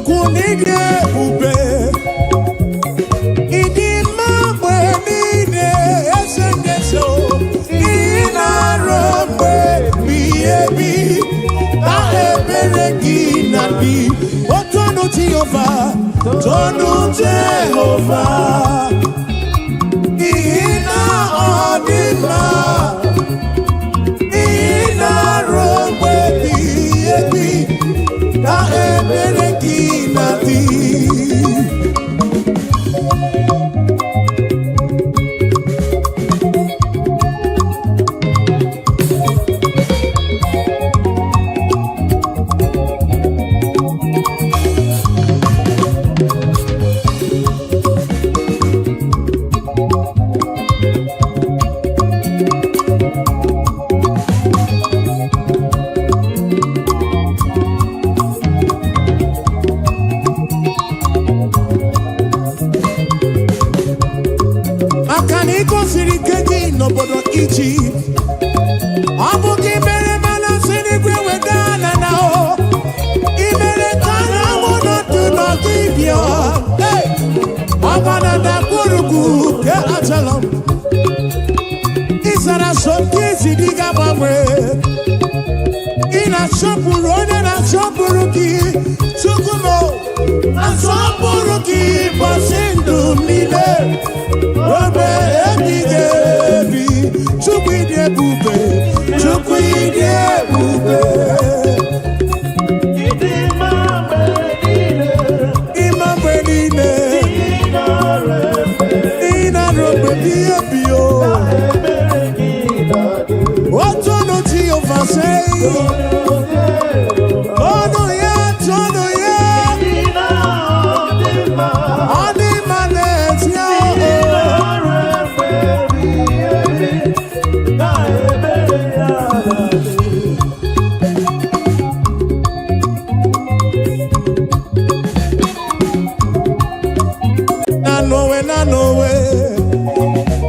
Chukunige ube Idima mwenine esengeso Inarombe Biebi Na eberegi nabi Otonu Jehovah Tonu Jehovah Ina odima Inarombe Biebi Na eberegi nabi Nobodo Egypt Abugi mere mana sini kwewe Ghana now Imere kana mono to not give you Hey Agana da kuruku ke achalam Isara shopkisi diga mamwe Ina shopurone na shopuruki Chukumo Na shopuruki Basindu mile Robe ebige Chukwide bube Imambenine Inarombe biebio Otono Jehovah say Ono ya Animanet ya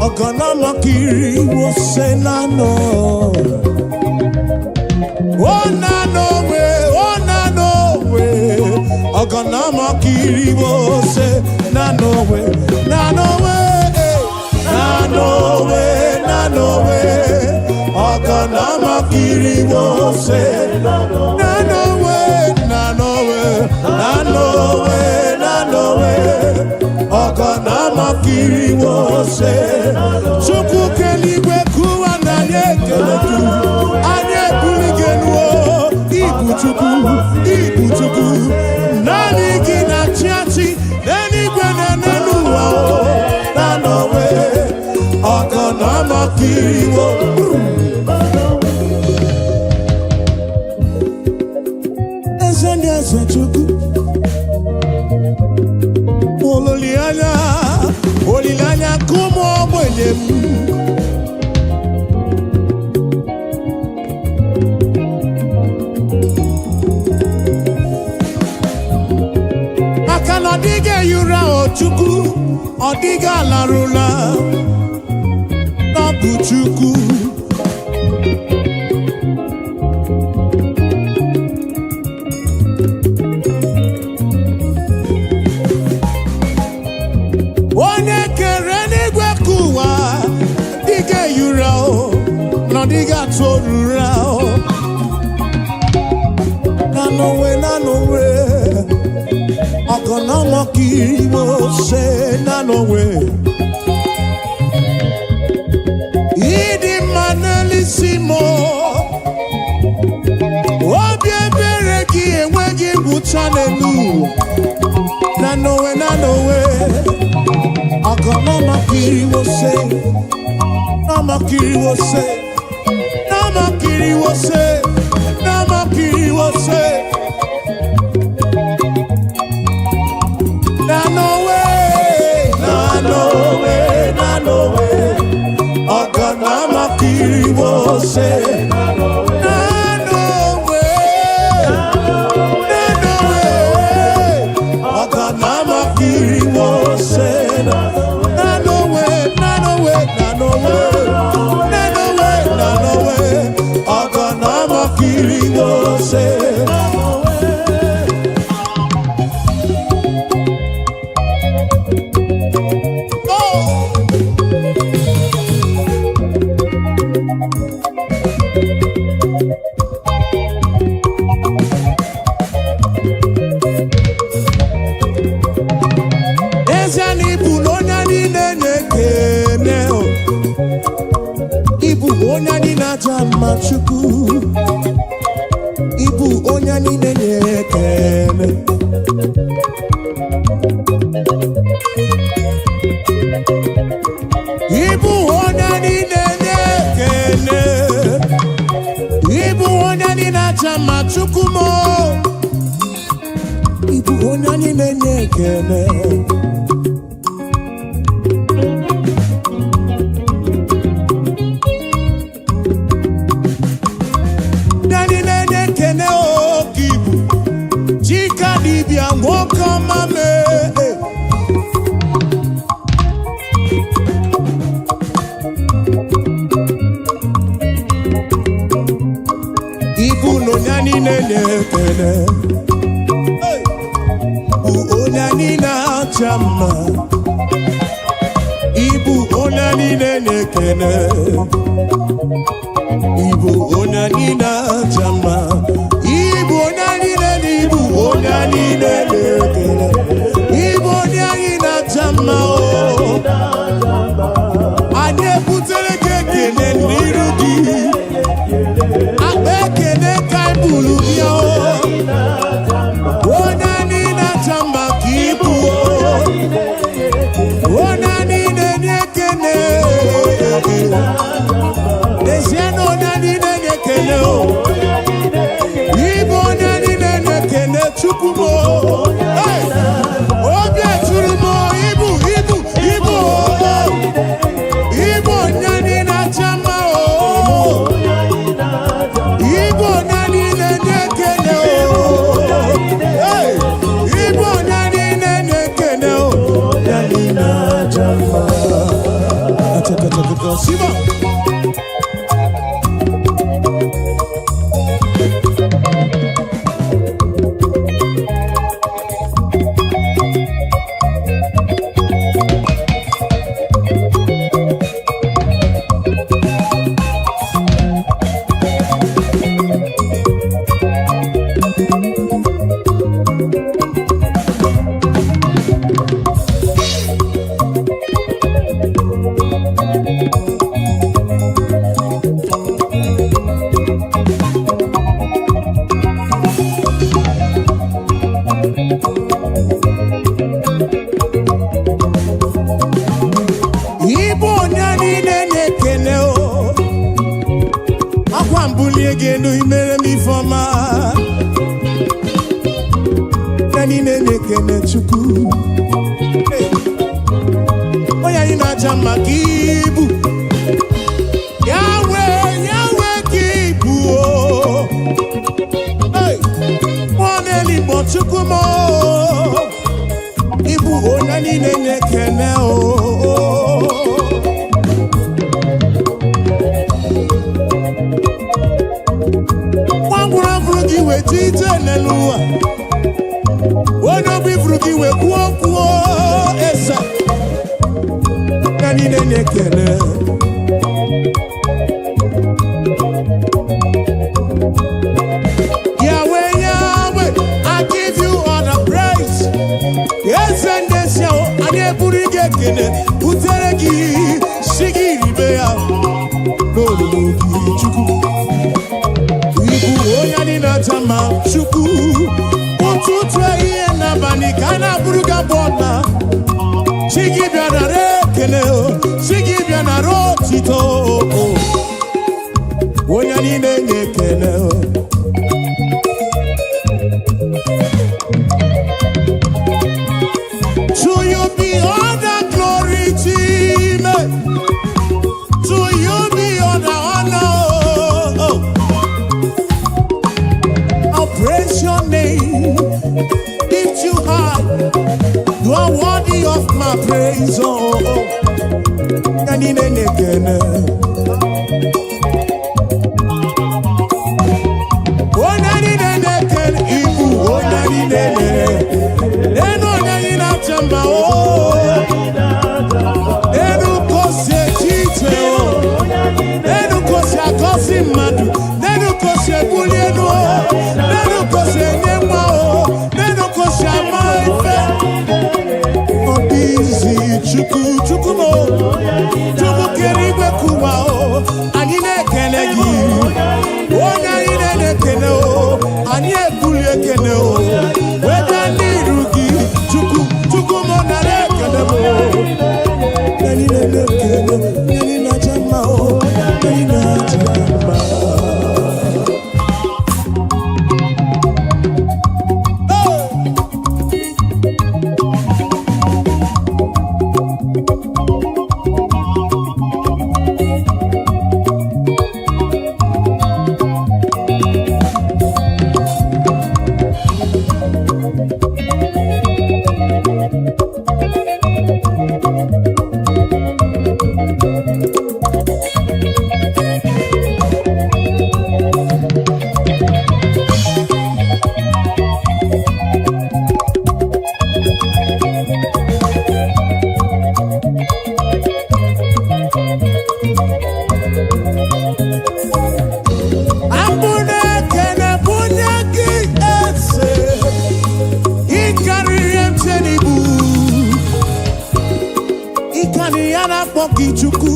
Ogana makiri wo say na no. Oh na no way. Ogana makiri wo say na no way. Ogana makiri wo say na no way. Ogana makiri wo say Chuku keligwe kuwa na yekeletu Anye buligenuo Ibu chuku Nani gina chiachi Neni gwene nenuwa Nanowe Ogana makiri wo Eze chuku Olilanya kumo mwenyem Akana dige yura ochuku Odiga larula Nabu chuku Diga torura Nanowe Ogana makiri wo say nanowe Idi manelisimo Obi ebereki enwegi butanelu Nanowe Ogana makiri wo say Namakiri wo say Namakiri wo say No way Ogana makiri wo say No way Ogana makiri wo say No way Ogana makiri wo say Ezani bulonya ni nenekene o. Ibu onya ni najama chuku. Ibu onya ni nenekene. Ibu onya ni nenekene. Ibu onya ni najama chuku mo. Ibu onya ni nenekene. Ibu no nyani nenekene, Ibu onyani na chama. Ibu onyani nenekene, Ibu onyani na chama. Ibu onyani nenekene, Ibu onyani nenekene, Ibu onyani na chama o. Anye putere kekene nirugi. Abekene kai bulu biya o. Onani na chamba kibu o. Onani nenekene. Deseno onani nenekene o. Ibo onani nenekene chukumo. Obi eturumo ibu. Ibo onani na chamba o. Ibo nani nenekene o. Ibo nani nenekene o. Nani na jama. Ataka Siba. Ibo nani nenekene o. Akwambuli egendo imere mi foma. Nani nenekene chuku. Oya ina jama kibu. Yahweh kibu o. Mwaneli bo chuku mo. Ibu onani nenekene o. Wangura frugi we tite nelua. Wono bi frugi we kuo esa. Nani nenekene. Yahweh, I give you all the praise. Yes, and this yo, ane burige kene, uteregi shigiri beya, no chuku. Ibu onyani na tama chuku, ututwe iye na bani kana buruga bona. Shigi biana re kene o, shigi biana ro tito o. Onyani nenge kene o. To you be all the glory, Jesus. To you be all the honor. I'll praise your name. Lift you high. You are worthy of my praise. Yana poki chuku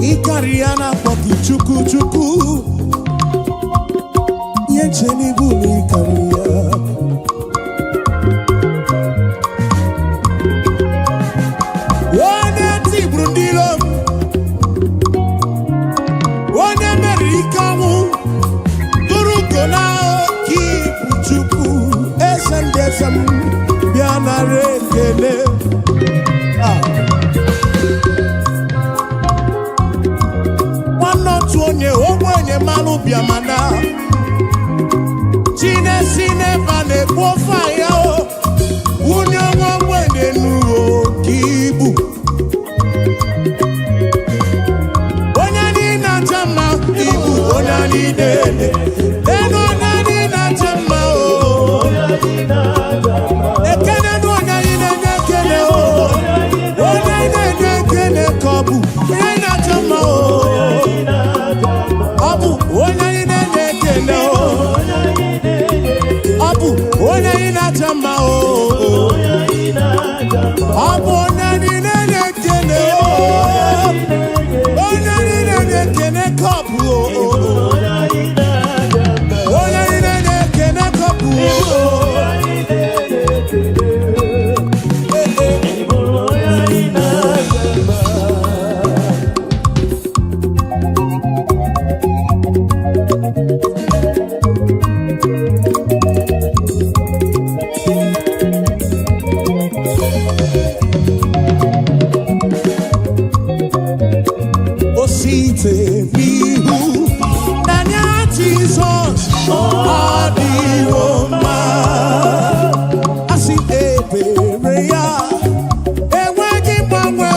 Ikariana poki chuku chuku Yencheni buni ikaria Wane tibrundilo Wane merikamu Turukona kipu chuku Esendesam Biana rekele Onye ogbenye malu biamana Chine sine vane pofa ya Unye ogbenye nuo kibu Onya ni na chama ibu onya ni dele Eno onya ni na chama o Ekene no onya ni nekene o Onya ni nekene kobu Onya ni na chama o Abu, ona ina nekene o. Abu, ona ina chama o. Abu, ona ina nekene o. Ona ina nekene kapu o. Ona ina nekene kapu o. Mihu, Nanya Jesus, Adi Roma, Asi Eberea, Ewagi Bangwe,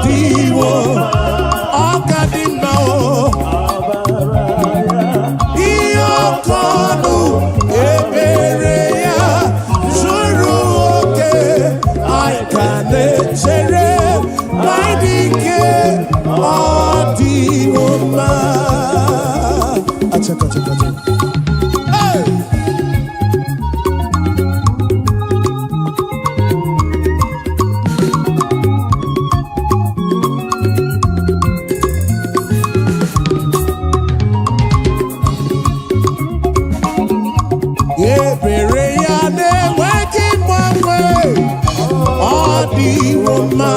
Diwo, Akadimba, Iyokonu, Eberea, Zuruoke, Aikane, Sere, Maidike, Adi Roma. Acha. Hey! Eberea ne weki mwe Adi Roma.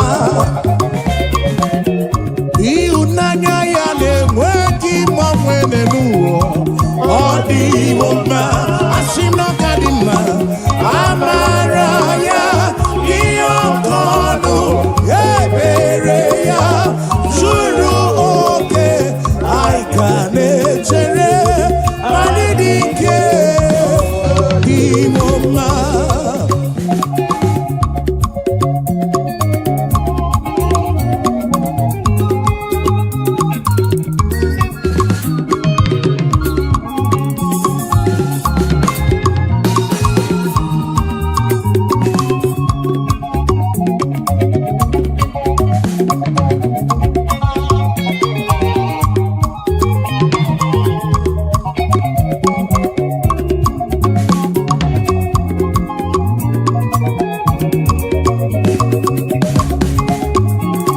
Iunanya ya ne mweki mwene nuo Odi woma Asino kadima Amara ya Iyokonu Ebere ya Zuru oke Aikane chere Manidike Imoma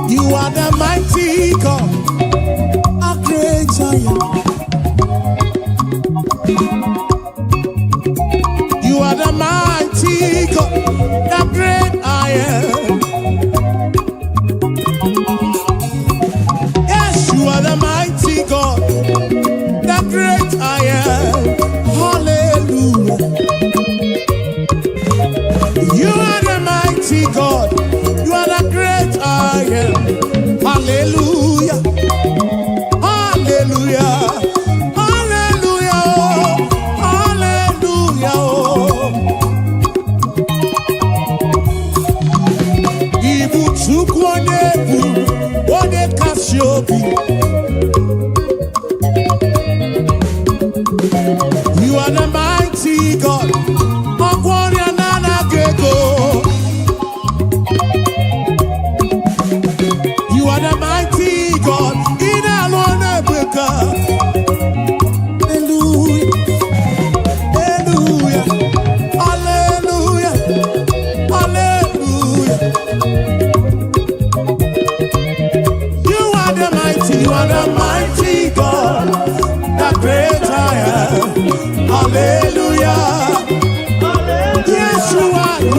You are the mighty God.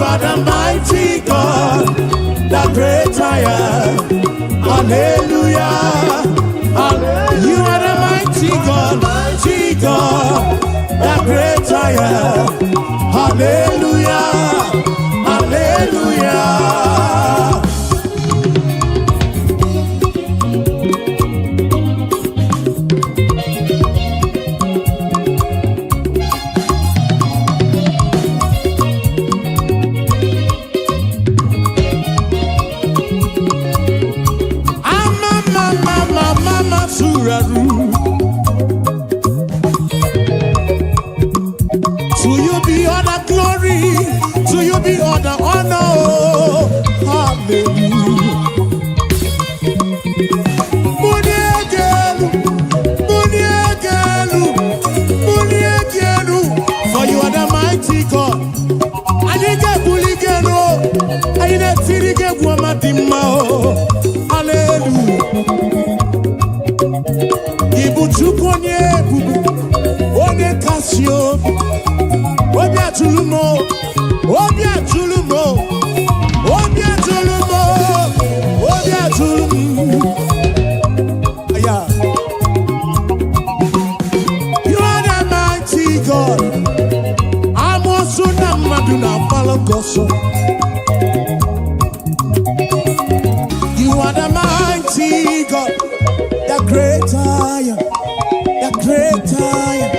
are the mighty God, the great I am. Hallelujah. You are the mighty God, the great I am. Hallelujah. Hallelujah. To you be all the glory, to you be all the honor. Hallelujah. For you are the mighty God. I need a buligeno. I need a tirige guamadima. Hallelujah. Ibuchukonye bubu, one kasio, obia tulumo, obia tulumo, obia tulumo, obia tulumo. Yeah. You are the mighty God. I'm also the Maduna Palogoso. You are the mighty God. The great I am, the great I am,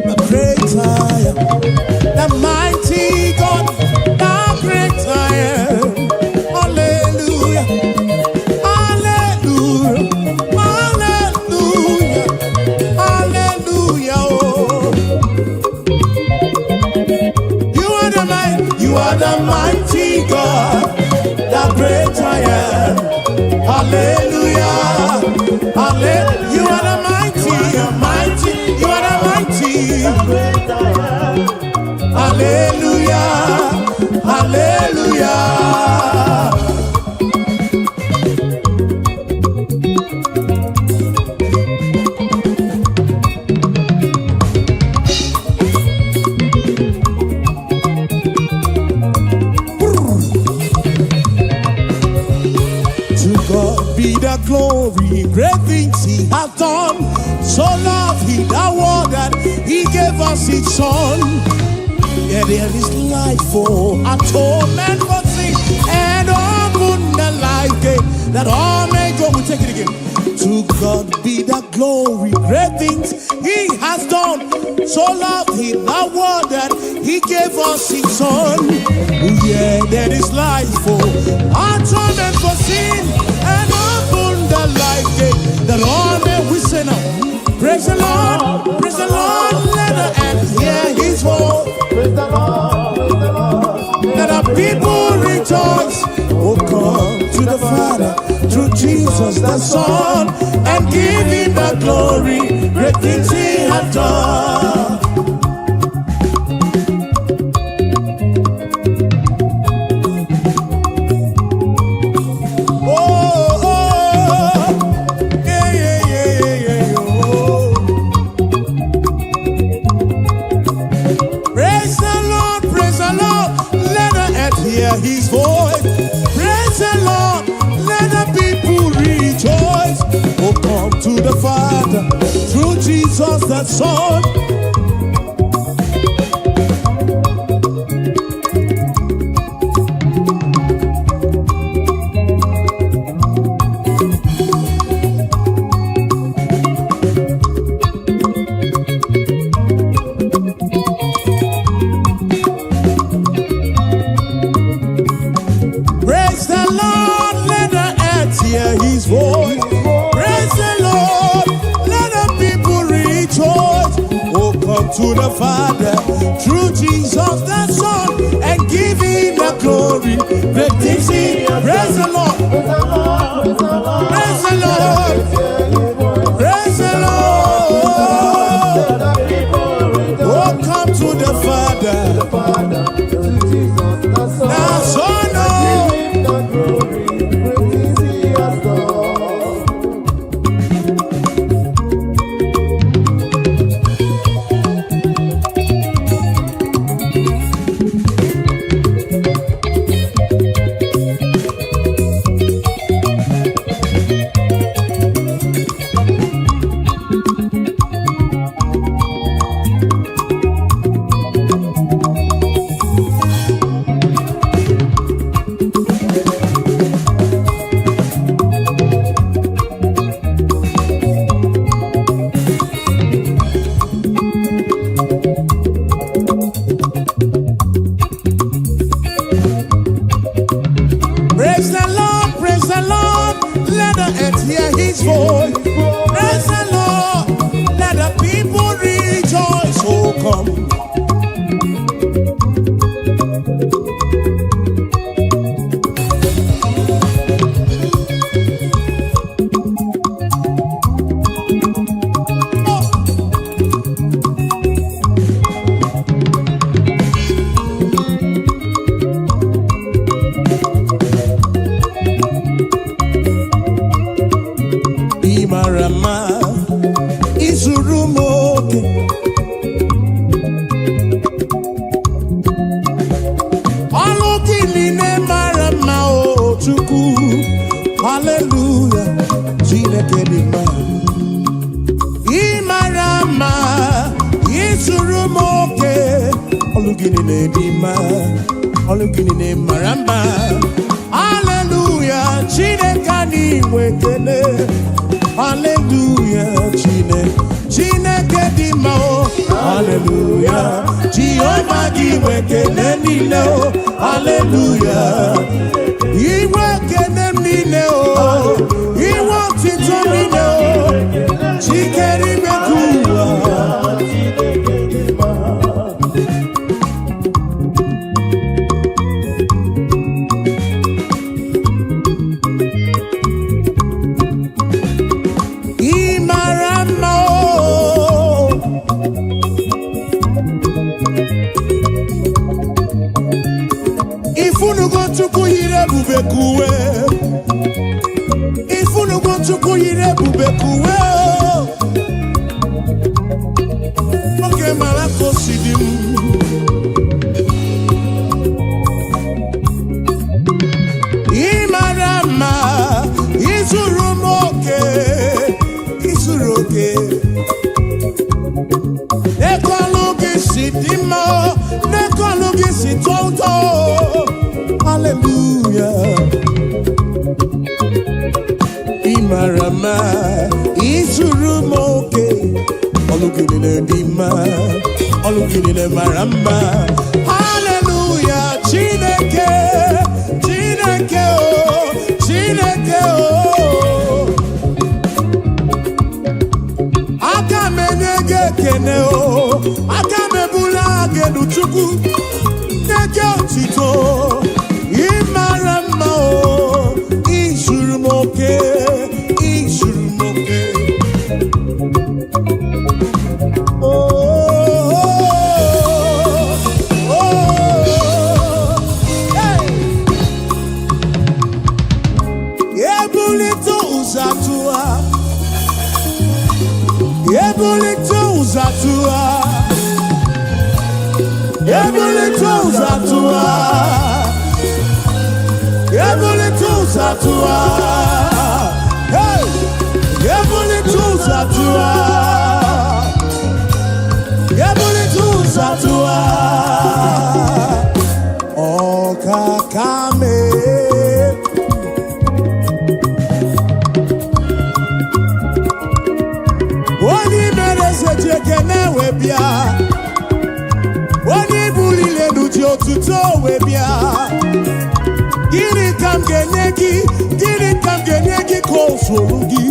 the great I am, the mighty God, the great I am. Hallelujah, hallelujah, hallelujah, hallelujah. Oh. You are the mighty God, the great I am. Hallelujah. Hallelujah. You are the mighty, mighty, you are the mighty. Hallelujah, hallelujah. To God be the glory, great things He has done. So loved He the world that He gave us His Son. Yeah, there is life for atonement for sin, and open the life gate that all may go. We take it again. To God be the glory, great things He has done. So loved He the world that He gave us His Son. Yeah, there is life for atonement for sin, and open the life gate that all may we say now. Praise the Lord, let the earth hear His voice. Praise the Lord, let the people rejoice. Oh, come to the Father through Jesus the Son, and give Him the glory, great things He has done. His voice, praise the Lord, let the people rejoice. Oh, come to the Father through Jesus the Son. His voice, praise the Lord, let the people rejoice. Oh, come to the Father through Jesus the Son, and give Him the glory. Great things He, praise the Lord, praise the Lord, praise the Lord. Oh, come to the Father, the Son, oh. Hallelujah, Chineke dị mma. Ị mara mma, ị zuru m oke. Ọlụ gịnị na-edi mma, ọlụ gịnị na-emara mma. Hallelujah, Chineke anyị nwe ekele. Hallelujah, Chineke dị mma o. Hallelujah, Jehova gị nwe ekele niile o. Hallelujah, iwe ekele niile o. Iwe ọtụtụ niile o. Chikere ime ka ụwa. Ifunugo Chukwu yiri ebube kuwe. Oke mara ka o si dị m. Ị mara mma, ị zuru m oke, ị zuru oke. N'ego ọlụ gị si dị mma, n'ego ọlụ gị si tọ ụtọ. Hallelujah. Imarama, izuru moke. Olugini di ma, olugini maramba. Hallelujah, Chineke, Chineke oh, Chineke oh. Akame nege kene oh, akame bula genu chuku, nege otito. Imarama oh, izuru moke, izuru moke. Oh, oh, oh, hey. Ebulito uzatua, ebulito uzatua, ebulito uzatua. Zatua, hey, Ebuli tu Zatua, Ebuli tu Zatua, O Kakame, Wani mereze jekene webia, Wani bulile nuji otuto webia. Gini kam genyeki konsurugi.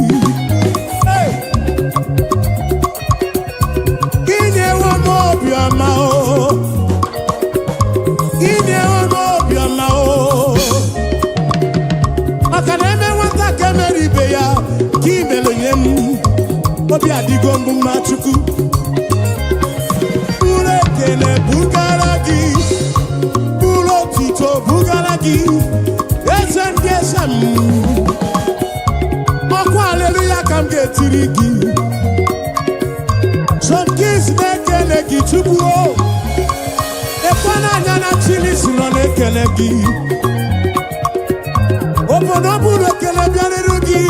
Hey, ine wa mobia mao, ine wa mobia mao. Akaneme wata kemeri beya, kimelo yem, mobia digombu machuku. Ule kene bugaragi, bulo tito bugaragi. Esem, Moko hallelujah kam getirigi. Some kids nekelegi chubuo. Ekwana nyana chili sino nekelegi. Oponobu nekele bianerugi.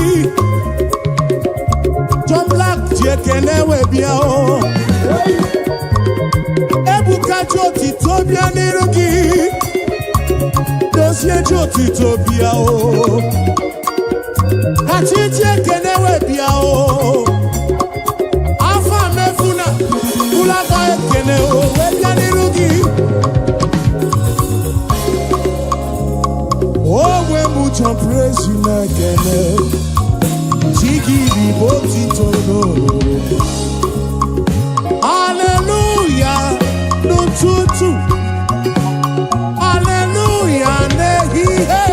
John Black jekele webiao. Ebuka joti to bianerugi. Dosie joti to biao. Achije kenewe biao. Afa mefuna ulaga keneo webianirugi. Oh, we mucho praise you na kene. Chigi di boti tono. Hallelujah, no tutu. Hallelujah, nehi he.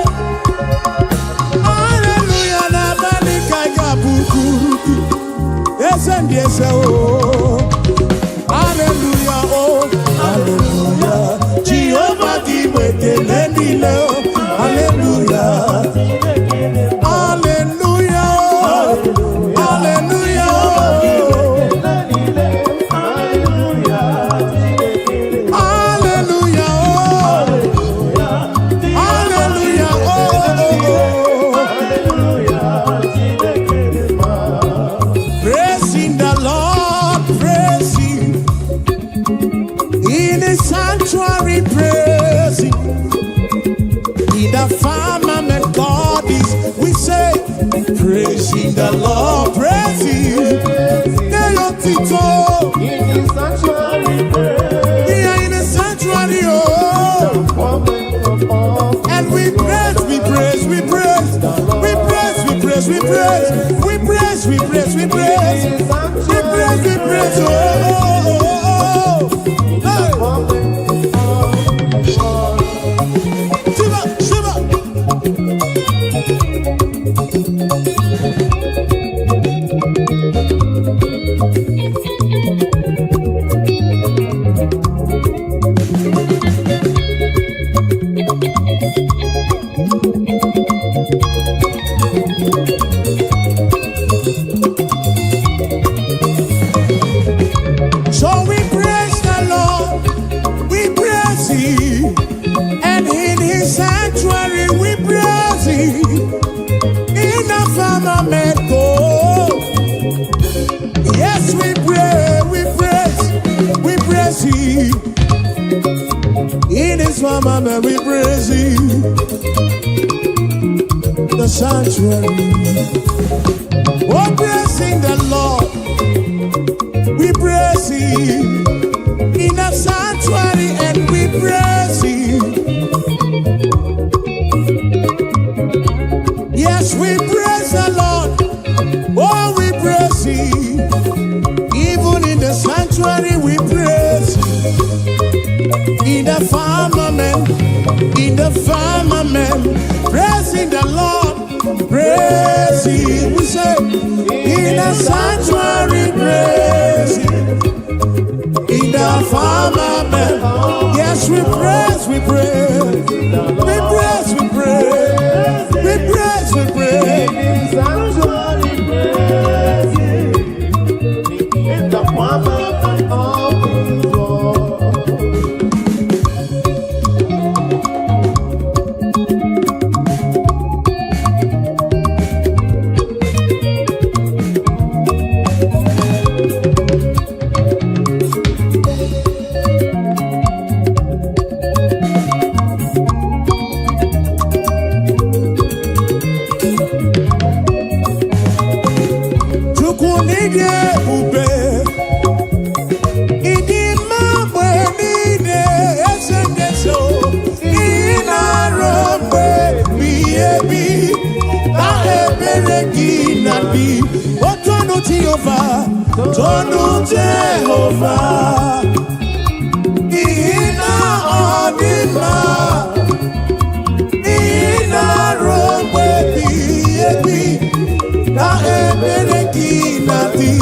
Hallelujah, na banika ya bukuruki. Esendi ese oh. Hallelujah, oh. Hallelujah. Jehovah di wete lendi leo. Hallelujah. Hallelujah, oh. Hallelujah, oh. Hallelujah, oh. sanctuary praising. In the firmament God is, we say, praising the Lord, praising. In the sanctuary praise. Yeah, in the sanctuary, oh. And we praise, we praise, we praise, we praise, we praise, we praise, we praise, we praise, we praise, we praise, we praise, oh. Shiva, Shiva. So we praise the Lord, we praise Him, and in His sanctuary we praise Him. In the firmament God, yes we pray, we praise Him. In His firmament we praise Him. The sanctuary, oh praising the Lord. We praise Him in the sanctuary, and we praise Him. Yes, we praise the Lord. Oh, we praise Him. Even in the sanctuary, we praise Him. In the firmament, praising the Lord, praise Him. We say, in the sanctuary, praise Him. In the firmament, yes, we praise, we praise, we praise, we praise, we praise, we praise. In the sanctuary praise. In the firmament of His word. Jehovah, Ina Odima, Ina Robe Biebi, Na Ebereki Nabi.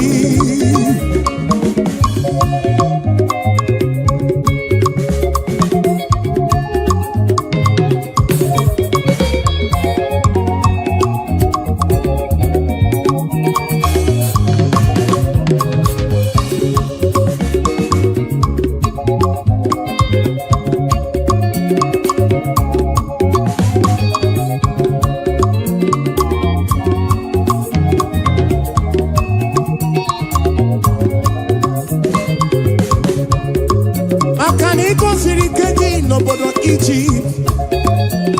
Egypt,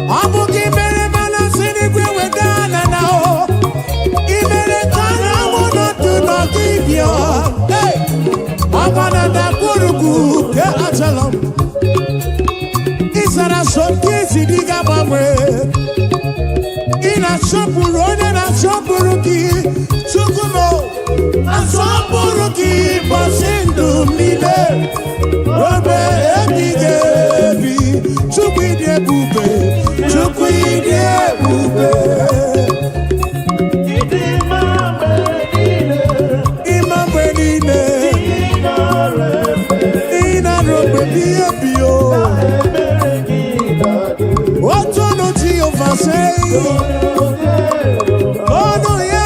Abuja mere mana sini gwe wedana nao. Imere kana wono tu no kibyo. Hey, abana da kuruku ke achalam. Isara soki sidiga mamwe. Ina shopuro na shopuruki. Sukumo, asopuruki basindu mile. Robe ebigebi. Chukwide bube, Chukwide bube. Imambe nine, Ina robe biyo. Otono ti oversay. Tono ya.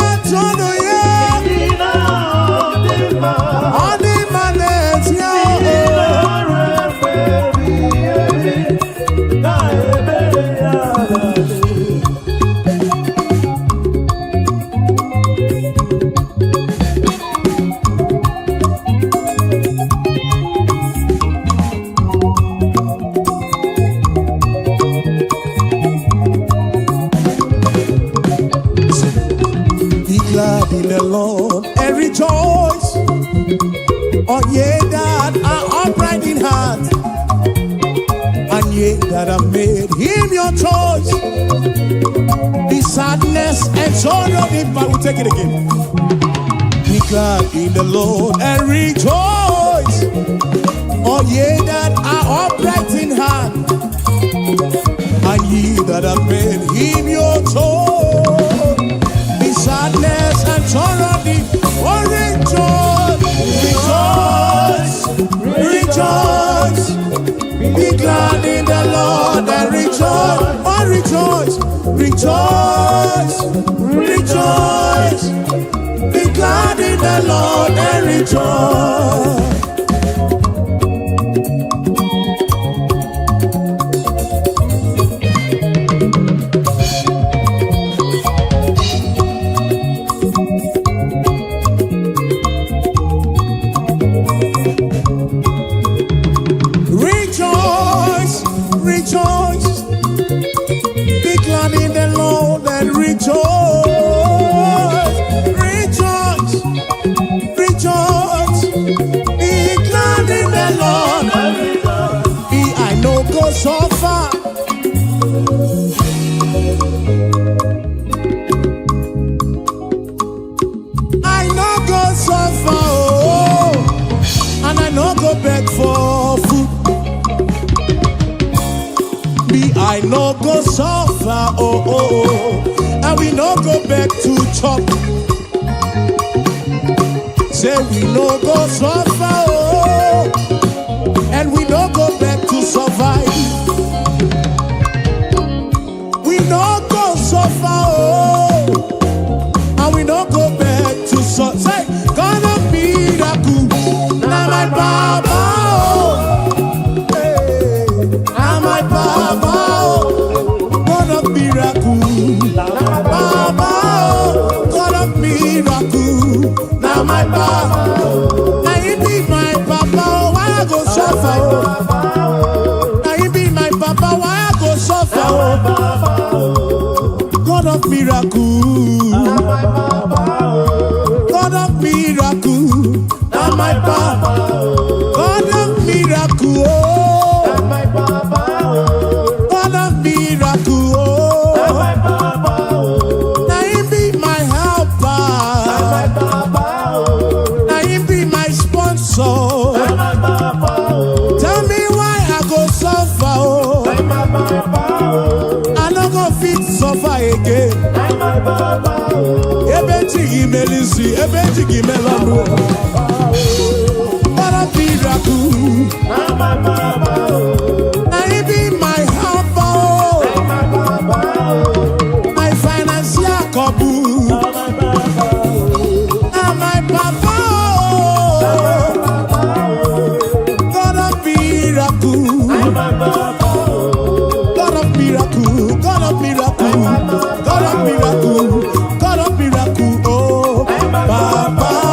rejoice. Oh, ye that are upright in heart, and ye that have made him your choice. The sadness and sorrow, if I will take it again. Be glad in the Lord and rejoice. Oh, ye that are upright in heart, and ye that have made him your choice. The sadness and sorrow, oh, rejoice, rejoice, be glad in the Lord and rejoice. Oh, rejoice, rejoice, rejoice, be glad in the Lord and rejoice. Rejoice, be glad in the Lord and rejoice. Rejoice, rejoice, be glad in the Lord. I know go so far. I know go so far, oh, and I know go beg for food. I no go suffer, oh, oh, oh, and we no go back to chop. Say we no go suffer, oh, and we no go back to survive. We no go suffer, oh, and we no go back to survive. Say, gonna be the good, now my Baba, oh, hey, now my Baba. Now my Papa, now he be my Papa, why I go suffer? Now he be my Papa, why I go suffer? God of miracle, God of miracle, now my Papa, God of miracle, God of miracle, now he be my helper. So, tell me why I go suffer, oh. I no go fit suffer again. Ebeti gimelisi, ebeti gimelano. What a miracle. Now he be my helper, oh. My financial couple. Now my Papa. God of miracle, God of miracle, God of miracle, God of miracle, God of miracle, oh, Papa, oh.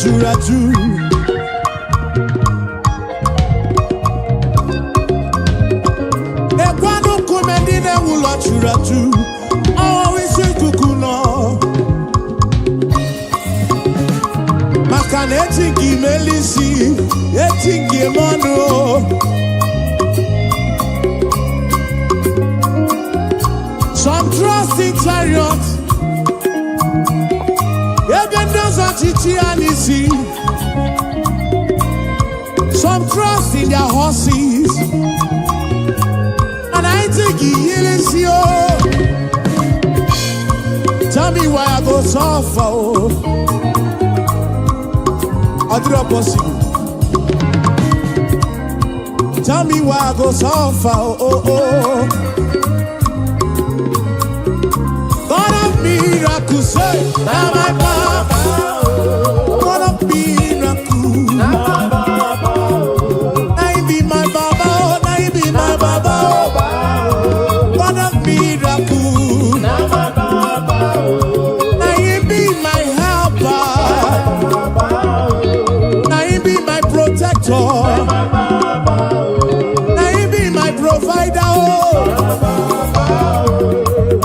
Raju. Ekwano kumendine wula churaju. Awa wisi kukuno. Makane etingi melisi, etingi mono. Some trust in chariots. Some trust in their horses, and I think he is you. Tell me why I go suffer. Adra possible. Tell me why I go so far, oh, oh. God of miracles, say, now my Baba. God of miracles, now my Baba. Now he be my Baba, now he be my Baba. God of miracles, now my Baba. Now he be my helper, now he be my protector. Provider, oh,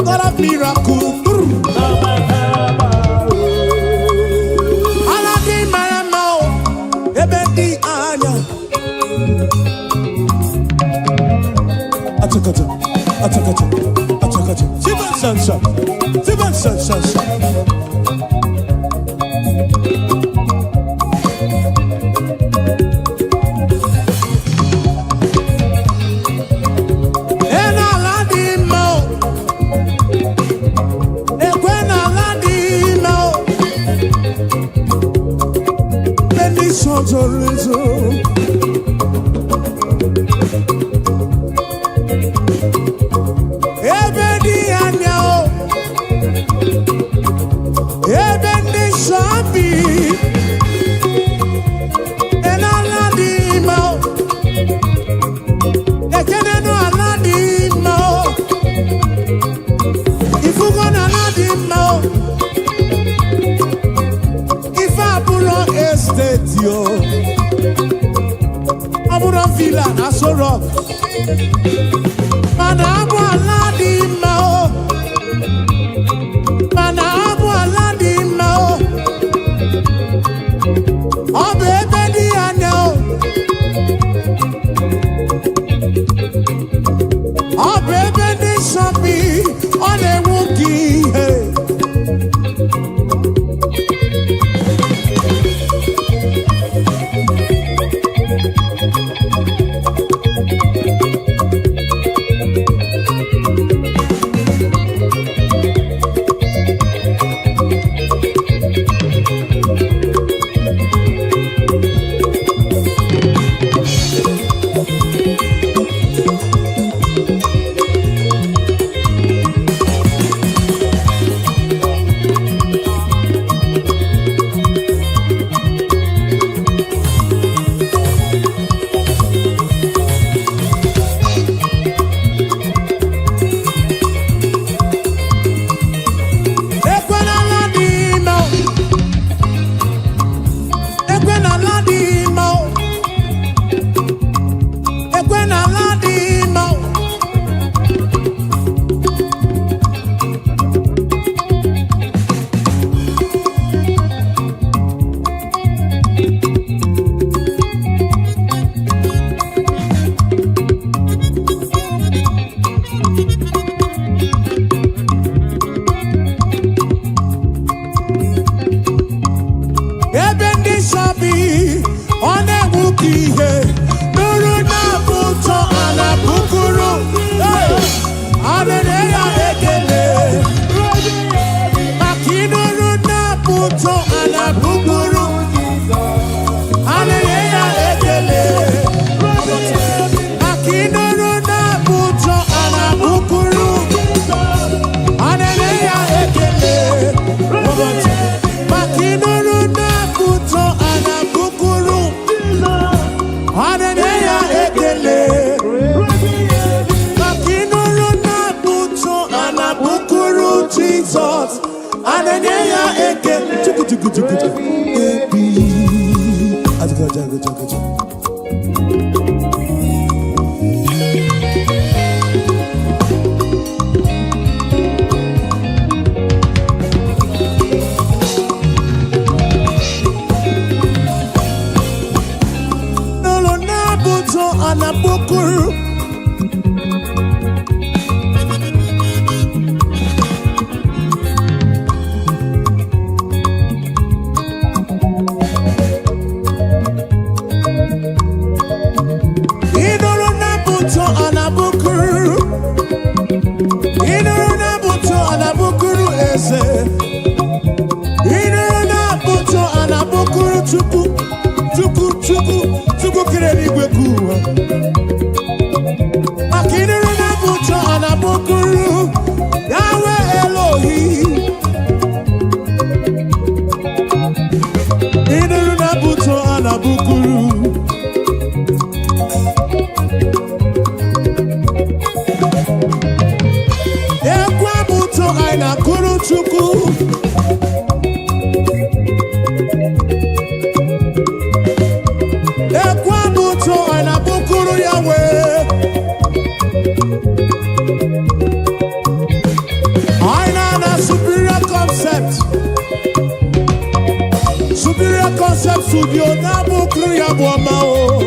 God of miracle. Aladi maramao, ebedi anya. Atakato, atakato, atakato. Siban sansa, siban sansa. Abuja villa na so rock. Mana abu aladi mao. Mana abu aladi mao. Obe bedi anya. Obe bedi shopi ole wuki. Chukwu I know a superior concept. Superior concept studio na bukuru ya boma o.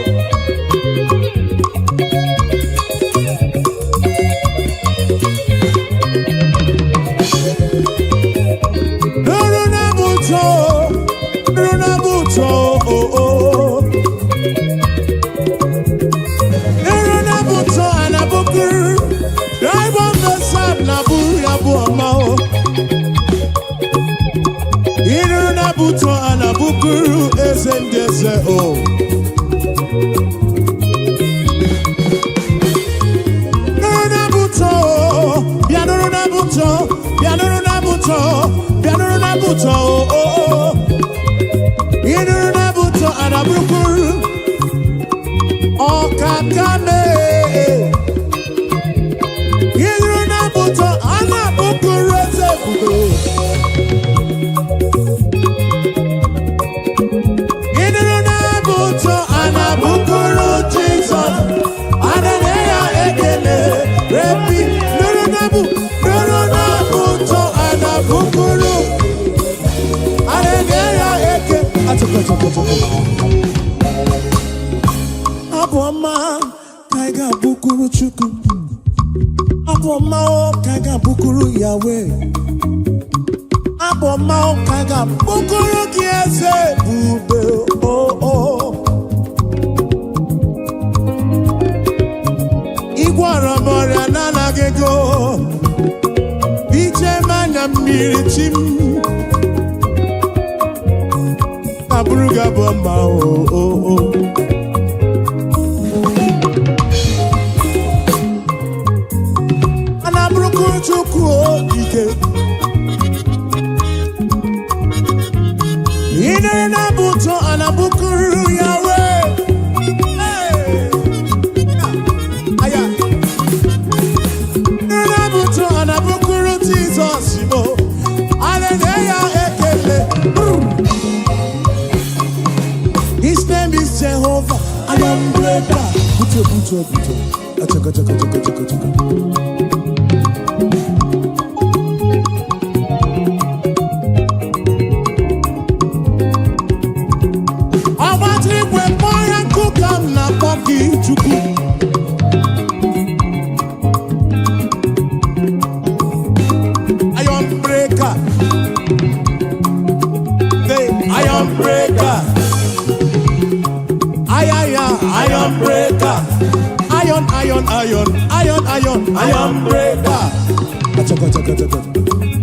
Buto anabukuru esendese o. Nuruna buto, bianuruna buto, bianuruna buto, bianuruna buto o. Inuruna buto anabukuru o kakame. Inuruna buto anabukuru esefugo. Aboma kaiga bukuru chuku. Aboma kaiga bukuru Yahweh. Aboma kaiga bukuru kiese bube oh. Igwara moria nana gego. Biche manya mirichim. Abuja bomba oh. Anabruku chuku ike. Ine na buto anabukuru Yahweh. Hey. Aya. Ine buto anabukuru Jesus mo. Hallelujah ekele. His name is Jehovah. I am breaker. Buto. Achaka. I want to when boy and cook am na poki chuku. I am breaker. I am breaker. Iron breaker. Iron breaker. Achaka.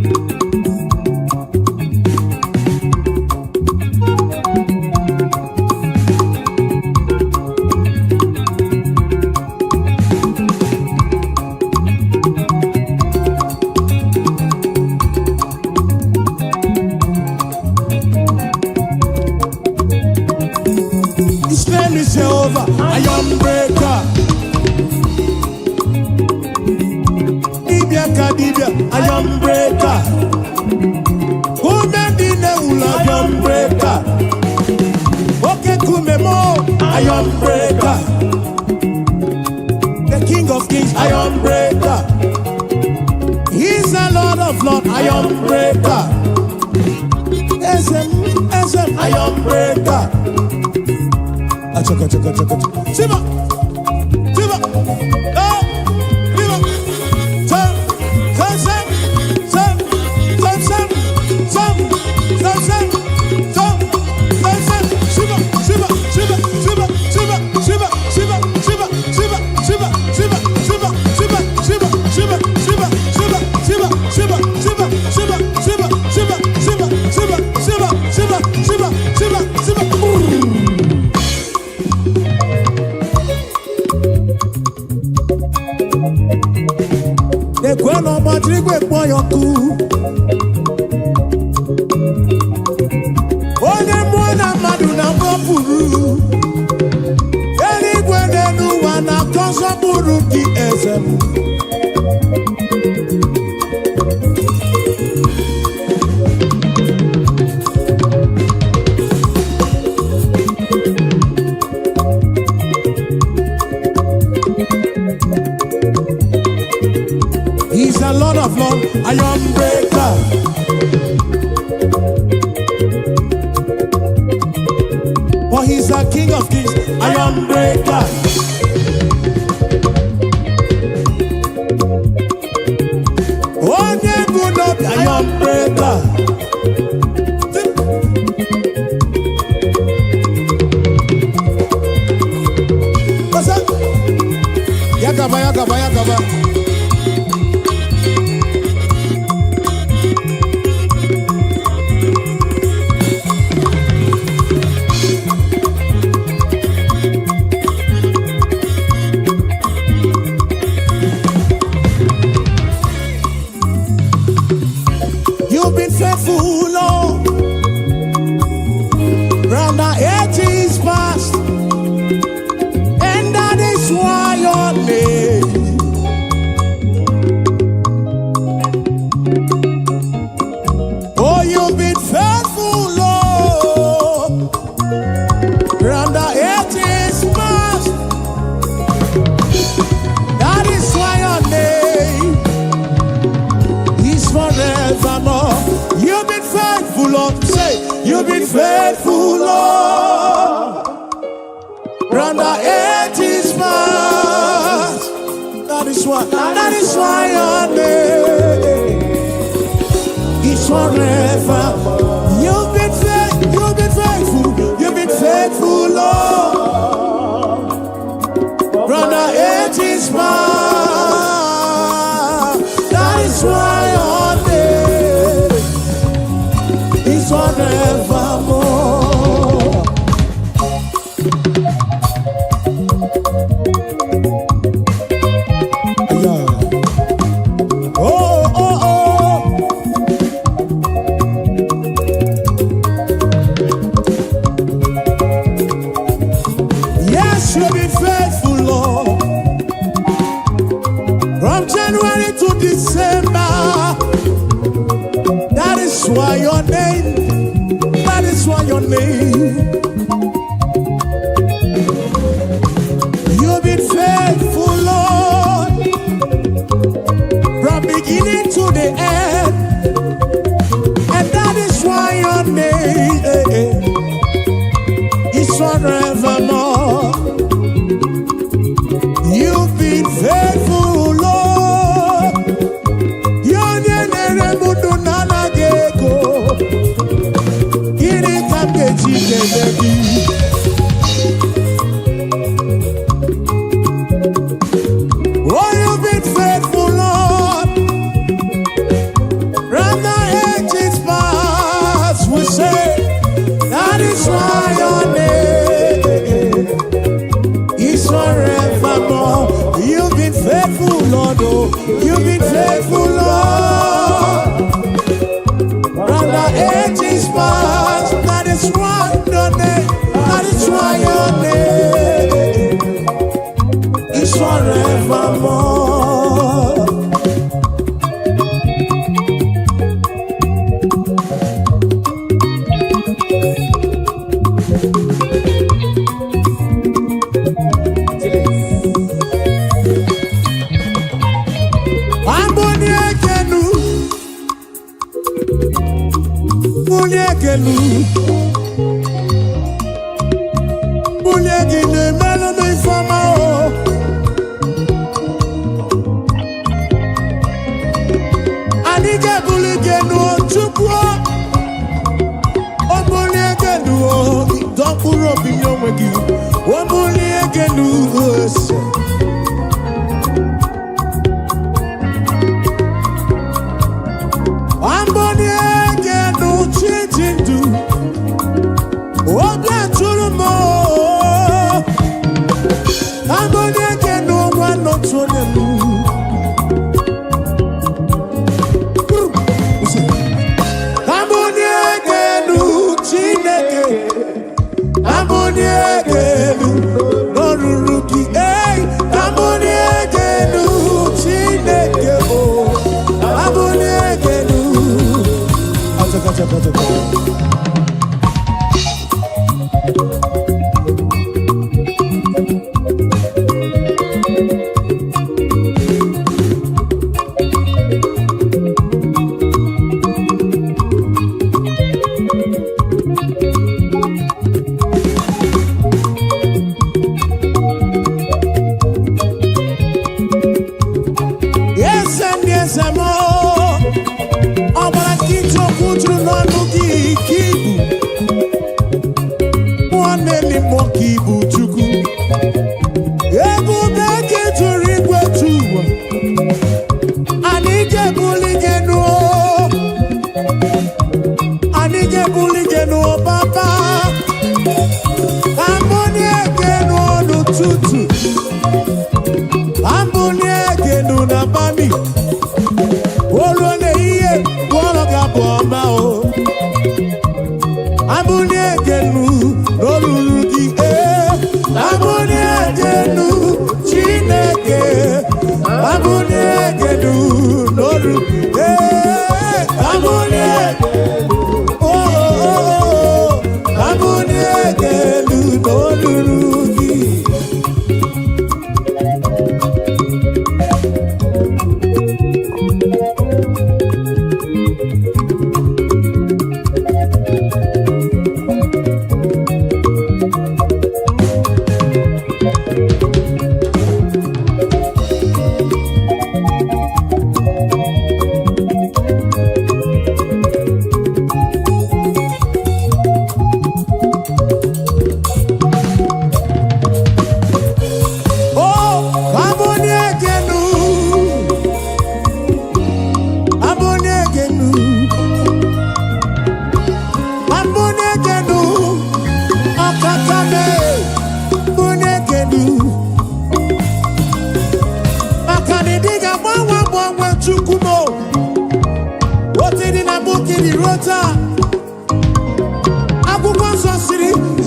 His name is Jehovah. Iron breaker. Iron breaker. Who made the name Iron breaker? Okay, Kumemo, Iron breaker. The King of Kings, Iron breaker. He's the Lord of Lords, Iron breaker. SM, Iron breaker. Achaka. Siba. Kweno matrigwe kwa yoku. Onye mwana madu na mwapuru. Eli kwenenu wana konsa buru ki ezemu. iron breaker. For he's the King of Kings, iron breaker. Oh, good up, iron breaker. What's up? Yakaba, yakaba, yakaba. You've been faithful, Lord. Round the ages past, and that is why your name. Oh, you've been faithful, Lord. Round the ages past, that is why your name is forevermore. You've been faithful, Lord. Say, you've been faithful, Lord. Round the ages past. That is why your name is forever. You've been faithful, Lord. Round the ages past. That is why your name is forevermore. Yeah. Oh, oh, oh. Yes, you've been faithful, Lord. From January to December. That is why your name, that is why your name. You've been faithful, Lord, from beginning to the end. And that is why your name is forevermore. You've been faithful, Lord. Your name oh, you've been faithful, Lord. From the ages past, we say, that is why your name is forevermore. You've been faithful, Lord. Oh, you've been faithful, Lord. From the ages past, that is why your name, that is why your name is forevermore. tụrụ n'ọnụ gị ka ibu nwanne n'ime ka ibu Chukwu ebube gị tụrụ igwe tụwa anyị ga-ebuli gị nụọ anyị ga-ebuli gị nụọ papa ambụni ege nụọ n'ụtụtụ ambụni ege nụ na bami olu na-ihe gwọrọ ga-abụ ọma o ambụni ege nụ n'olulu gị ambụni ege nụ Chineke ambụni ege nụ n'olulu ambụni ege ambụni ege nụ n'olulu gị.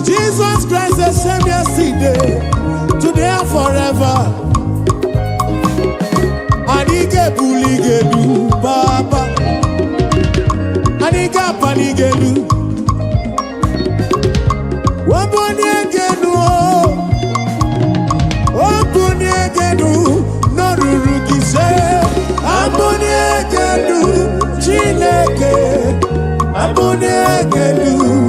Jesus Christ the same yesterday, today and forever. Anike buligelu Baba, Anika panigelu, Waboniegenu, Waboniegenu, Norurugise, Aboniegenu, Chineke, Aboniegenu.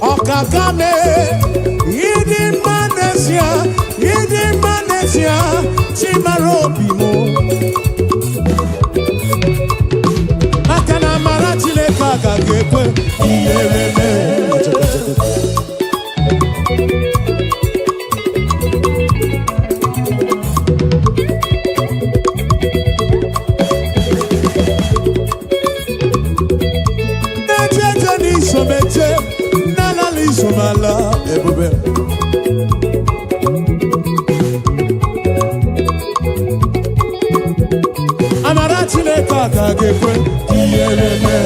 Okakame, Yidi Manesia, Chimarobimo. Akana Marachile Kaka Gekwe, Iyereme. Somala, ebube. Amarachi le kaka gekwe, kiyereme.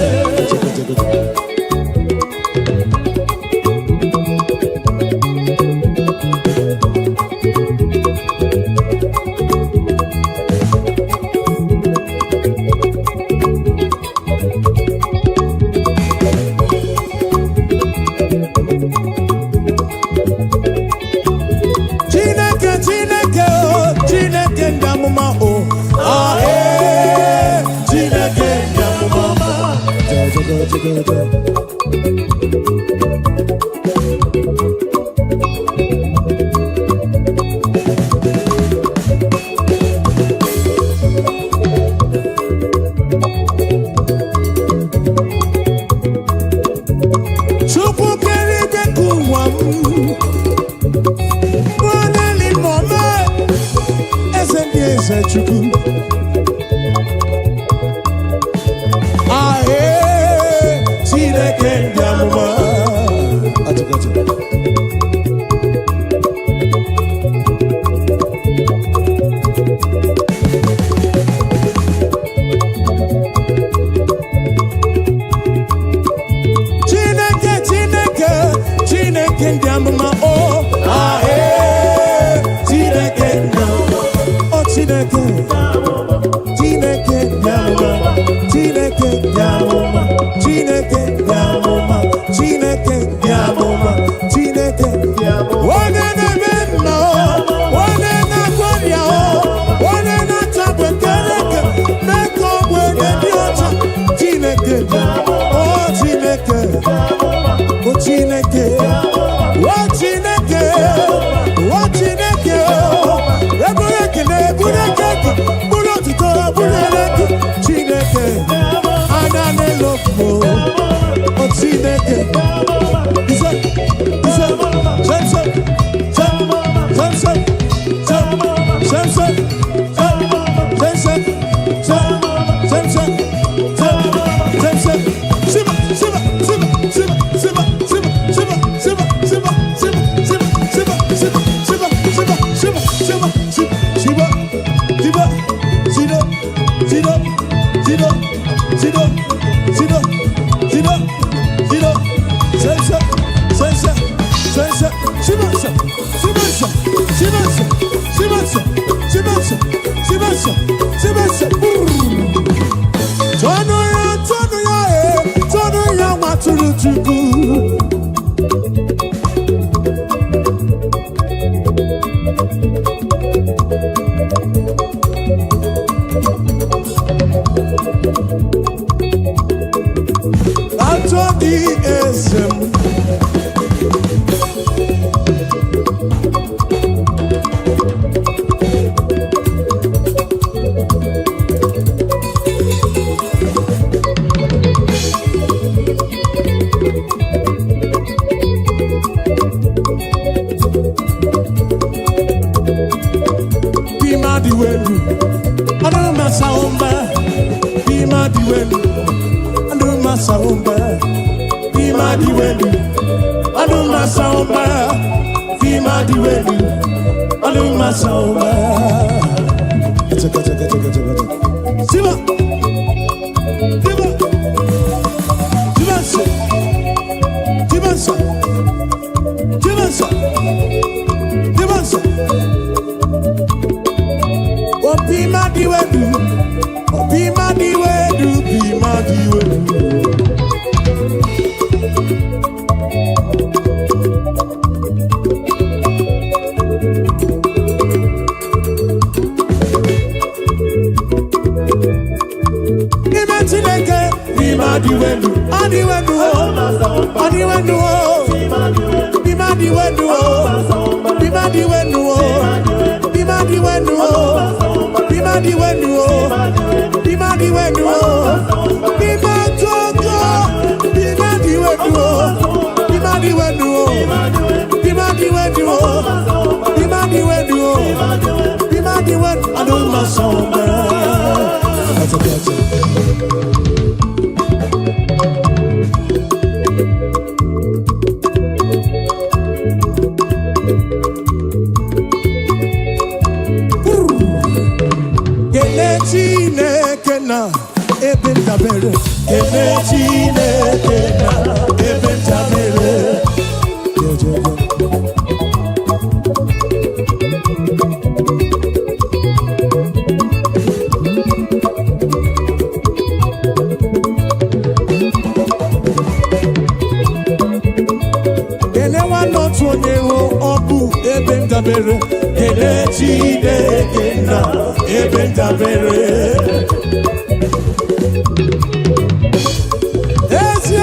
Ezi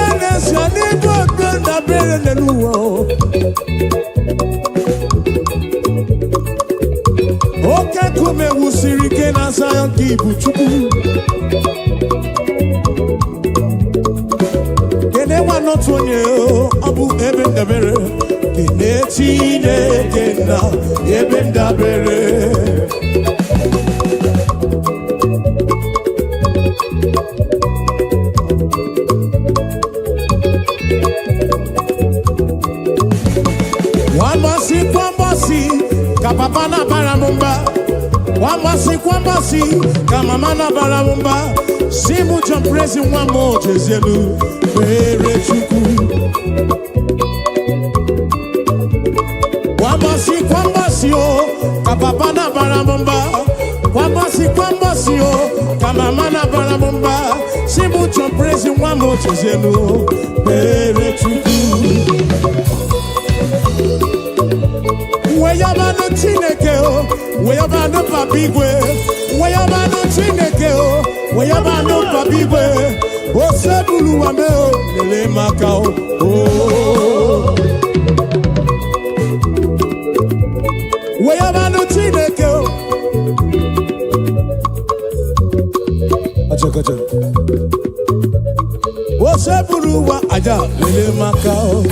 Oke kume wusiri ke na Zion kibu chukwu. Kene wanotu onye obu ebe ndabere. Kene Chineke na ebe ndabere. Wambasi, kapapa na baramumba. Wambasi, kamama na baramumba. Simu jamprezi wamo jezelu, pere chuku. Wambasi, oh, kapapa na baramumba. Wambasi, oh, kamama na baramumba. Simu jamprezi wamo jezelu, pere chuku. Weyabano Chineke o, weyabano papigwe, weyabano Chineke o, weyabano papigwe, osebulu wame o, lele makao o. Weyabano Chineke o, acha, osebulu wa aja lele makao.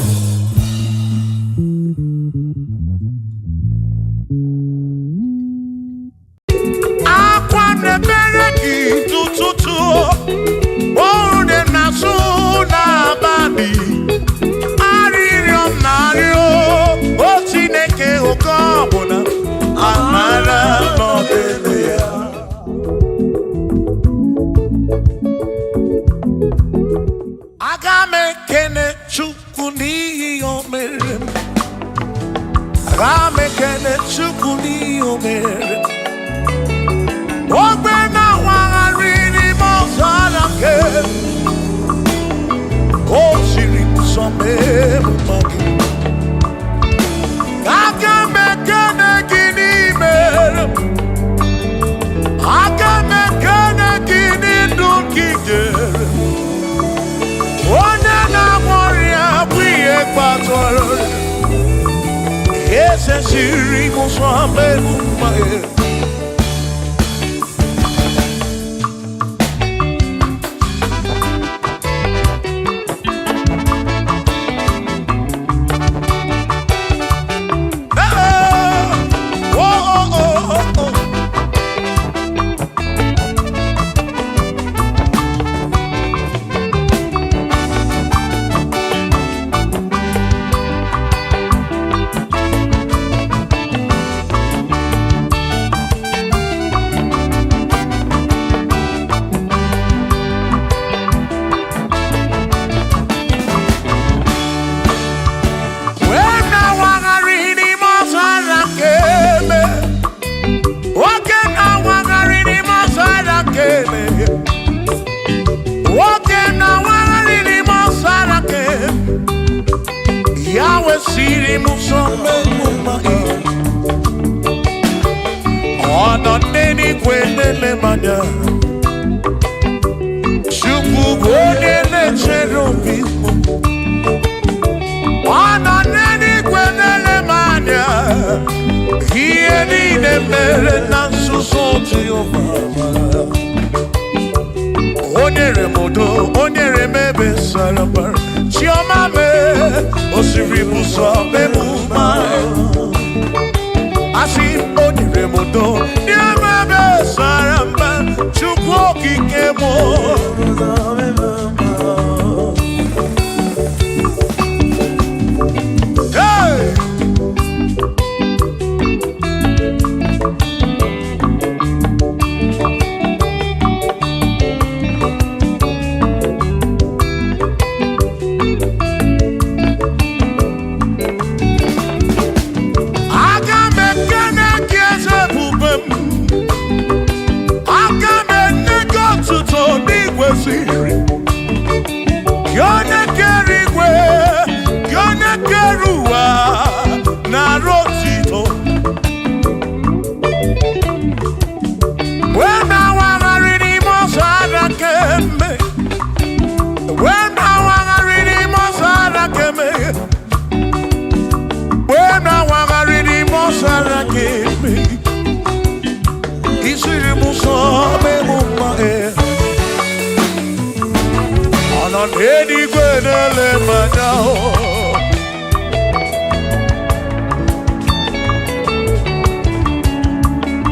Enigwe nele manao.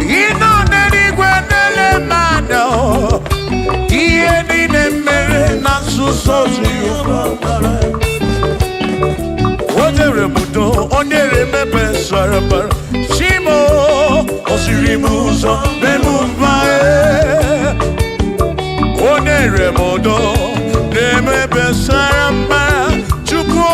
Ino nenigwe nele manao. Iye nine mere na susozi yubara. Odere mudo, onere mepe sarabara. Shimo, osirimuzo, bemuvae. Onere mudo, nemepe sarabara. Chuko.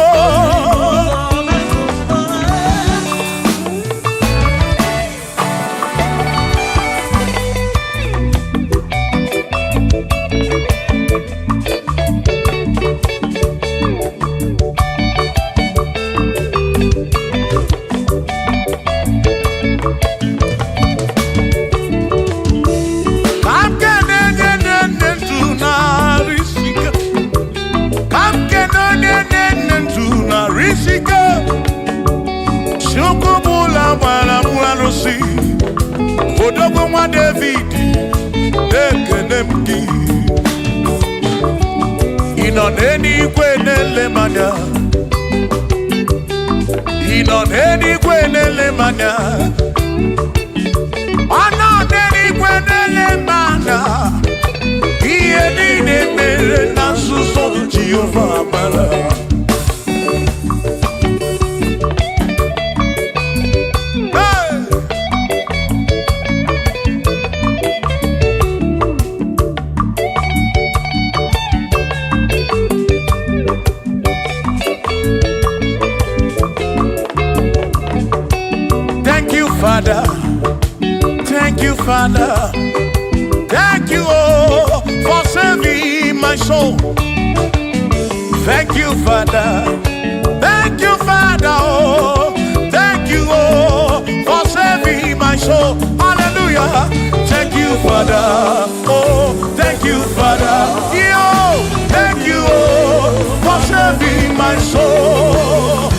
Odogwa David, Ekenemdi. Inoneni kwenele manya. Inoneni kwenele manya. Anoneni kwenele manya. Iye nine mere na suso Jehovah mala. Father, thank you, Father, thank you, oh, for saving my soul. Thank you, Father, oh, thank you, oh, for saving my soul. Hallelujah. Thank you, Father, oh, thank you, Father, yo, thank you, oh, for saving my soul.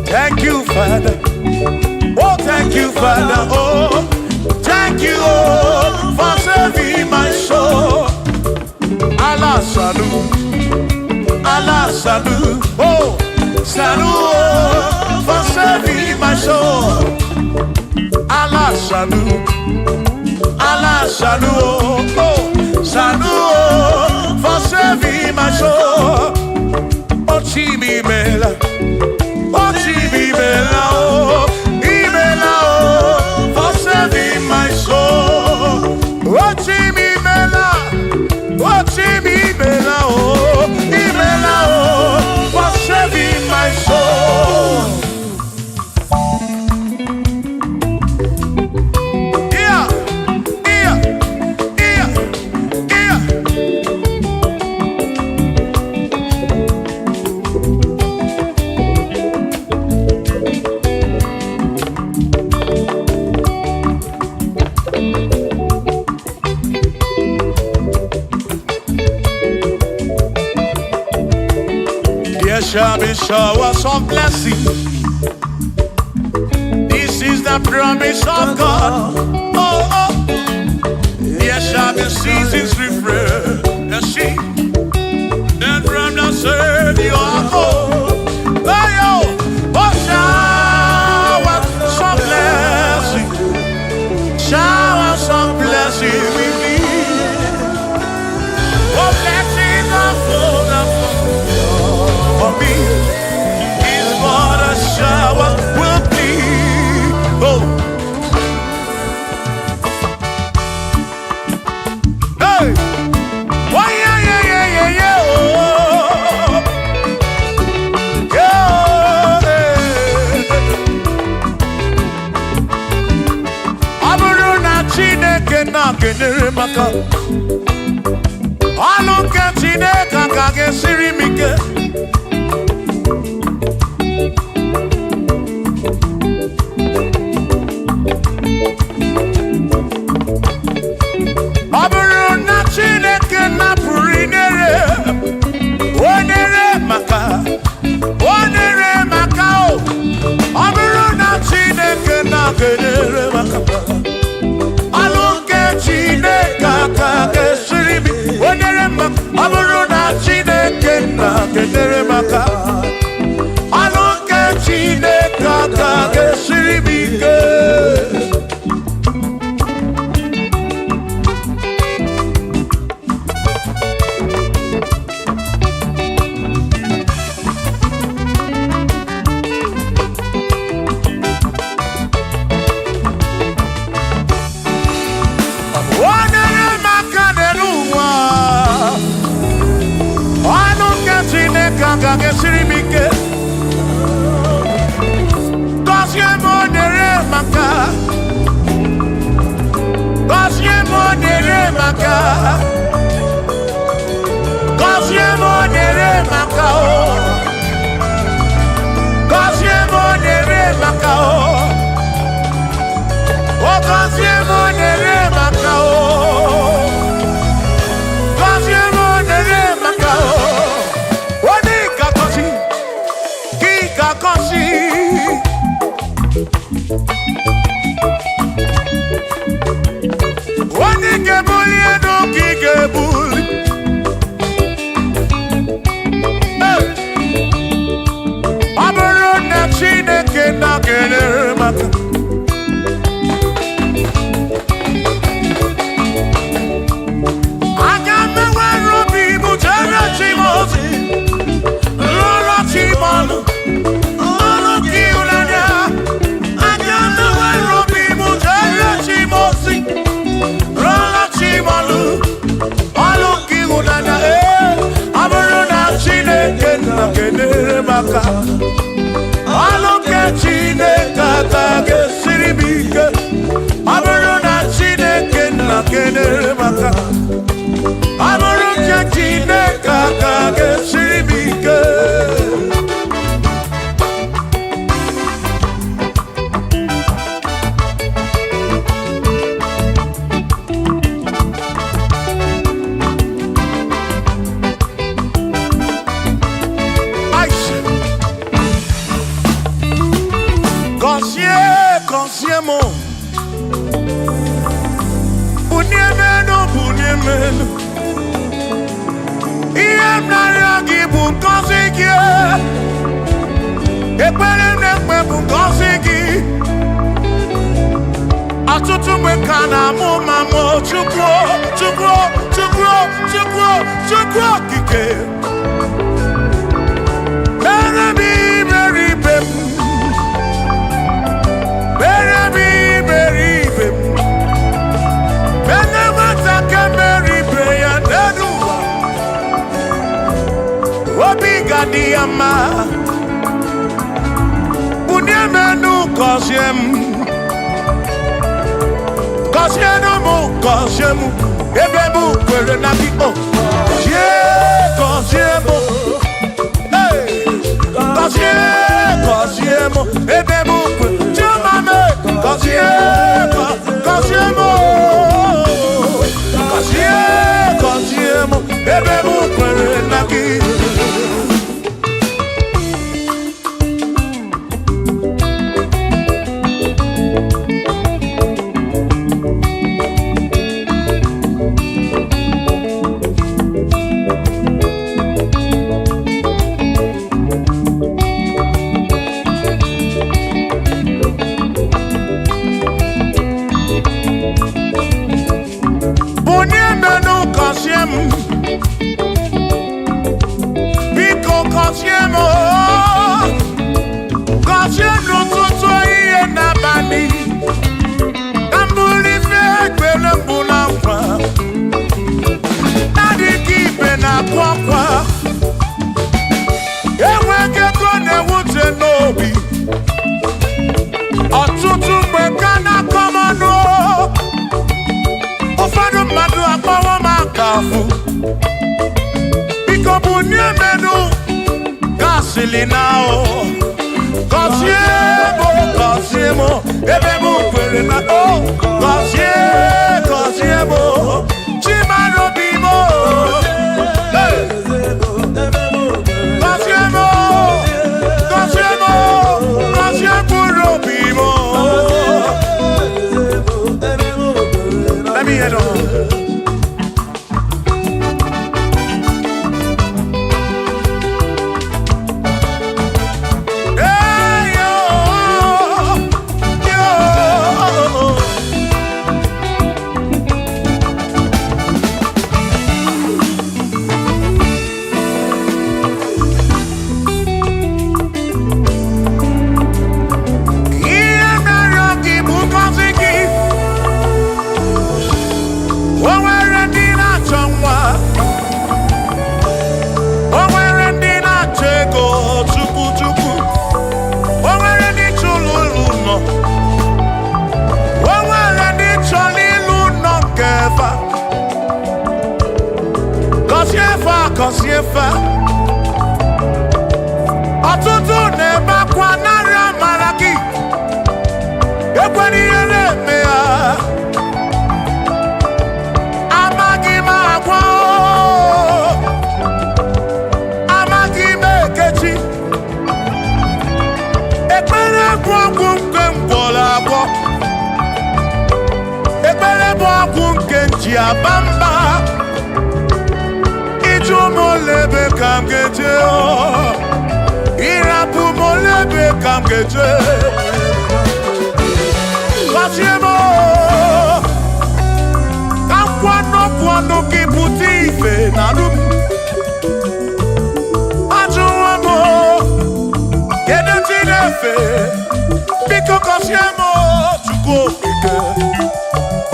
Thank you, Father. Oh, thank you, Father. Oh, thank you, oh, for saving my soul. Allah salut, Allah salut. Oh, salut, oh, for saving my soul. Allah salut, Allah salut. Oh, salut, oh, for saving my soul. Oh, Chimi Mela. Oh, Chibibela, oh, Ibela, oh, for saving my soul. Oh, Chibibela, oh, Ibela, oh, for saving my soul. Yeah, yeah, yeah, yeah. There shall be showers of blessing. This This is the promise of God. Oh, oh. There shall be seasons refreshed. The sheep that from the serve you are home. Oh, yo. Oh, shower some blessing. Shower some blessing with me. Oh, blessings are full for me. Is what a shower will be. Oh. Hey. Oh, yeah, yeah, yeah, yeah, yeah. Oh. Yeah. Aburu na Chineke na kenere maka. Alu ke Chineke ka gesiri mike. Aburu na Chineke na purinere. Onere maka. Onere maka o. Aburu na Chineke na kenere maka. Alu ke Chineke ka gesiri mike. Onere maka. Aburu na Chineke na kenere maka. Alu ke Chineke ka gesiri mike. gị ọtụtụ mgbe ka na-akọmọnụ ụfọdụ mmadụ akpọwọ m akafụ biko bụ n'emenu gasịlị na o gọzie m ebe m kwere na o gọzie m chimarobi m gọzie mkpụrụ obi m. Let me head on. Kosiefa ọtụtụ na-ebe akwa narị amara gị ekwere ihe na-eme ya amaghị m agwa amaghị m ekechi ekpere bụ ọgwụ nke mgbọrọ agwọ ekpere bụ ọgwụ nke nji aba mba molebe kam geje irapu molebe kam geje kasiemo kam kwano kiputi ife narum ajuwamo kede tinefe biko kasiemo chuko ike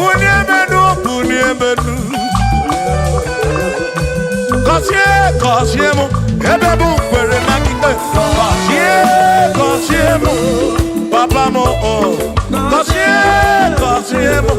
uniemenu Gọzie mụ ebe bụ kwere na ikpe gọzie mụ papa mụ gọzie mụ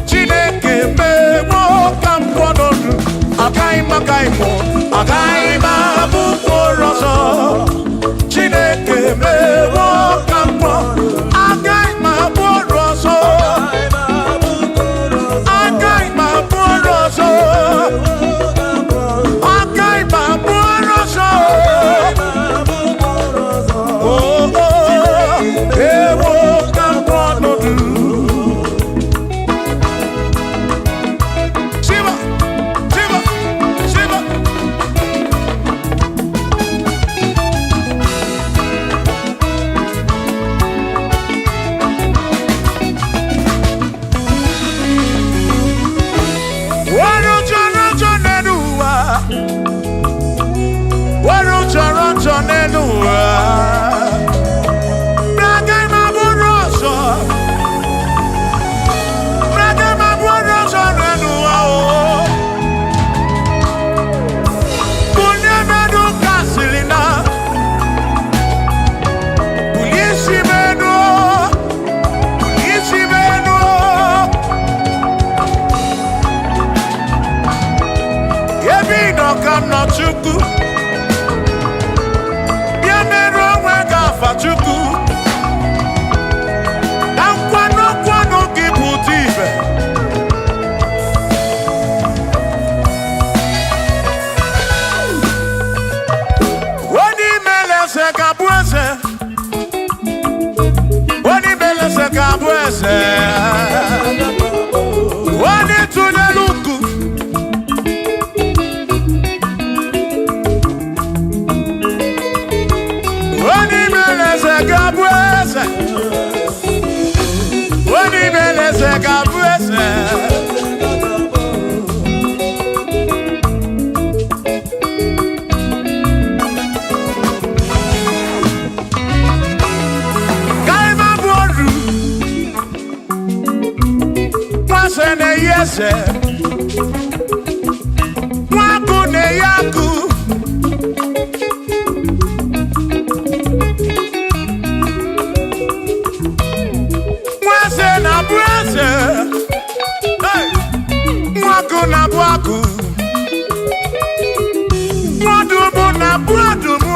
Chineke mewo ka mkpọnọdụ agaghị m abụ mkpụrụ ọzọ Chineke mewo ka mkpọ agaghị m abụ ọrụ ọzọ agaghị m abụ ọrụ ọzọ agaghị m abụ ọrụ ọzọ ewo ka mkpọnọdụ Chukwu. Bịa mere onwe gị afa Chukwu. Na nkwanụ gị bụ ụdị ibe. Onye imele eze ga-abụ eze. Onye imele eze ga-abụ eze. Onye tụnyere ukwu. Onye imele eze ga-abụ eze. Onye imele eze ga-abụ eze. Yese Mwaku ne yaku Mwase na bwase Hey Mwaku na bwaku Mwadumu na bwadumu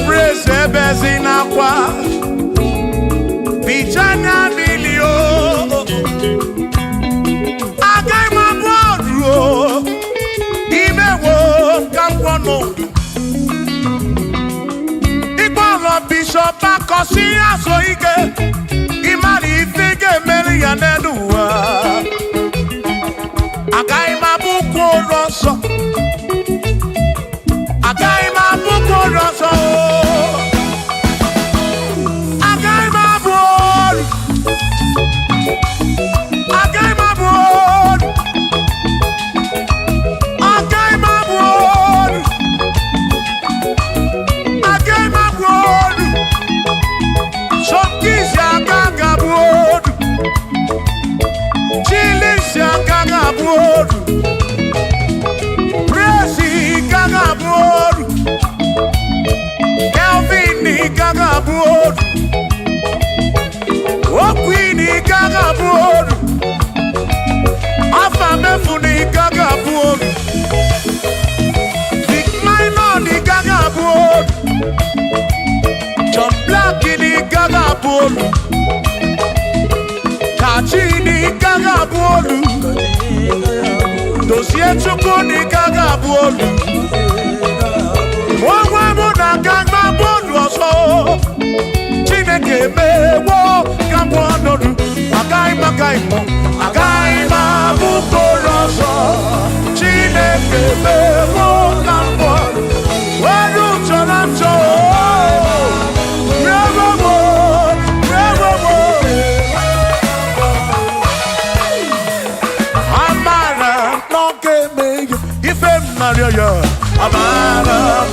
Praise ebezi nakwa Bichanya milio Agai mabodro Imewo kampono Ikwalo bishop akosi aso ike Imali ifike meli ya neduwa Agai mabuko roso Agai mabuko roso Kachini gaga bolu Dosie chuku ni gaga bolu Mwa muna ganga bolu oso Chineke mewo gambo nodu Agai mo Agai mabuko roso Chineke mewo gambo Wadu cholancho Maria, Amara,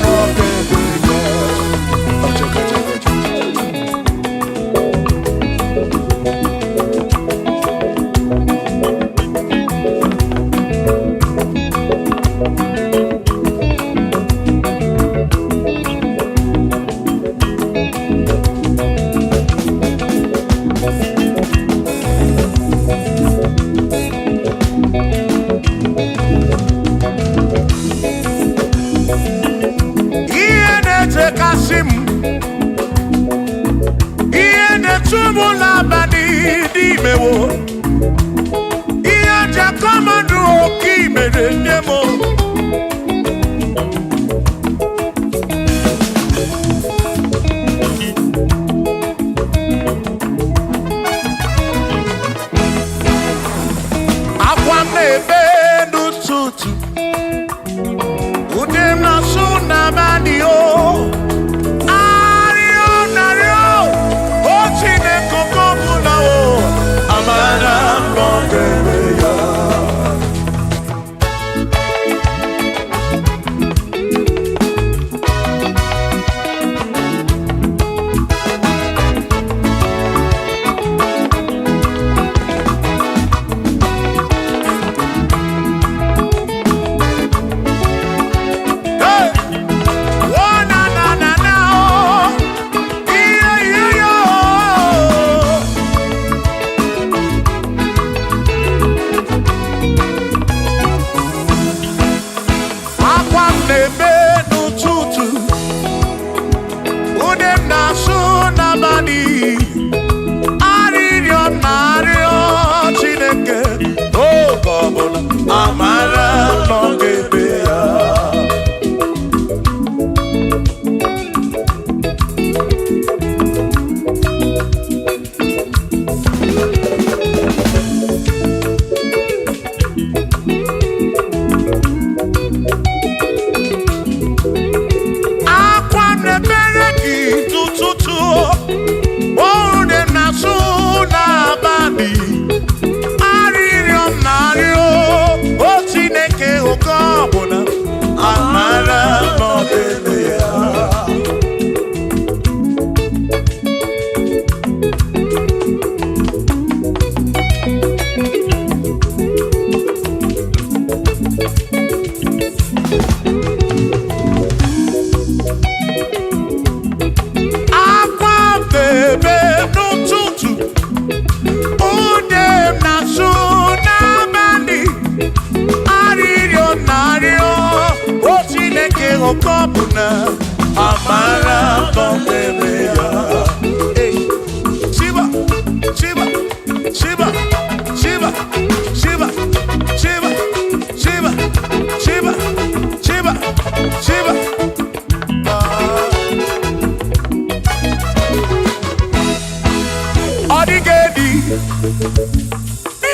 na-eme n'ụtụtụ, ude m na-asụ n'abalị, arịrịọ m na-arịọ Chineke oge ọbụla, amara nọ n'ebe ya. Lokogoma, amara n'ebe ya. Shiba, Shiba, Shiba, Shiba, Shiba, Shiba, Shiba, Shiba, Shiba, Shiba. Odigedi,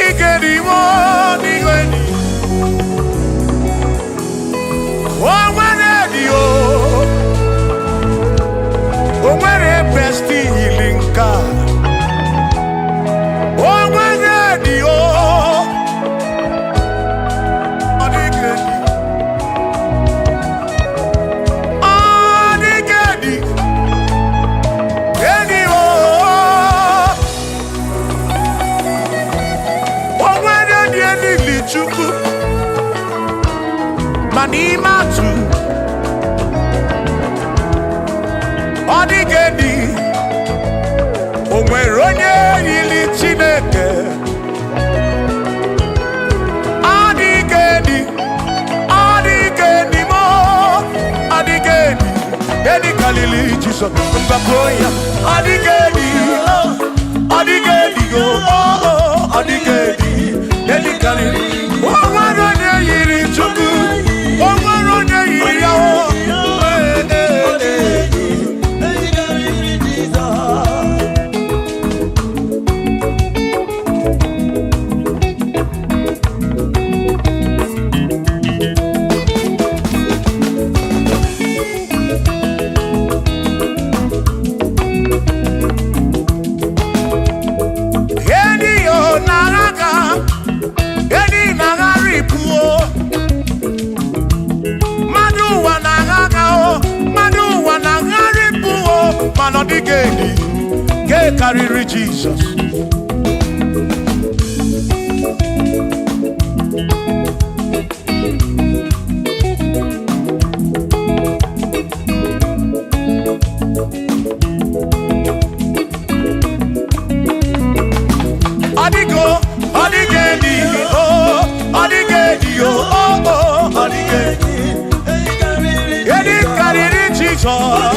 Igedi, Odigedi. O nwere besti healing car. O nwere di o. Odigedi. Odigedi. Edi o. O nwere di eli Chukwu. Manimatu. Odigedi, o nwere onye yiri Chineke. Odigedi, Odigedi mo, Odigedi, edi kalili Jizọs mbakoya. Odigedi, Odigedi go, Odigedi, edi kalili. O nwere onye yiri Chukwu, o nwere onye yiri ya o. Odigedi, ke karịrị Jizọs. Odigo, Odigedi, oh, Odigedi, oh, Odigedi, edi karịrị Jizọs.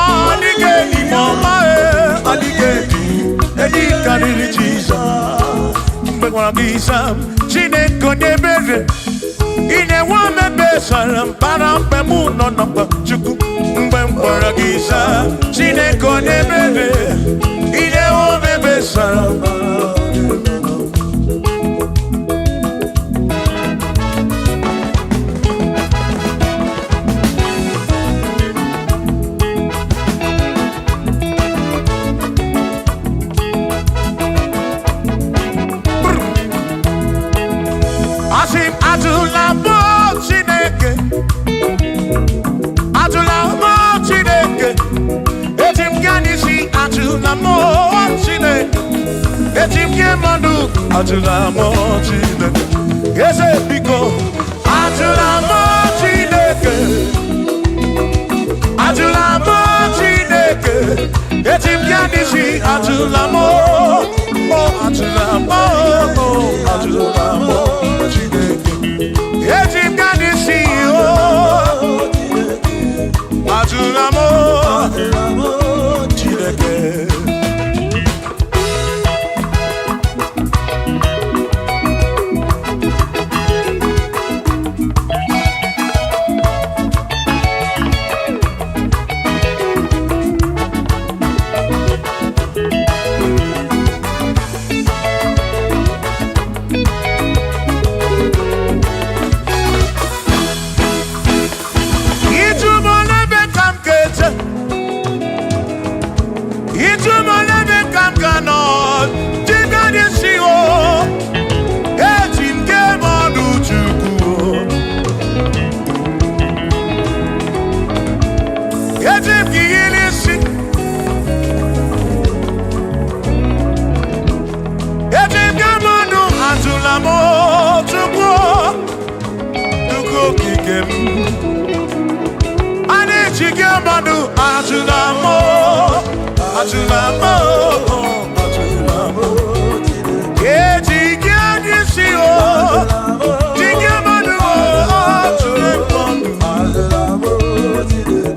Odigedi mama Odigedi edi karịrị Jizọs. Mgbe gwara gị Sam Chineke onye ebere, ị na-enwe omebe sara mbara mgbe mụ nọ n'ọgba Chukwu. Mgbe m gwara gị Sam Chineke onye ebere, ị na-enwe omebe sara mbara. Atụla m Chineke, eze biko. Atụla m Chineke, atụla m Chineke, eti m ya n'isi. Atụla m, atụla m, atụla m Chineke, eti m ya n'isi. okike m. Anyị ji gị mmadụ ajụla m, ajụla m, ajụla m. Eji gị anyị si o, ji gị mmadụ ajụla mmadụ, ajụla m,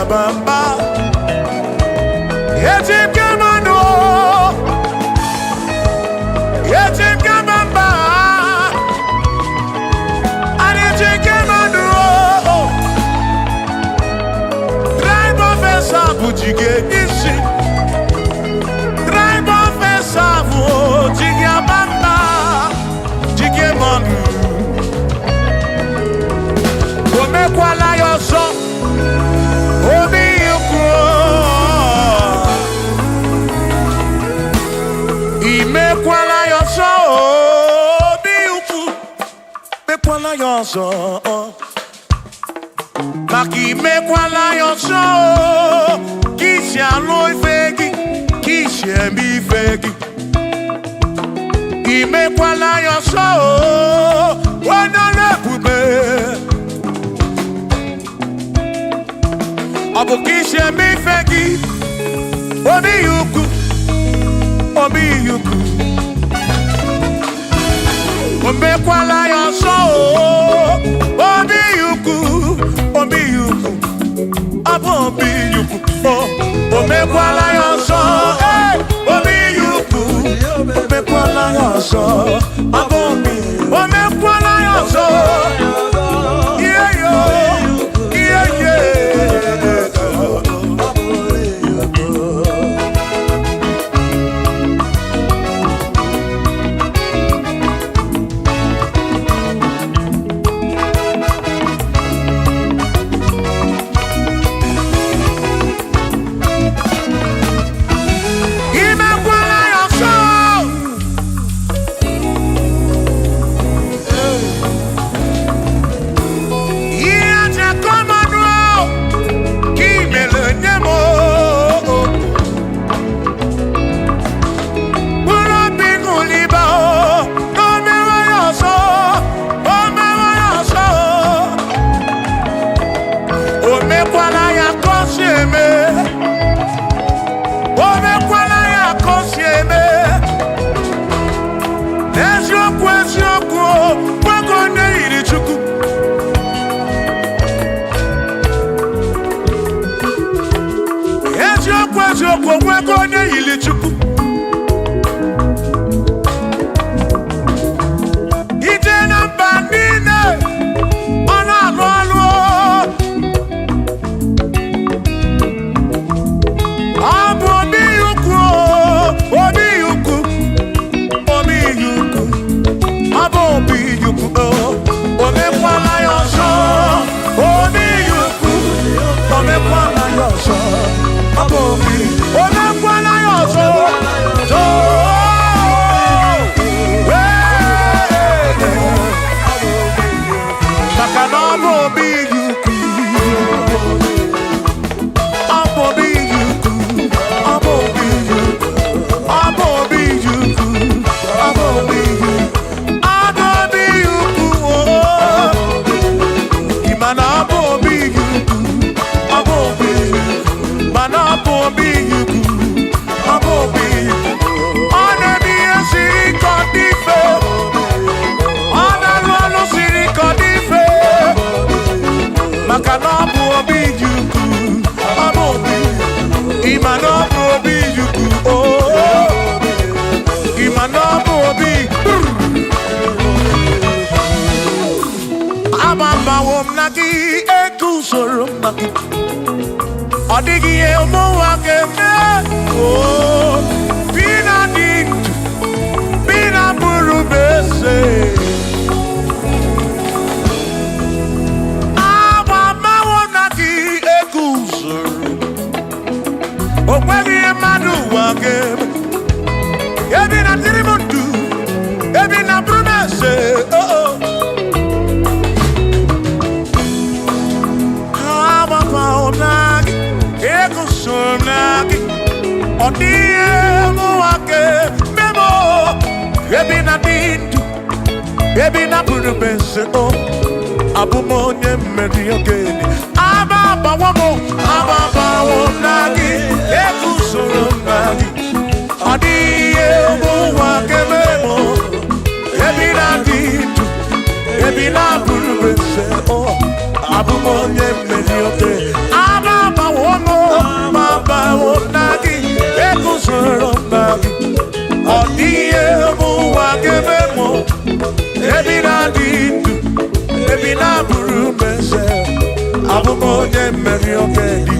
Bamba, Yetim Gamano, Yetim Gamamba, and Yetim Gamano, Drive of a Sabu Jigge, Drive of a Sabu Jigabamba, Jigamanu, Omekwala your song. Imekwala yoso, biuku. Mekwala yoso, maki mekwala yoso. Kishi aloi fegi, kishi embi fegi. Imekwala yoso, wana lepube. Abu kishi embi fegi, obi yuku. Obi yuku, omekwala yoso. Obi yuku, abo obi yuku. Omekwala yoso, obi yuku. Omekwala yoso, abo obi. Omekwala yoso, yeah yo, yeah yeah. Odigie umuwake me. Oh, bina dintu, bina burubese. Awa mawonaki ekuzuru. Okwegi madu wake. Ebi na tirimundu, ebi na burubese. Oh oh. Awa mawonaki. Ekusonaki, odie muake memo, ebi na dindu, ebi na burubese o, abumonye mediogeni, ababa wonaki, ekusonaki, odie muake memo, ebi na dindu, ebi na burubese o, abumonye mediogeni. Baba wonagi, ekusoro nagi, odie muwake memo, ebi na dindu, ebi na burubese, abumonye mediogeni.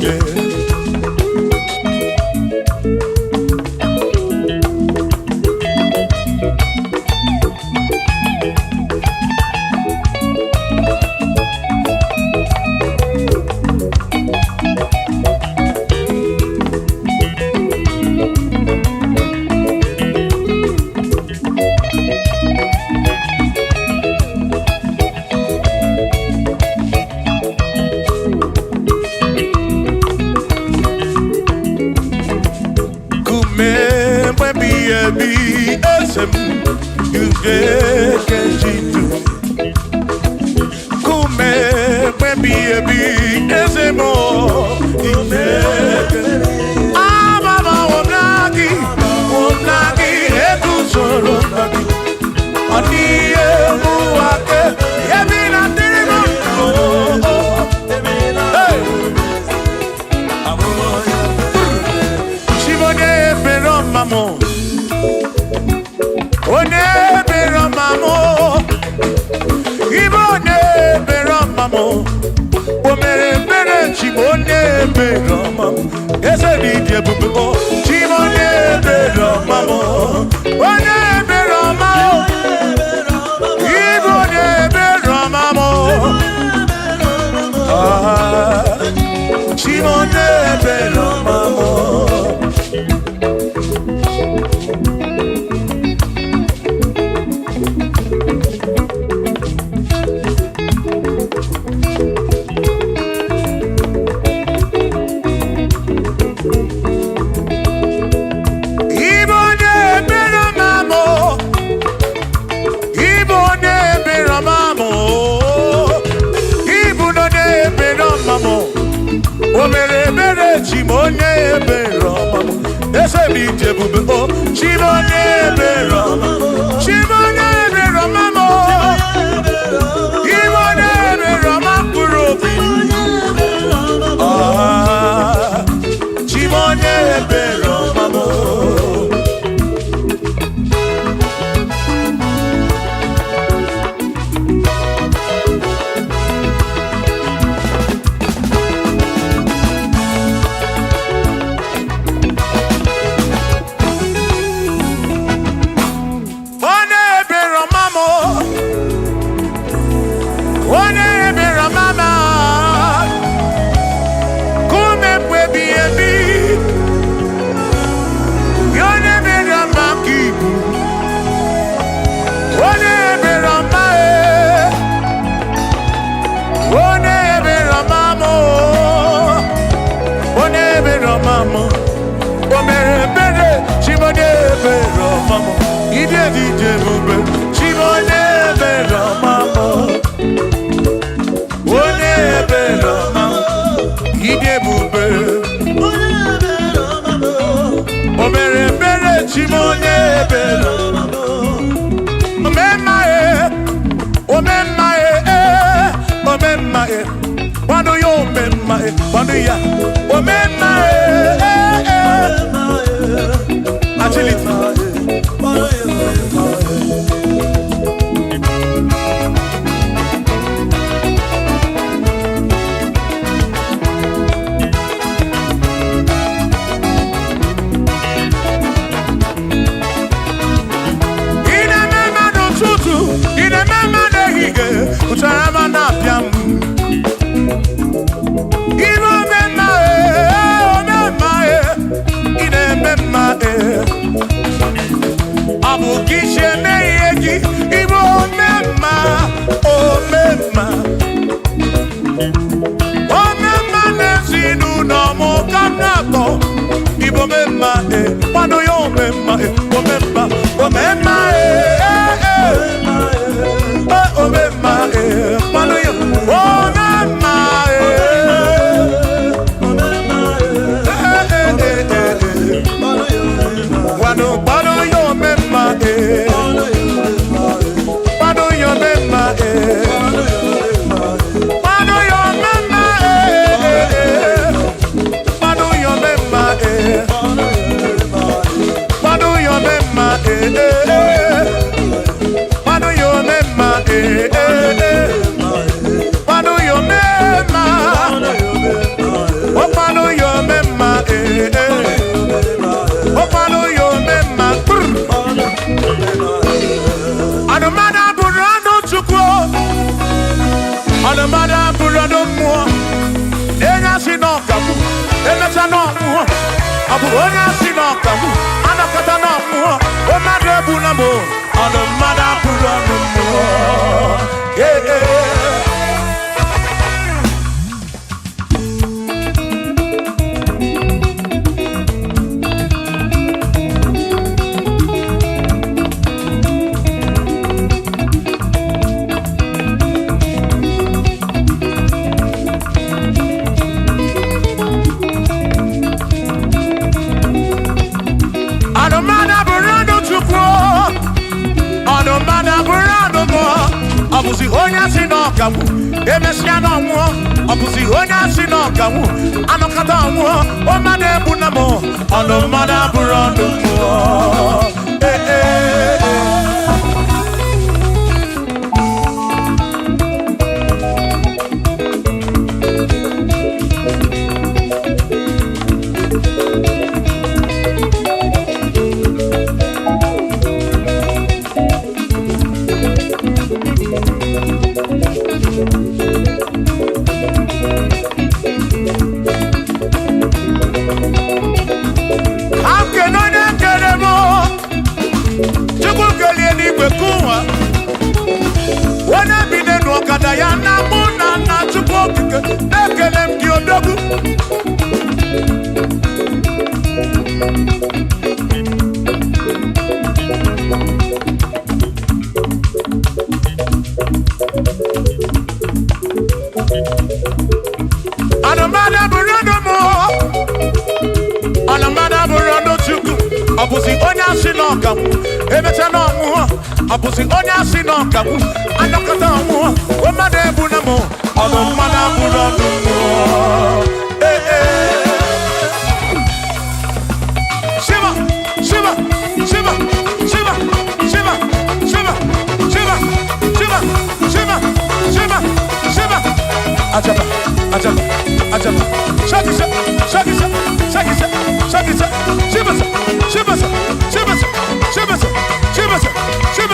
onye asị n'ọkamu anakọta n'ọmụọ o mmadụ ebula m ọnụ mmadụ abụrụ ọnụ mmụọ ọbụzi onye asị n'ọkamu emesịa n'ọnwụọ ọbụzi onye asị n'ọkamu anọkọta ọnwụọ o mmadụ ebu na m ọnụ mmadụ abụrụ ọnụ mmụọ ya na mụ na nna Chukwu okike na-ekele m gị odogwu anụmada bụrụ ọnụ mụ anụmada bụrụ ọnụ Chukwu ọbụzi onye asị n'ọkamu emecha n'ọnwụọ ọbụzi onye asị n'ọkamu anọkọta ọnwụọ o mmadụ ebu na m ọnụ mmadụ abụrụ ọnụ mmụọ Shiva Shiva Shiva Shiva Shiva Shiva Shiva Shiva Shiva Shiva Shiva Ajaba Ajaba Ajaba Shakisa Shakisa Shakisa Shakisa Shiva Shiva Shiva Shiva Shiva Shiva Shiva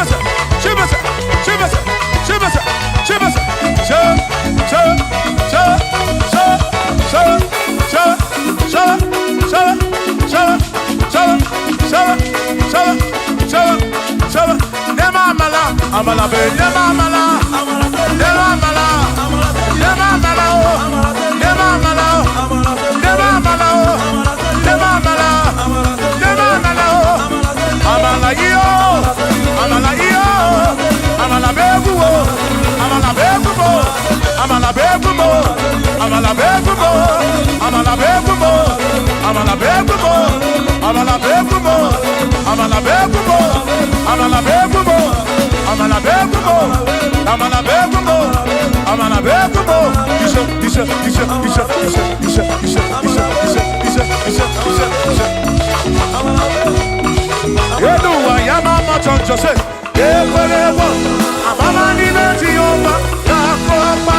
Amala be nema amala nema amala nema amala nema amala nema amala nema amala nema amala amala iyo amala iyo amala begumo amala begumo amala begumo amala begumo amala begumo amala begumo amala begumo amala begumo amala begumo amala begumo amala begumo amala begumo Yeduwa ya mama choncho se ekwerewo amama ni meji yoma yakopa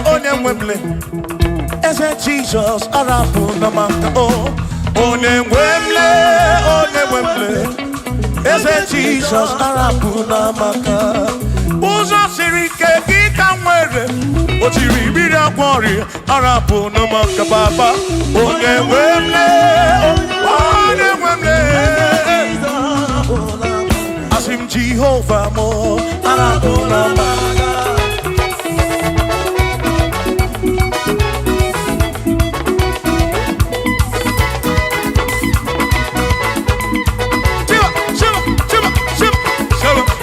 Onemwemle, ese Jesus arapu na maka o. Onemwemle, ese Jesus arapu na maka. Uzo sirike kita mwere, otiri bira kwori arapu na maka baba. Onemwemle, asim Jehovah mo arapu na maka. Shiva,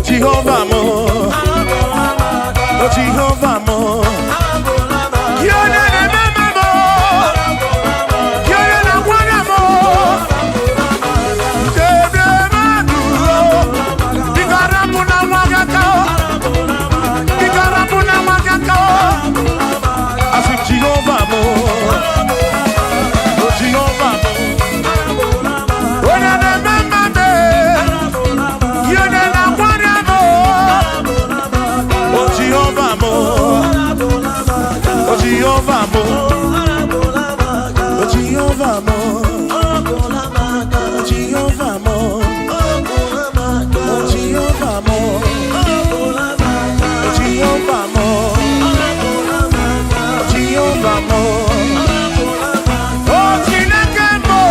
Jehovah mo, oh Jehovah mo, yone ne mama mo, yone na wana mo, kebe maduro, bigarabu na wagakao, asu Jehovah mo, oh Jehovah mo, yone ne mama me, yone na wana mo. Jehovah mo, oh Jehovah mo, oh Jehovah mo, oh Jehovah mo, oh Jehovah mo, oh Jehovah mo, oh Jehovah mo, oh Chineke mo.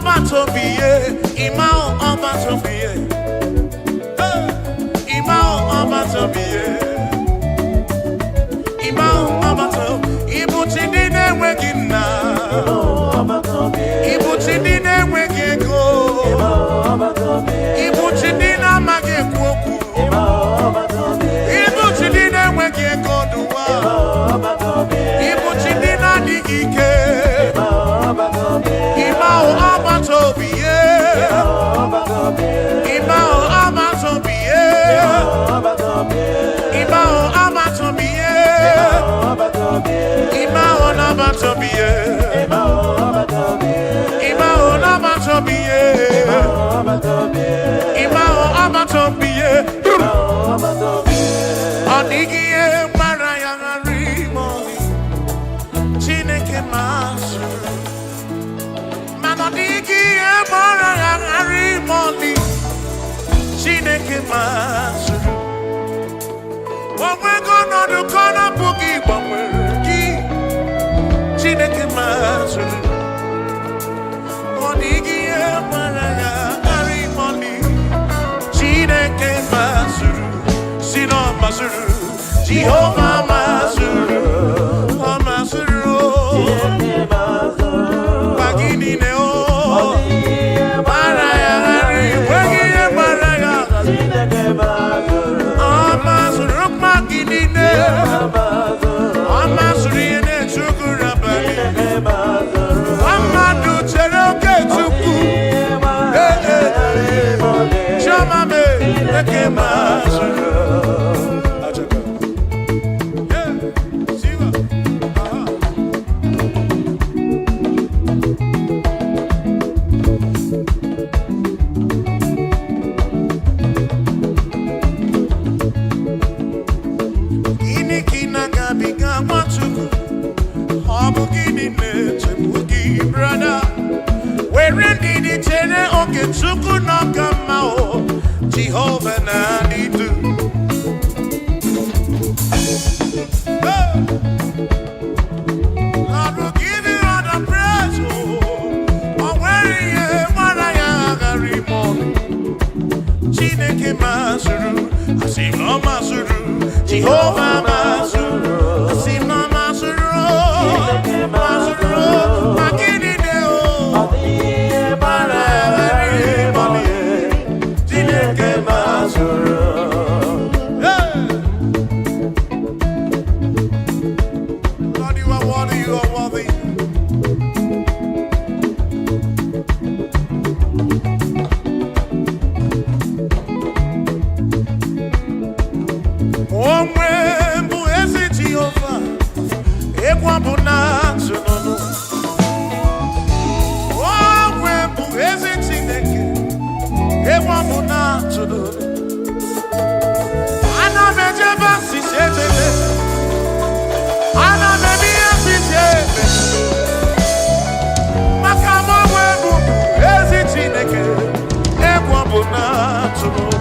Obatobiye, Imao Obatobiye, Imao Obatobiye, Imao Obato, Ibutidine Wegina, Ibutidine Wegego, Ibutidina Magekwoku, Ibutidine Wegego Dua, Ibutidina Digike. Imao Abatobiye, Imao Abatobiye, Imao Abatobiye, Imao Abatobiye, Imao Abatobiye, Imao Abatobiye, Onigiye Marayangari Moni, Chineke Masu. Manodiki emora yangari moni, Chineke masuru. Wamwego no dukona bugi wamwegi, Chineke masuru. Manodiki emora yangari moni, Chineke masuru. Sino masuru, Jehovah masuru, masuru. Bagini neo. Jehovah Nadidu. Lord will give you all the praise. Oh, where you are, I am. Chineke Masuru, I see no Masuru. Jehovah Masuru, I see no Masuru. Masuru, Makini Deo. Lord, you are worthy, you are worthy. Omwembu ezi Jehovah, ekwambuna tsunono. Omwembu ezi Chineke, ekwambuna tsunono. Ana mejeba sisebebe, ana mebiya sisebe. Makama wembu ezi Chineke, ekwambuna tsunono.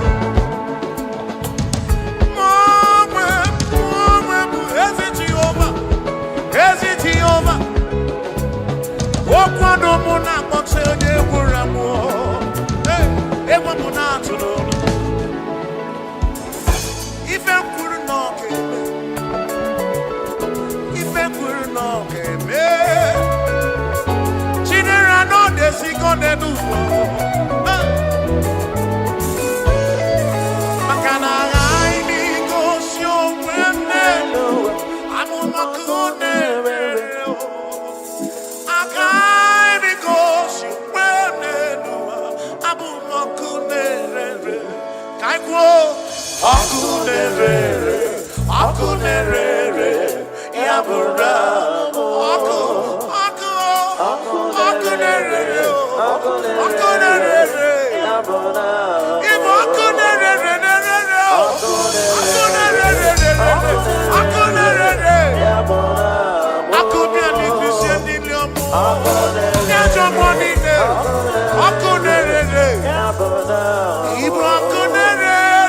Okwado muna kpọkse onye gwuru amụ. Egwu mụ na-atụ n'ụlọ. Ife kwuru na ọ ga-eme. Ife kwuru na ọ ga-eme. Chinere anọ na-esigo n'ụlọ. Maka na anyị na-egosi onwe m n'elu. Amụmakụ na-ewere. Akunerere, yabura, akunerere, yabura, ibo akunerere, akunerere, yabura, akunerere, kusyendi lyomu, nyajo monine, akunerere, yabura, ibo akunerere.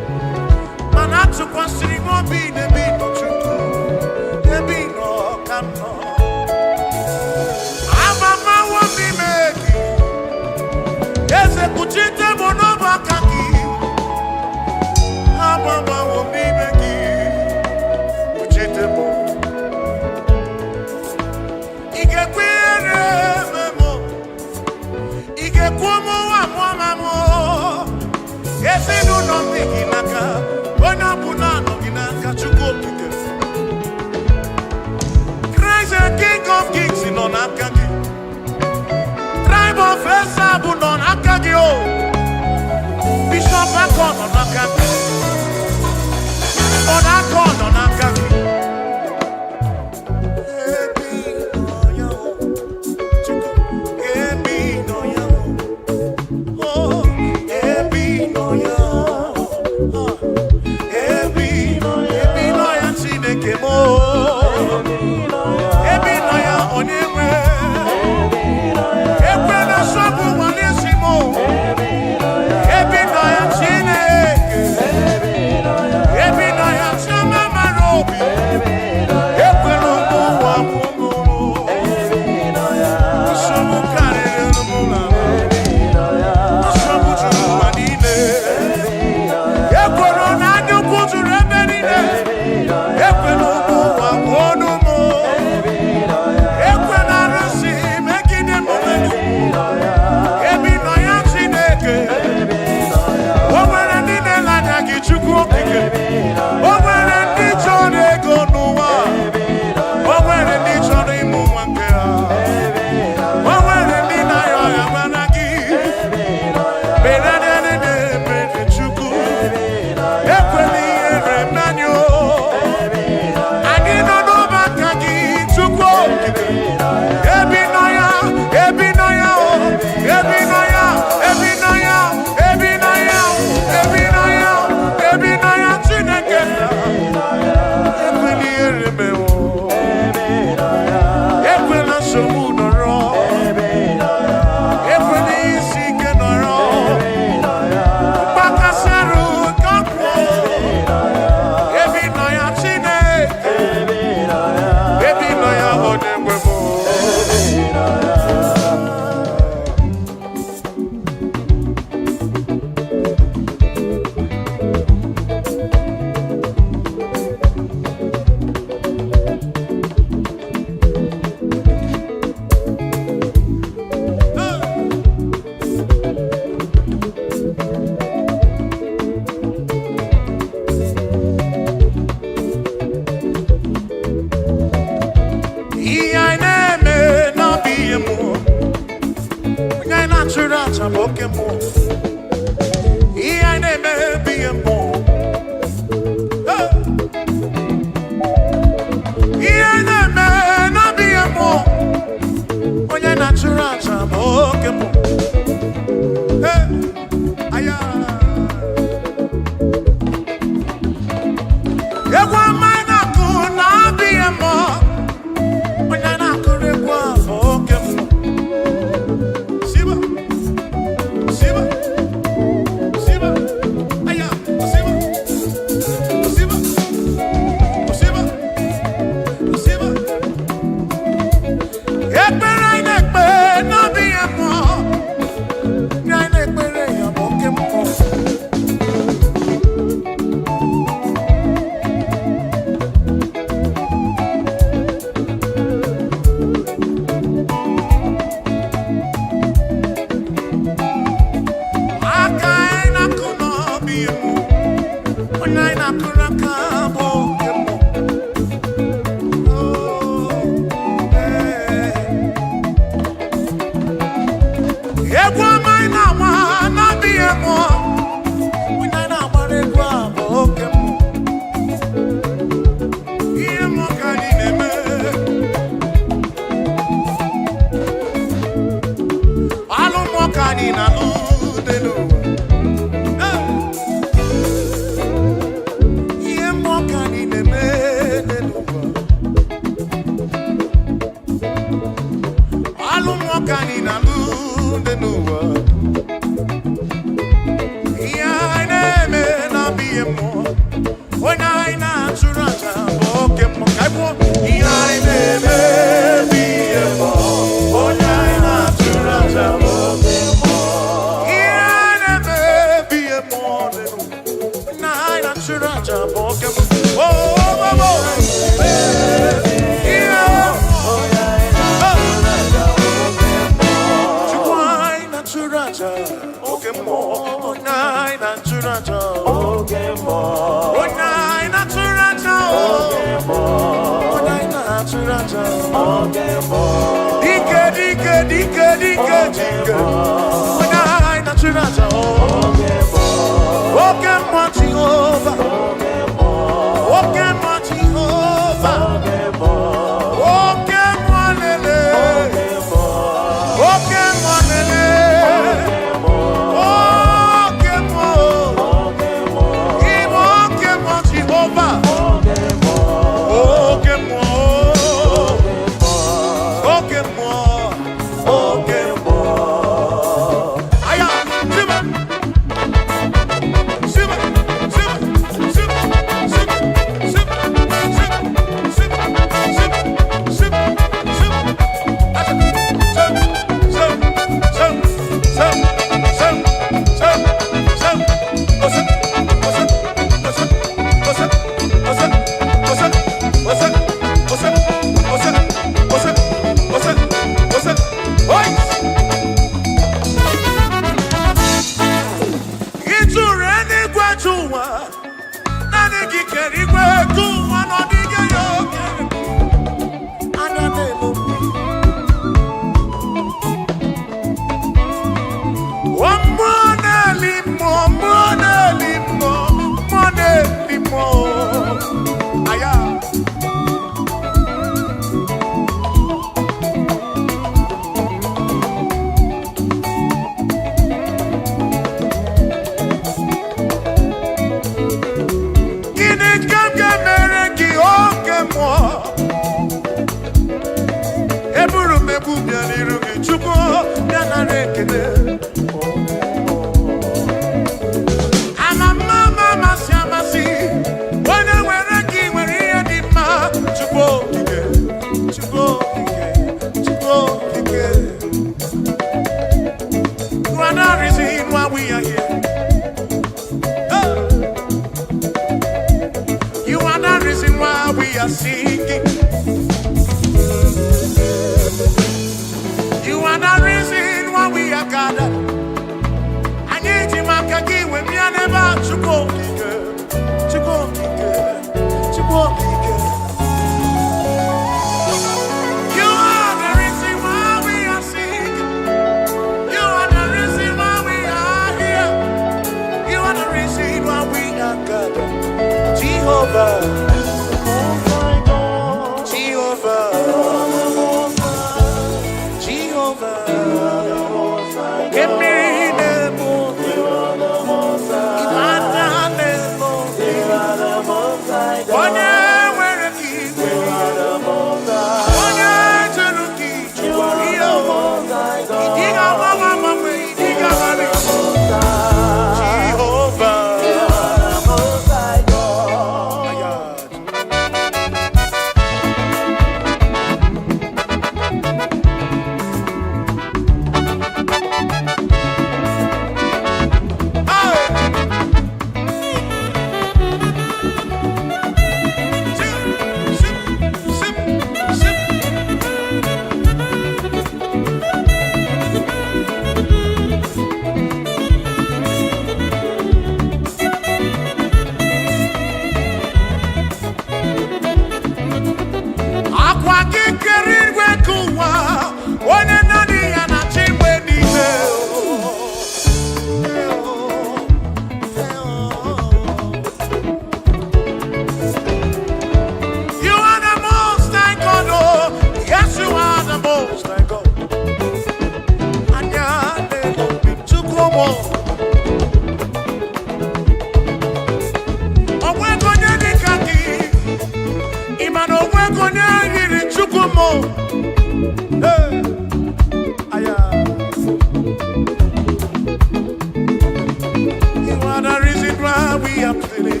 we are pleading.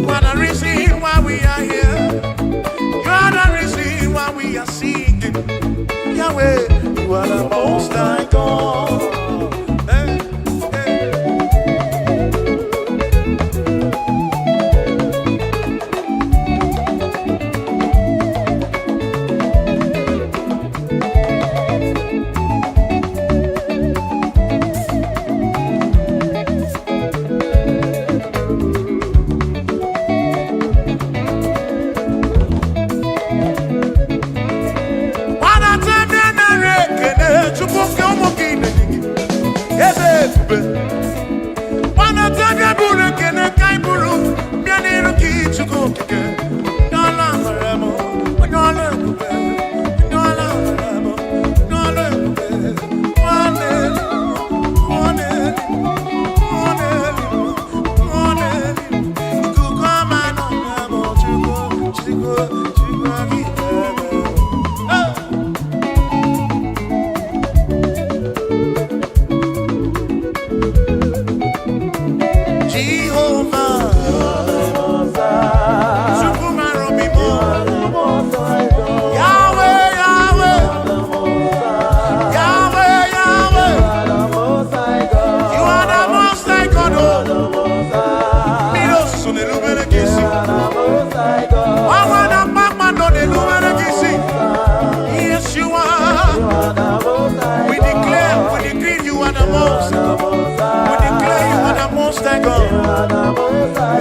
What a reason why we are here. Yahweh, you are the most high God. Hey, hey.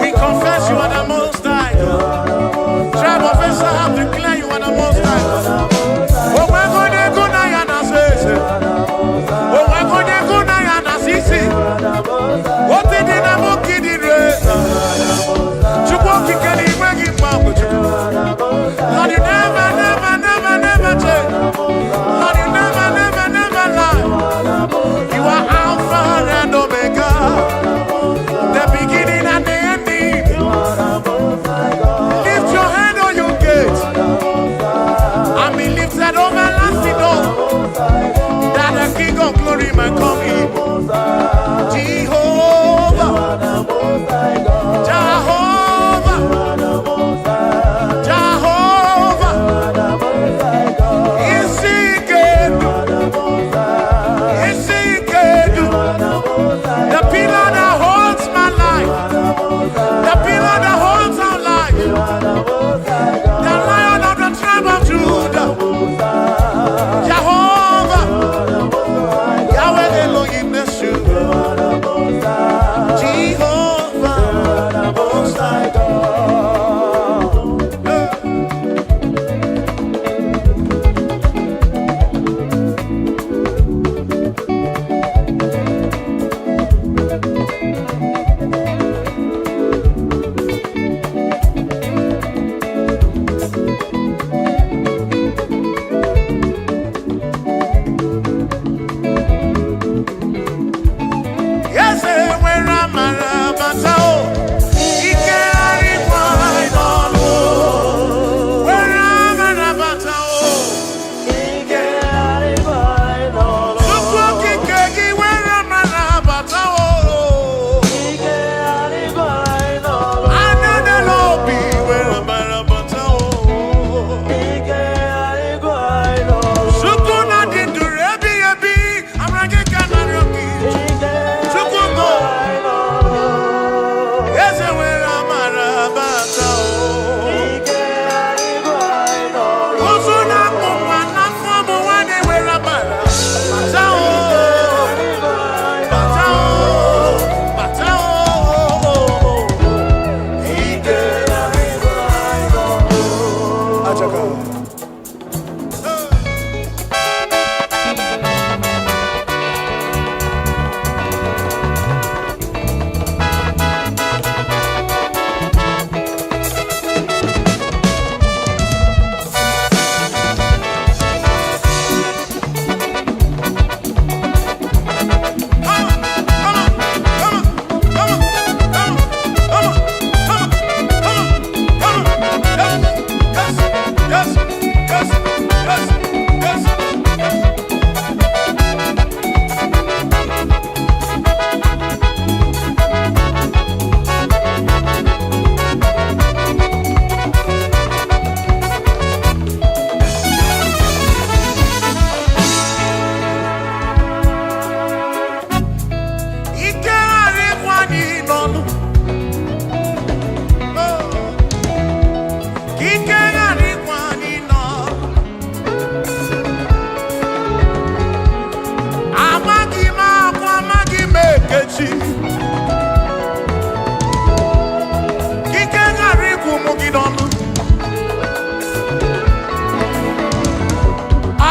We confess you are the most high God. Tribe of Esau, declare you are the most high God. Oh, we're going to go now and say, oh, we're going to go now and see. What did the Namo kid in race? To walk in Kelly, where you found with you. Lord, you never, never, never, never change. Lord, you never, never, never lie. You are Alpha and Omega. The beginning and the ending. Lift your hand on your gate and be lifted over lasting door, that the King of glory may come in. Jehovah, Jehovah, Jehovah, is he good? Is he good? The pillar that holds my life, the pillar that holds our life, the Lion of the tribe of Judah, Jehovah, Yahweh.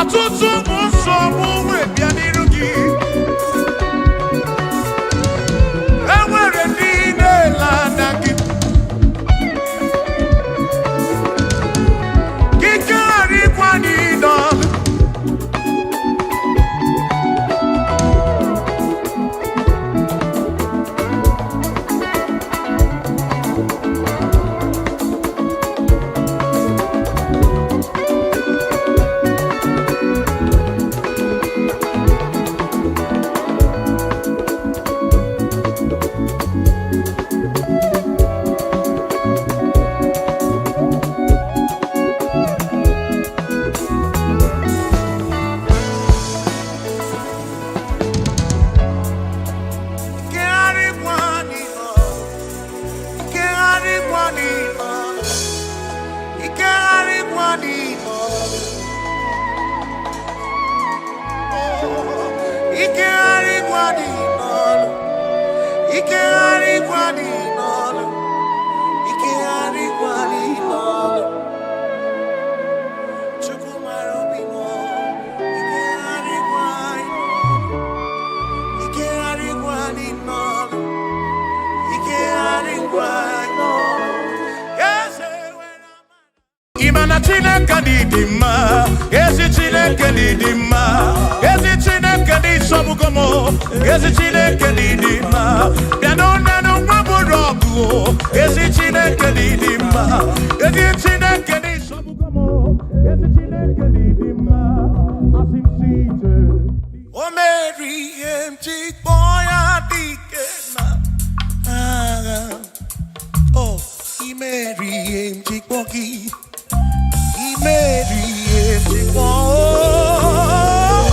ọtụtụ bụ nsogbu wee bịa n'iru gị. Enwere ndị na-ele anya gị. Gị karịkwa n'ịnọdụ. Imana Chineke dị mma, ezi Chineke dị mma, ezi Chineke dị Obugomo, ezi Chineke dị mma, bịanụ nanụ nwa bụrụ ọgụ, ezi Chineke dị mma, ezi Chineke dị Obugomo, ezi Chineke dị mma, asị m si ije. O meri ihe m ji kpọọ ya dike na agha. Oh, imeri ihe m ji kpọọ gị. Mary, empty boy.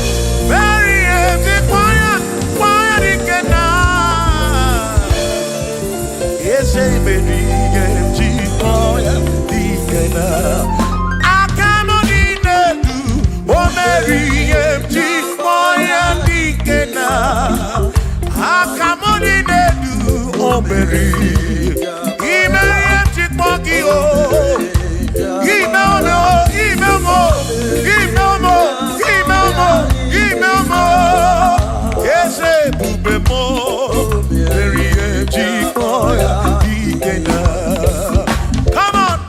Mary, empty quiet, quiet again now. Yes, Mary, empty boy, again now. I cannot do. Oh, Mary, empty boy, again now. I cannot do. Oh, Mary, empty boy, oh. Email more. Yes, bube more. Very empty boy. Come on.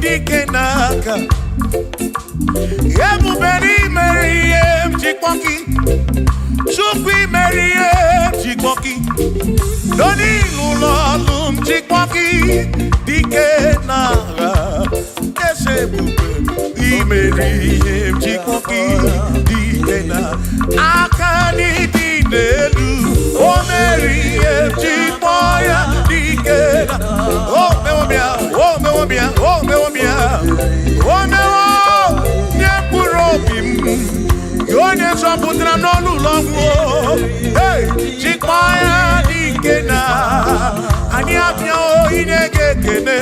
Dikenaka Ebuberi Meriem Chikpoki Chukwi Meriem Chikpoki Doni Lulolum Chikpoki Dikenaka Esebuberi Meriem Chikpoki Dikenaka Akani Dinelu O Meriem Chikpoya Dikenaka Oh Meomia Oh Meomia Oh Meomia Oh Meomia Nyepurobim Yonye Soputra Nolu Longo Hey Chikpoya Dikena Anyapnya O Inege Kene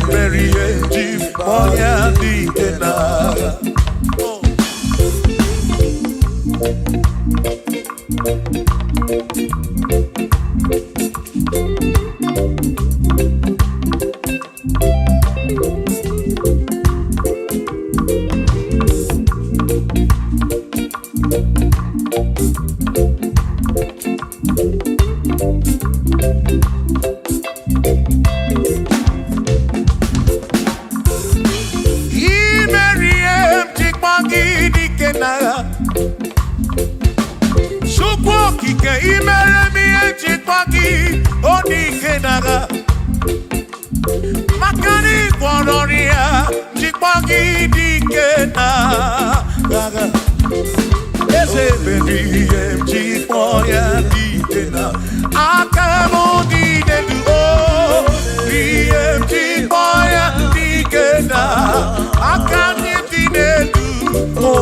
Merie Chikpoya Dikena Oh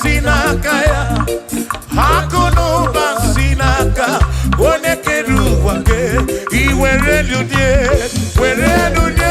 Sinakaya Hakono basinaka, one keru wake, iwere lunye, were lunye.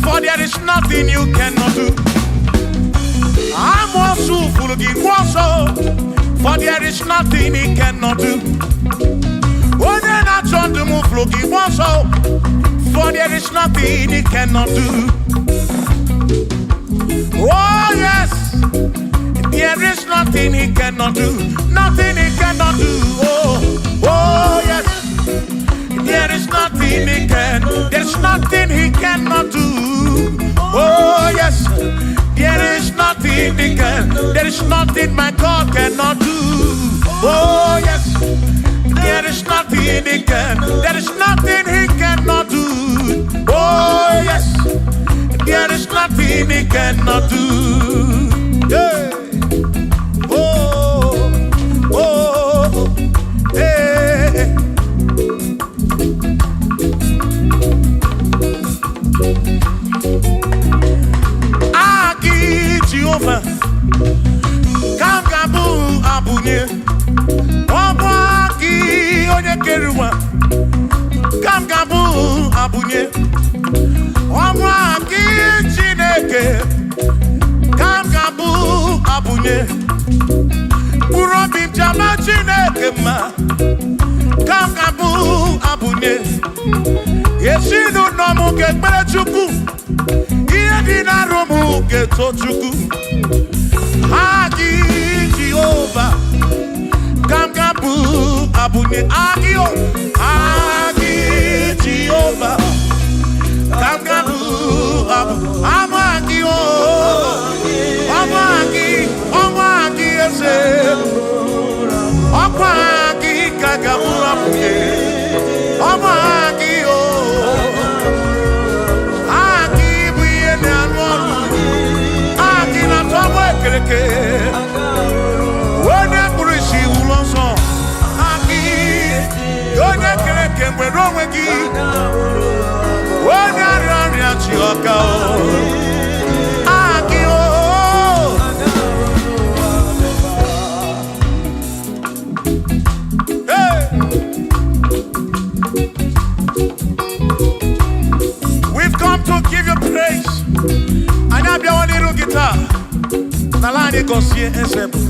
For there is nothing you cannot do. I'm also full of for there is nothing he cannot do. Oh, then I turn to move, for there is nothing he cannot do. Oh, yes, there is nothing he cannot do. Nothing he cannot do. Oh, yes, there is nothing he can. There's nothing he cannot do. Oh, yes, there is nothing he can. There is nothing my God cannot do. Oh, yes, there is nothing he can. There is nothing he cannot do. Oh, yes, there is nothing he cannot do. Hey. Oh, oh, hey. Aki Jehovah, Kamgabu Abunye, Obaki Onyekeruwa, Kamgabu Abunye, Obaki Chineke, Kamgabu Abunye, bunye. Yeshinu no mu ke kpere chukwu. Iye di na romu ke to chukwu. Agi Jehovah. Gamgabu abunye agio. Agi Jehovah. Gamgabu abu. Amagio. Amagi ese. Amagi kagabu abunye. Amagi o. Agi buye ne anwolu. Agi na tomo ekereke. Wone kurishi ulonso. Agi. Yone kereke mwero wegi. Wone arari achioka o. Agi o. Hey. We've come to give you praise. And I be one little guitar. Nalani gosie ensemble.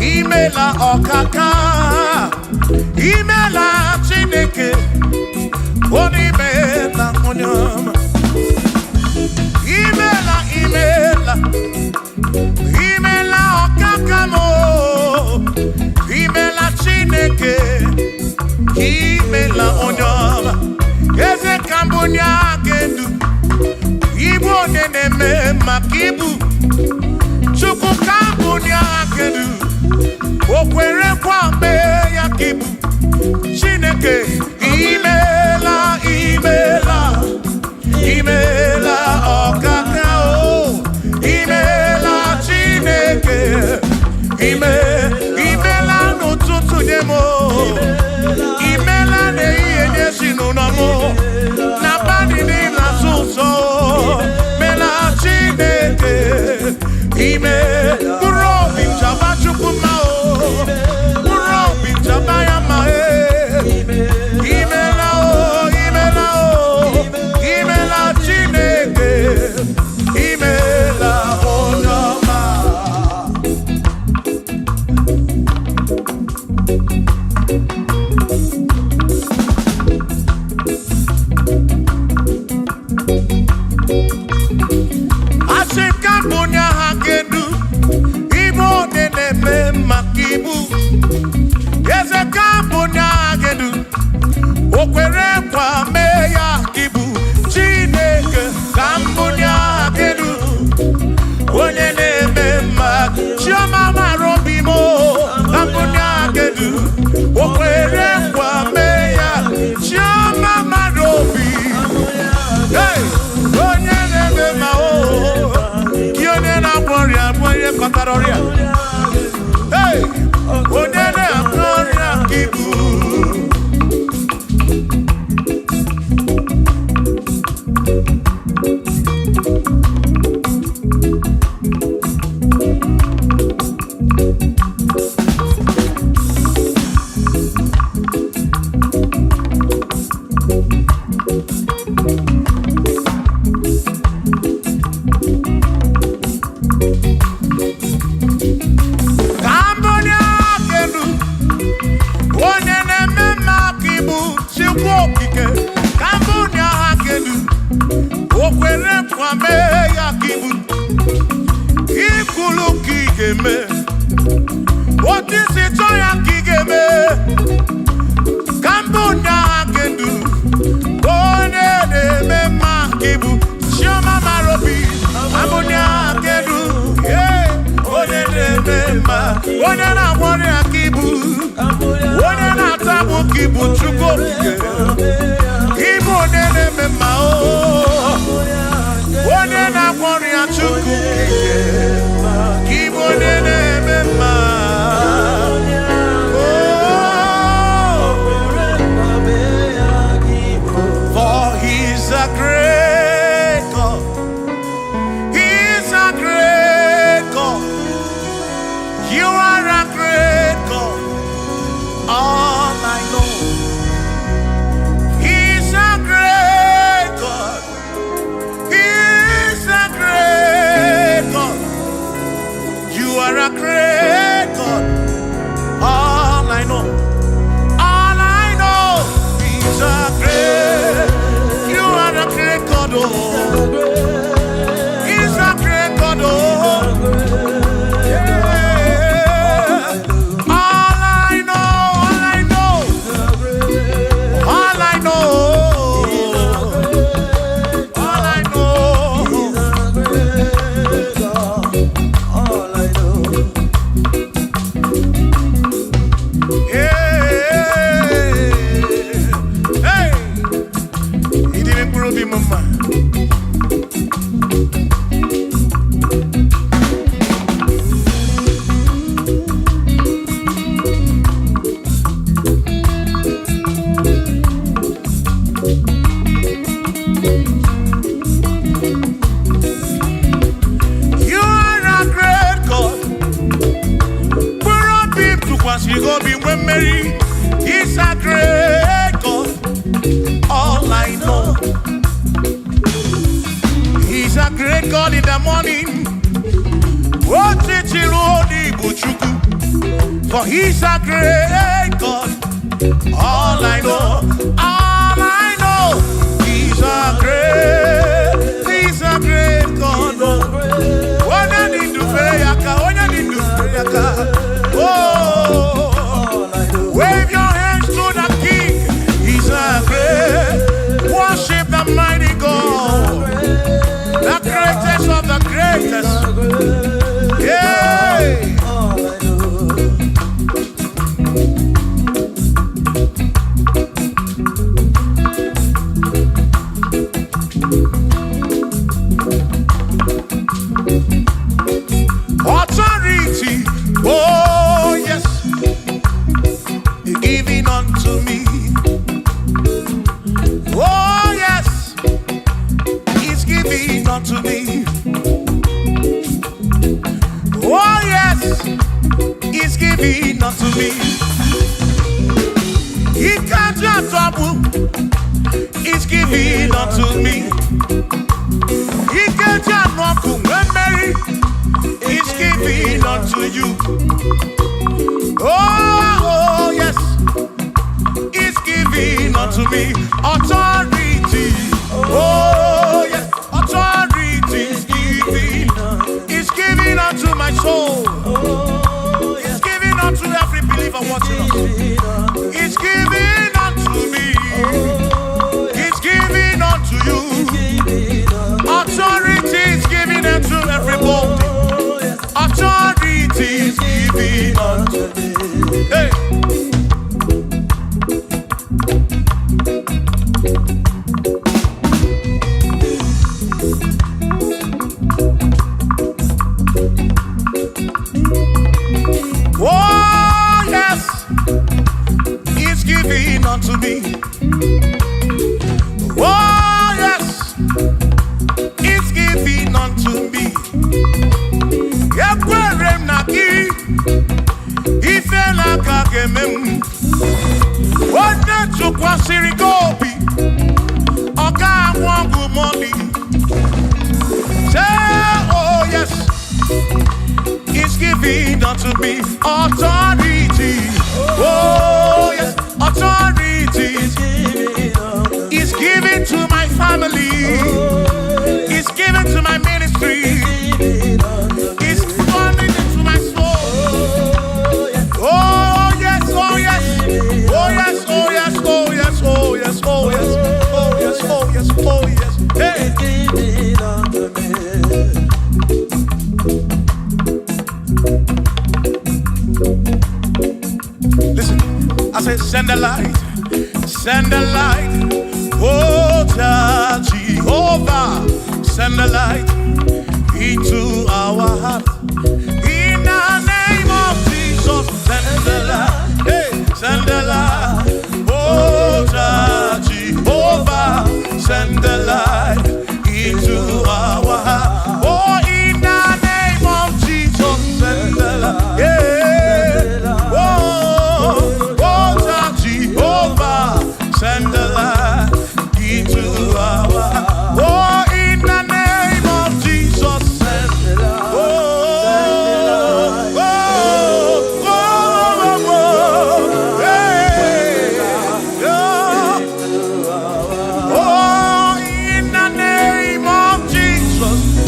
Imela okaka. Imela chineke. Onimela onyama. Imela okaka mo. Imela chineke. Imela onyama. Eze kambunya gendu. Ibu oneneme makibu. Chuku kambunya gendu. Okwere kwambe yakibu. Chineke. Imela okaka o. Imela chineke. Imela n'ụtụtụ nye mo. Imela n'ihe sinunamo. Na bani ni na suso. Mela chineke. Kurobi chaba chukuma o. Kurobi chaba yama e. Imela o. Imela chineke. Imela onyama. Asekambunya hakedu. Ibo neneme makibu. Yezekambunya hakedu. Okwere kwa meya kibu. Chineke kambunya hakedu. Onyeneme mak. Chioma marobimo. Kambunya hakedu. Okwere kwa meya. Chioma marobi. Hey! Onyeneme ma o. Kione na gloria, mwenye kataroria. Hey! Onyeneme gloria kibu. What is it? all I know. Mary, He's a great God. All I know, He's a great God in the morning. For He's a great God. All I know, He's a great God. Oh, wave your hands to the King. He's a great. Worship the mighty God, the greatest of the greatest. Yeah. Authority, oh yes, giving unto me. Oh yes, He's giving unto me. Oh yes, He's giving unto me. He can't just trouble. He's giving unto me. He can't just trouble. Mary, He's giving unto you. Oh yes, He's giving unto me. Authority. Oh yes, authority is giving. He's giving unto my soul. He's giving unto every believer watching us. He's giving unto me. He's giving unto you. Authority is giving unto everybody. Authority is giving unto me. Hey. Oh yes, He's giving unto me. Oh yes, He's giving unto me. Ifela kagemem Wanda chukwa sirigobi Oka wangu moli. Say oh yes, He's giving unto me. Authority. Oh yes, authority. He's giving to my family. He's giving to my ministry. He's coming into my soul. Oh yes, oh yes, oh yes, oh yes, oh yes, oh yes, oh yes, oh yes, oh yes, oh yes. Hey. Listen, I said send the light, send the light. Oh Jehovah, send the light into our heart. In the name of Jesus, send the light. Hey, send the light. Oh Jehovah, send the light into our heart. Oh, in the name of Jesus, send the light. Yeah. Oh Jehovah, send the light into our heart. Oh, in the name of Jesus,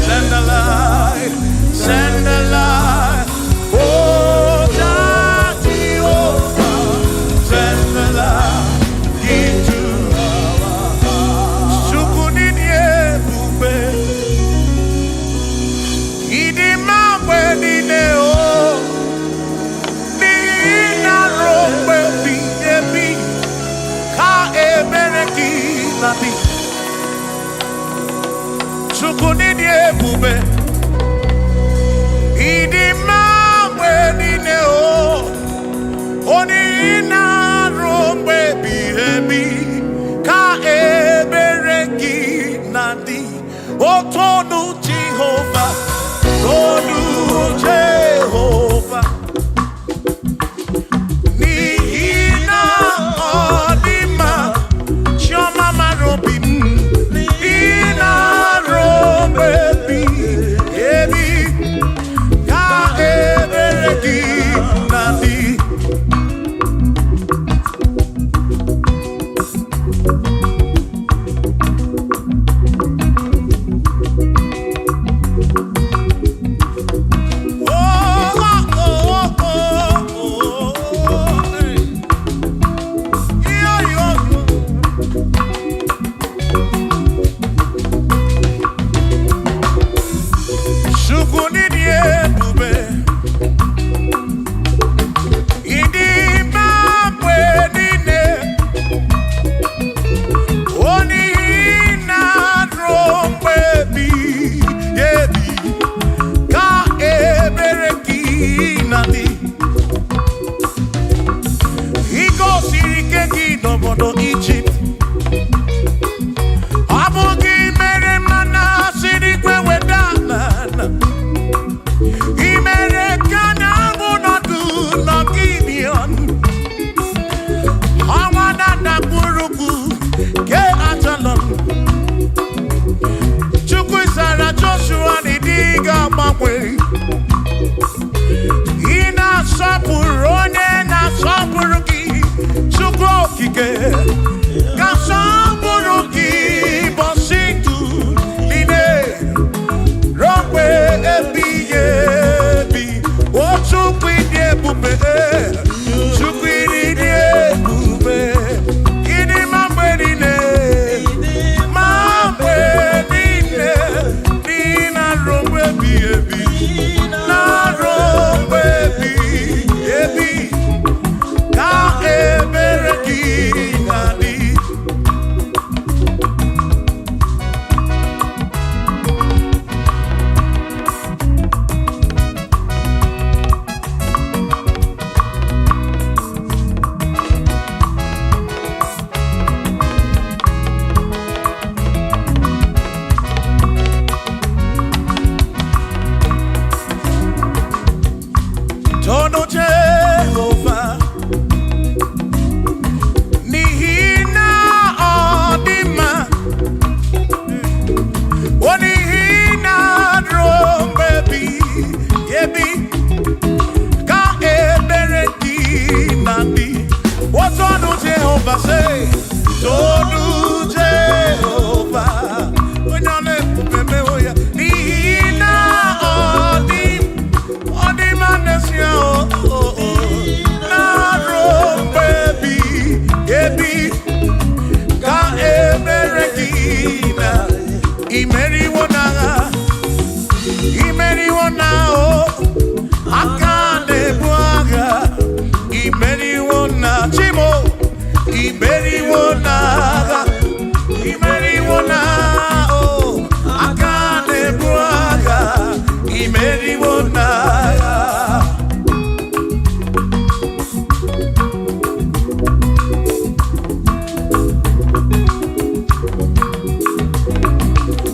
send the light. Send the light. Oh, Jehovah, send the light into our heart. Sukunidie bube, idimamwe dineo, nina rombe biyebi, ka ebereki nabi. Sukunidie bube. Idimamwe dineo, onina rombe bihebi, ka ebereki nadi. Otonu Jehovah, Tonu Jehovah. Ni chokike kasamboroki bositu line rompe ebi ochukwidi ebube chukwidi ebube ini mambe nine nina rompe ebi na rompe ebi ka ebereki nadi Tono Jehovah Nihina Odima Onihina Drombebi Yebi Ka Ebereki Nandi What Tono Jehovah say? Tono Jehovah Nihina Odima Imeriwona o akane buaga Imeriwona chimo Imeriwona o akane buaga Imeriwona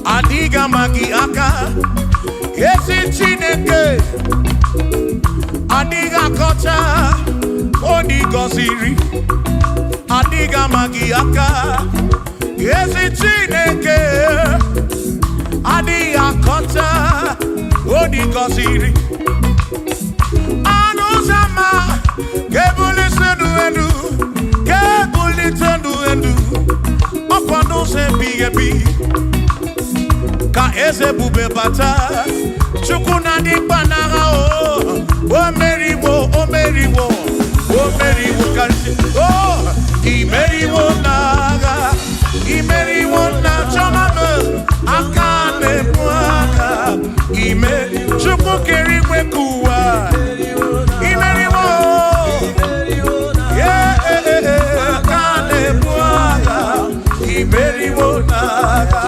Adiga magi aka Esi Chineke Adiga kocha Onigo siri Adiga magi aka Esi Chineke Adiga kocha Onigo siri Anusama Kebuli sendu endu Kebuli tendu endu Okwano se bigebi Ka eze bube bata Chukuna di banara o meriwo kansi imeriwo na chomame akane mwaka Chukwu keri kwekuwa imeriwo akane mwaka imeriwo naga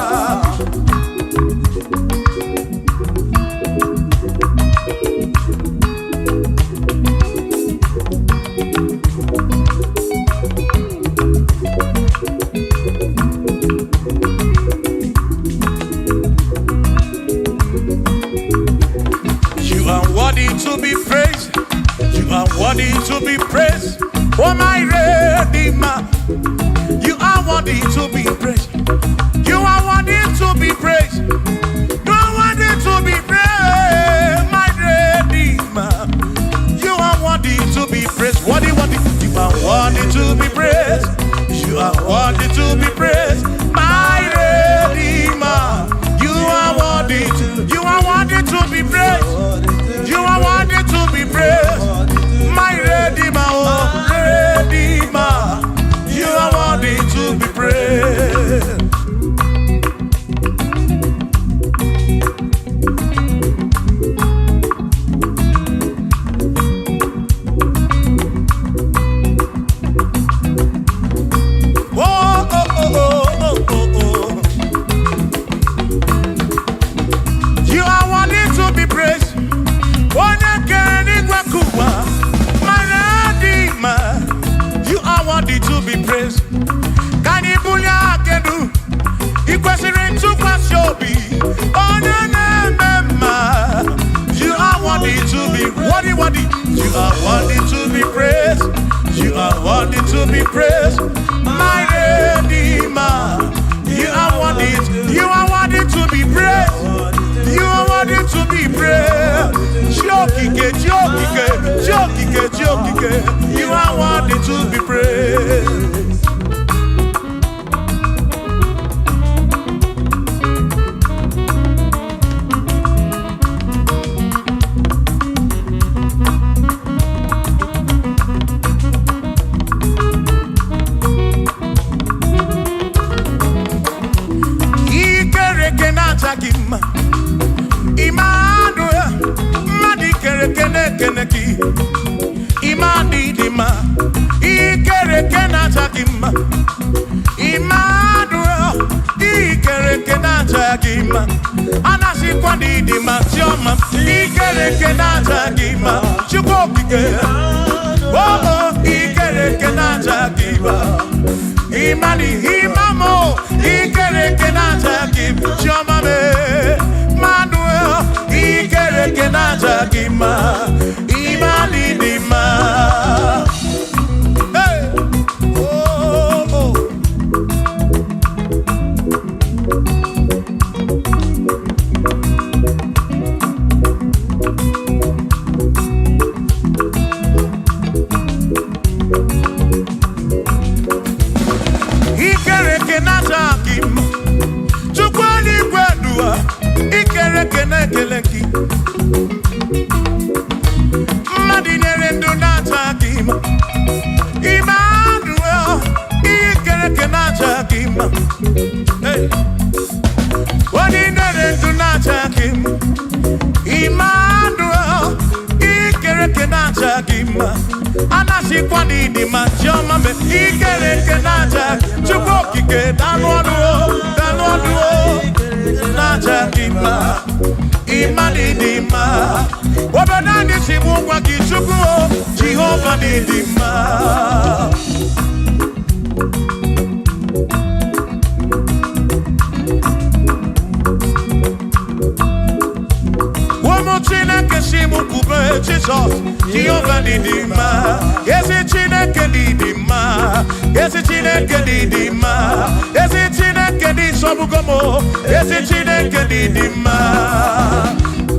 To be praised, you are worthy to be praised. Oh my Redeemer, you are worthy to be praised. You are worthy to be praised. You are worthy to be praised, my Redeemer. You are worthy to be praised. Worthy. You are worthy to be praised. You are worthy to be praised, my Redeemer. You are worthy to be praised. You are worthy to be praised, my Redeemer, oh Redeemer. You are worthy to be praised. You are worthy to be praised. You are worthy to be praised. Can you believe I can do? You question to Kwashobi. Oh, no. You are worthy to be worthy. You are worthy to be praised. You are worthy to be praised, my Redeemer. You are worthy to be praised. You are worthy to be praised. Jokike. You are worthy to be praised. ikereke na chakima Emmanuel ikereke na chakima anasi kwa didima chioma ikereke na chakima chukokike oh ikereke na chakima imani imamo ikereke na chakima chioma me Emmanuel ikereke na chakima imani dima Keleki Madinere ndo natakima Emmanuel ikereke natakima Hey Madinere ndo natakima Emmanuel ikereke natakima Anasi kwa nini machoma me ikereke natakima Chukokike danwaduo natakima Imani dima Wabanani simungwa kishukuo Jehova ni dima Wamochina kesimu kube Jesus Jehova ni dima Yesi chineke ni dima Yesi chineke ni dima Yesi chineke ni sobugomo Yesi chineke ni dima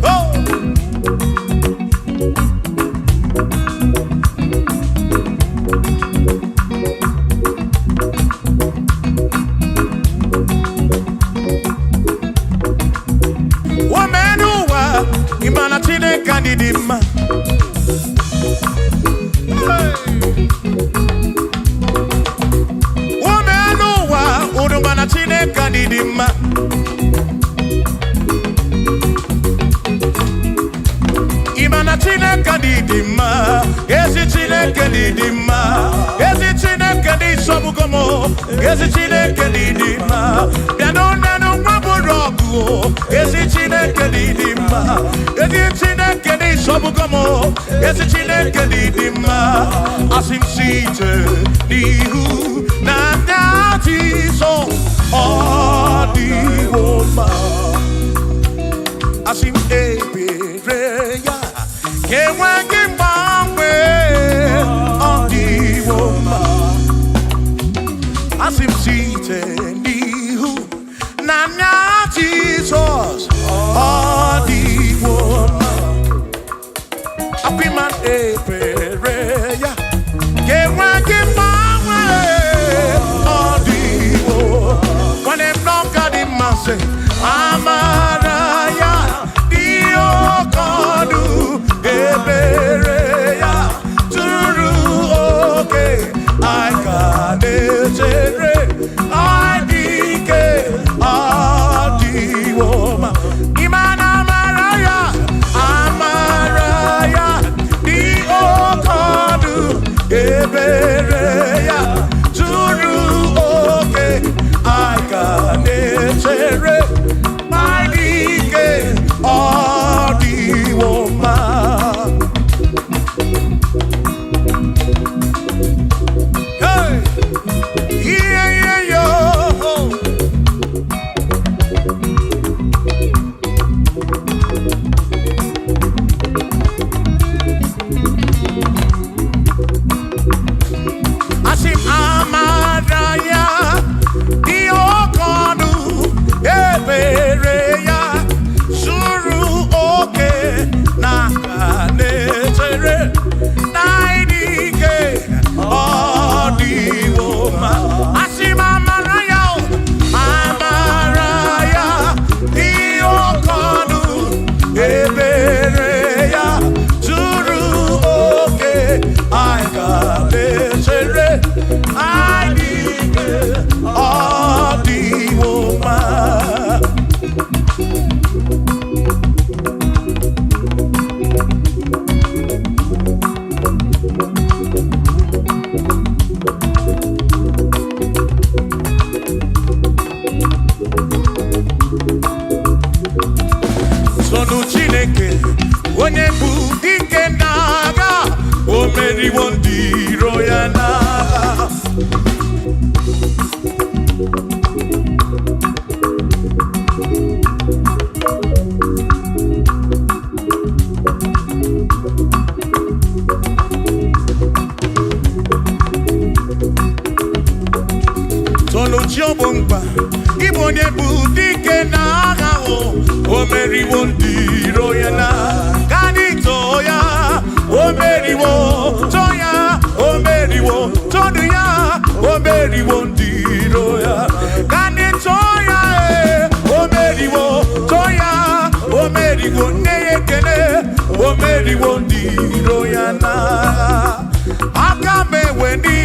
Oh Wamenuwa Imana chineke ni dima Udumana chineke ni dima Imana chineke ni dima Yesi chineke ni dima Yesi chineke ni sobugomo Yesi chineke ni dima Bianona no waburogu Yesi chineke ni dima Yesi chineke ni sobugomo Yesi chineke ni dima Asim site nihu na so the woman Asim ebereya Kewangi mangwe the woman Asim site nihu na Jesus the woman Apiman ebereya Kewangi mangwe when them don't got him, I say, Amaraya, Dio Kodu, Ebereya, Turu, okay, I got it, I dike, Adi Woma, Imana Amaraya, Dio onye bụ dike n'agha, o meriwo ndị iro ya n'agha. Chiobomba, ibo onye bụ dike n'agha, o meriwo ndị iro ya na kanito ya, o meriwo toya, o meriwo tonu ya, o meriwo ndị iro ya kanito ya, o meriwo toya, o meriwo neyekene, o meriwo ndị iro ya na aka meweni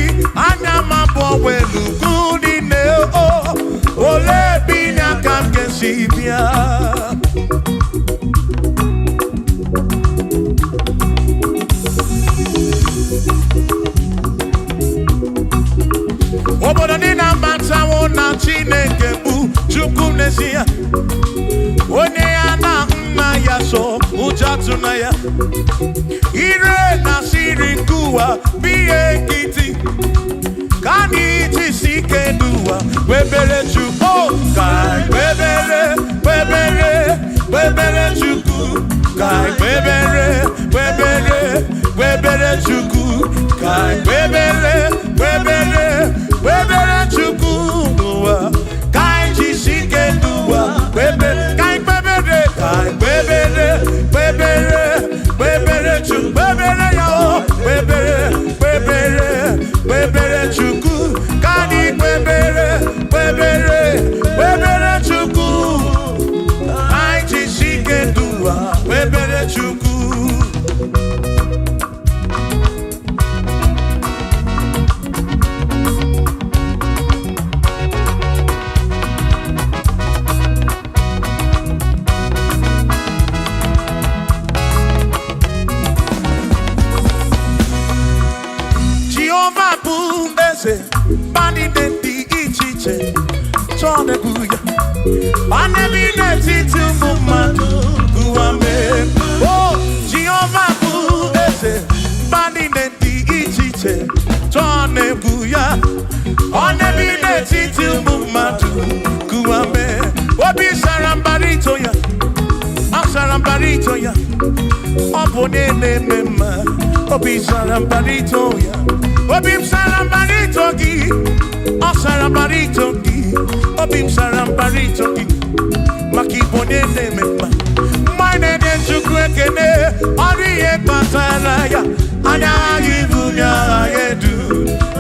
anya mabọ welugu. Ole binya kam kesibia obodo dị na mbantawo na Chineke bụ Chukwu n'ezie, onye ya na nna ya so ụjọ tụna ya, ire na siri nkuwa biye nkịtị ka anyị jisi ike n'ụwa webere Chukwu, ka webere Chukwu, ka webere Chukwu, ka webere Chukwu n'ụwa, ka anyị jisi ike n'ụwa webere Chukwu, webere ya o, webere Chukwu, ka anyị webere Chukwu, anyị jisi ike n'ụwa webere Chukwu. Bani denti ichiche chone kuya bane bine titu mumadu kuame. Oh Jehovah kuese bani denti ichiche chone kuya bane bine titu mumadu kuame. Obi sarambarito ya, sarambarito ya, opone ne mema. Obi sarambarito ya, obi sarambarito ki, sarambarito ki, obi sarambarito ki, makibone ne mema. Mine ne chukwekene, oriye pataraya, anya yibunya yedu,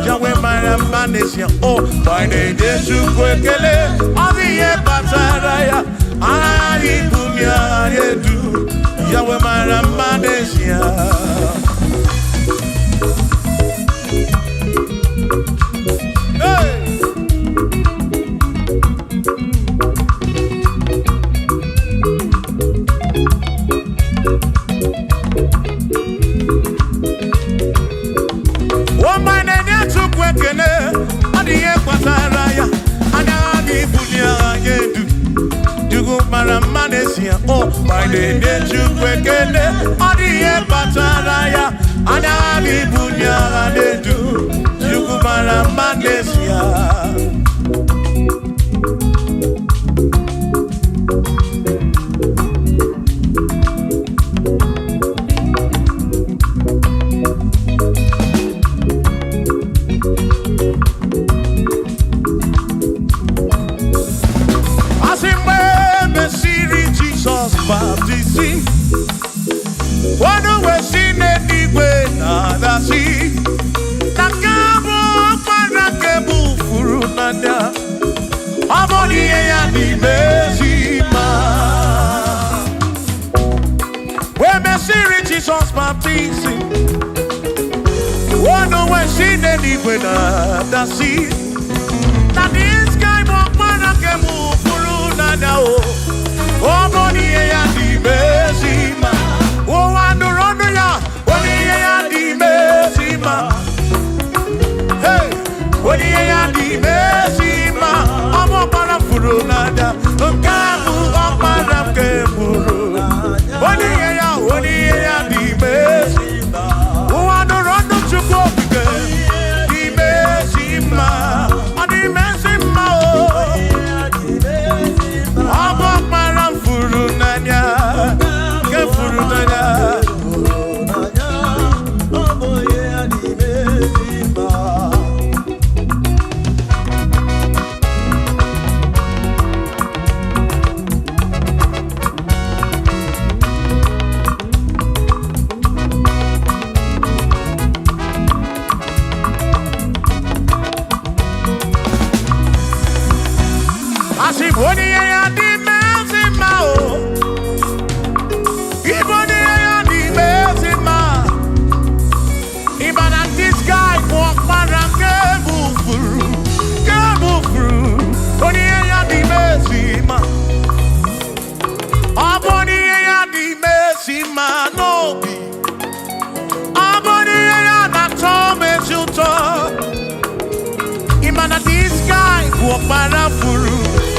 jawe maramanesia. Oh, mine ne chukwekele, oriye pataraya, anya yibunya yedu, jawe maramanesia. Oh, my name is Chukwekene, Odiye Pataraya, Anabi Bunya Anedu, Chukumara Manesia. Jesus baptizing. Oh no, when she didn't when the sea. That this guy walk man I can move through now. Oh Monie Point MFB. Oh I do run ya. Monie Point MFB. Hey, Monie Point MFB. I'm up on a furu nada. Kamu up on a keburu. Monie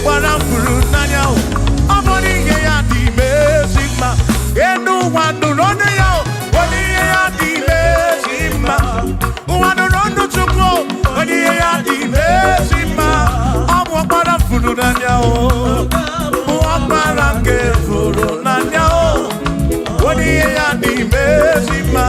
Parafuru nanya o. Amoni ye ya di mezima. Enu wanu ronu ya o. Oni ye ya di mezima. Wanu ronu chuko. Oni ye ya di mezima. Amu parafuru nanya o. Parafuru nanya o. Oni ye ya di mezima.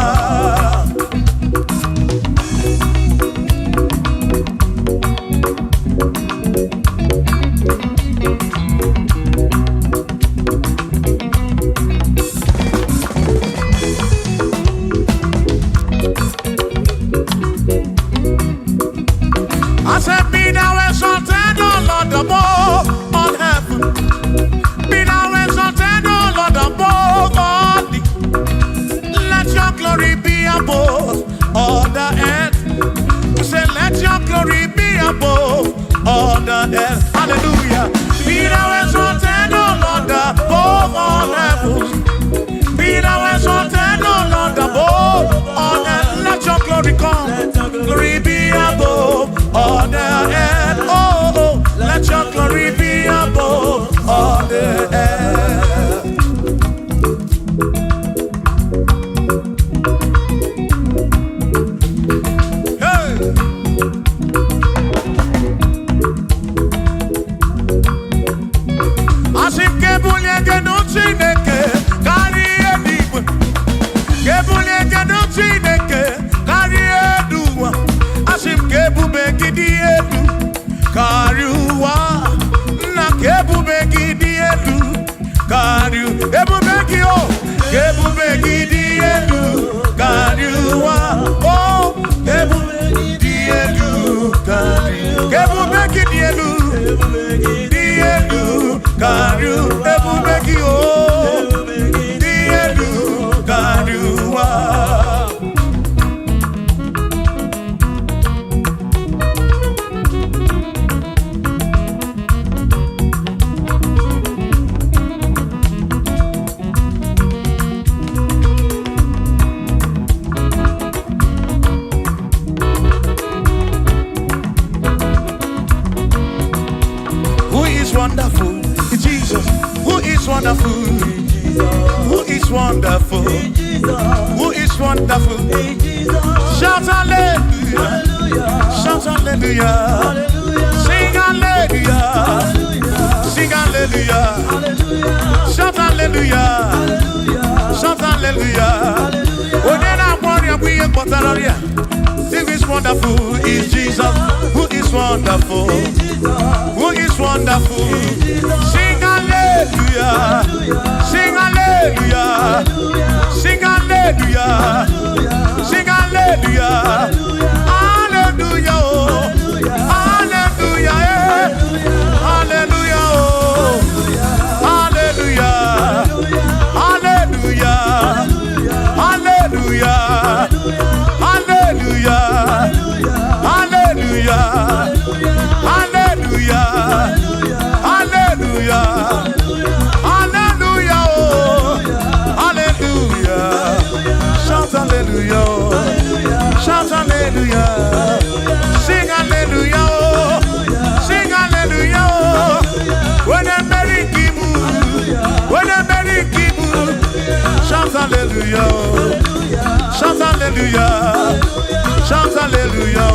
I said, be thou exalted, O Lord, above all heaven. Be thou exalted, O Lord, above all the. Let your glory be above all the earth. We say, let your glory be above all the earth. Hallelujah. Be thou exalted, O Lord, above all heaven. Be thou exalted, O Lord, above all earth. Let your glory come. Glory be above all the earth. Oh, let your glory be above all the earth. Hey. Asim kebulie genuchineke kari ediwe. Kebulie genuchineke kari eduwa. Asim kebube gidi edu kariwa. Na kebube gidi edu kariu. Ebube gio. Kebube gidi edu kariwa. Oh, kebube gidi edu kariu. Kebube gidi edu. Kariu, ebube gio. Gidi edu kariwa. Wonderful, Jesus. Who is wonderful? Who is wonderful? Who is wonderful? Shout hallelujah! Shout hallelujah! Sing hallelujah! Sing hallelujah! Shout hallelujah! Shout hallelujah! Onena warrior we embotaloria. Who is wonderful is Jesus. Who is wonderful? Who is wonderful? Sing hallelujah! Sing hallelujah! Sing hallelujah! Sing hallelujah! Hallelujah! Hallelujah! Hallelujah! Hallelujah! Hallelujah! Hallelujah! Hallelujah! Hallelujah! Hallelujah! Hallelujah! Hallelujah! Oh, hallelujah! Shout hallelujah! Shout hallelujah! Sing hallelujah! Sing hallelujah! When a merry kibu, when a merry kibu, shout hallelujah! Shout hallelujah! Shout hallelujah!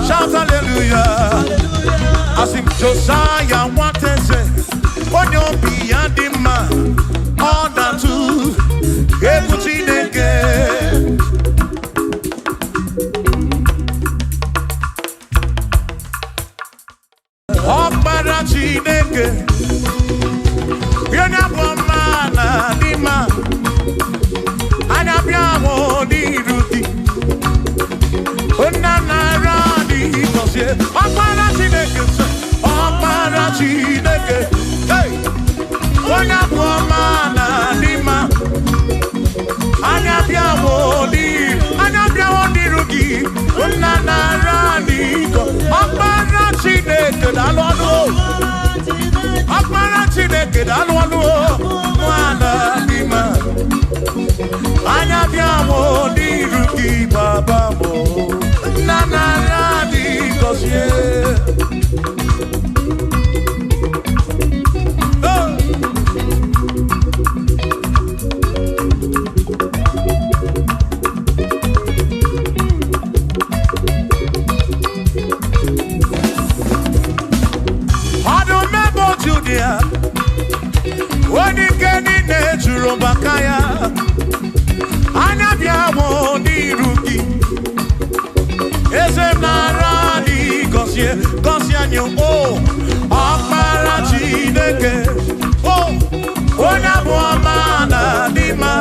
Shout hallelujah! As if Josiah wanted to say, when you're beyond the man, all that too, everything again. Oh, Barachineke, you're not one man, the man, and I'm your only Rudy. Oh, Nana Radi, because you're Chineke, hey, onya buomana lima, anya bia woni rugi, unana rani ko, akbara Chineke dalonu, akbara Chineke dalonu, mwana lima, anya bia woni rugi baba mo, unana rani ko sie. gosi anyị o ọkpara Chineke o onye bụ ọma na dị mma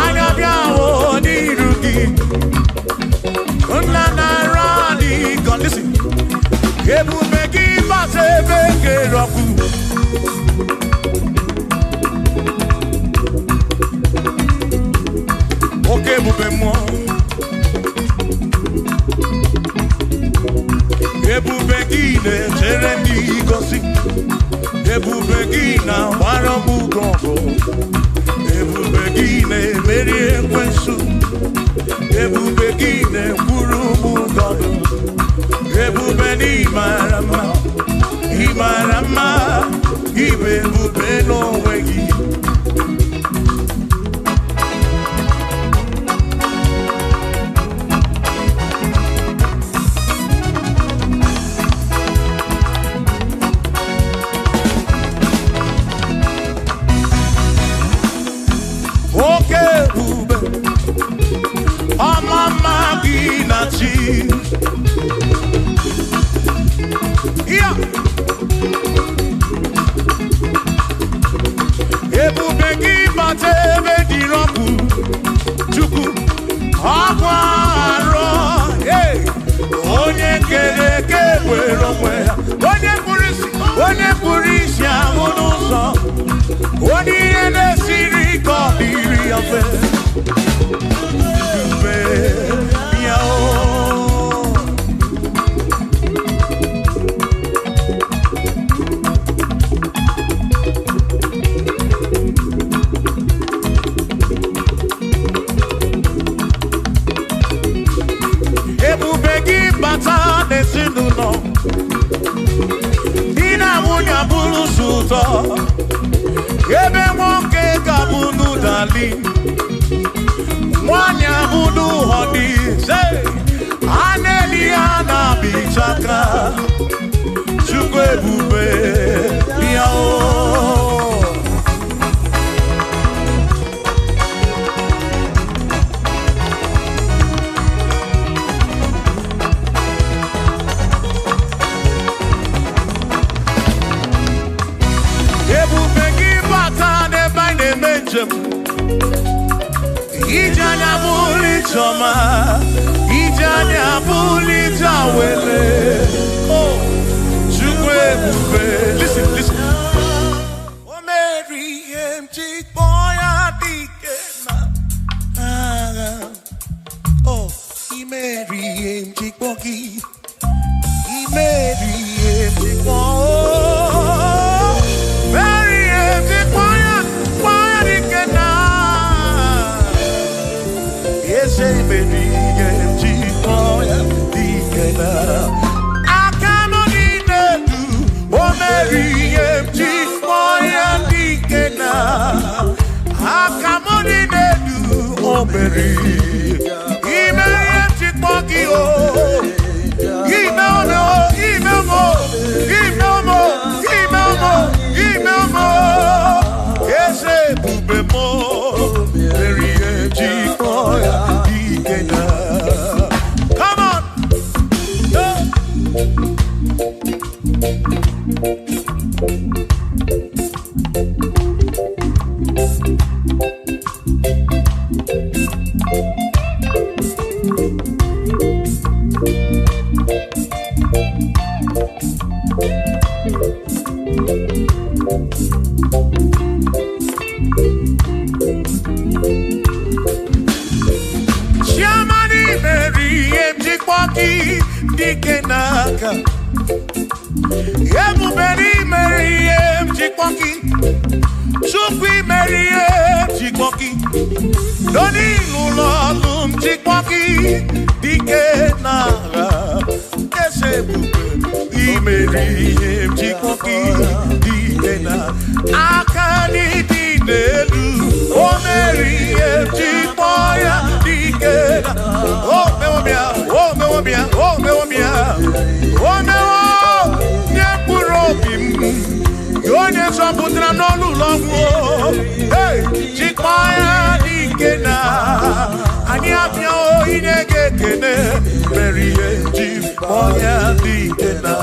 anya bịa o n'iru gị nna na-ara dị gọ listen ebube gị bata ebe kere ọkụ oke ebube mmụọ ebube gị na-echere ndị gosi ebube gị na-agbara m ọgụ ebube gị na-emeri ekwensu ebube gị na-ekwuru m ụgọdụ ebube n'ịmara mma ịmara mma ibe ebube n'onwe gị oke ebube ọmama gị na chi ya ebube gị bata ebe dị ọkụ Chukwu ọkwa arọ onye kere eke were onwe ya onye kpụrụ isi ahụ n'ụzọ onye ihe na-esiri ka ọ dịrị ya mfe ebube ya ebube gị bata n'ezinụlọ di na nwunye bụrụ ụzọ ebe nwoke ga-abụ n'ụdali nwanyị abụ n'ụhọdị a na-eli ya na-abịchaka Chukwu ebube ya ebube gị bata n'ebe anyị na-eme njem ije anya bụrụ ijeọma ije anya bụrụ ije awele Chukwu ebube listen o meri ihe m ji kpọọ ya dike na agha imeri ihe m ji kpọọ gị imeri ihe m ji kpọọ moya dikena.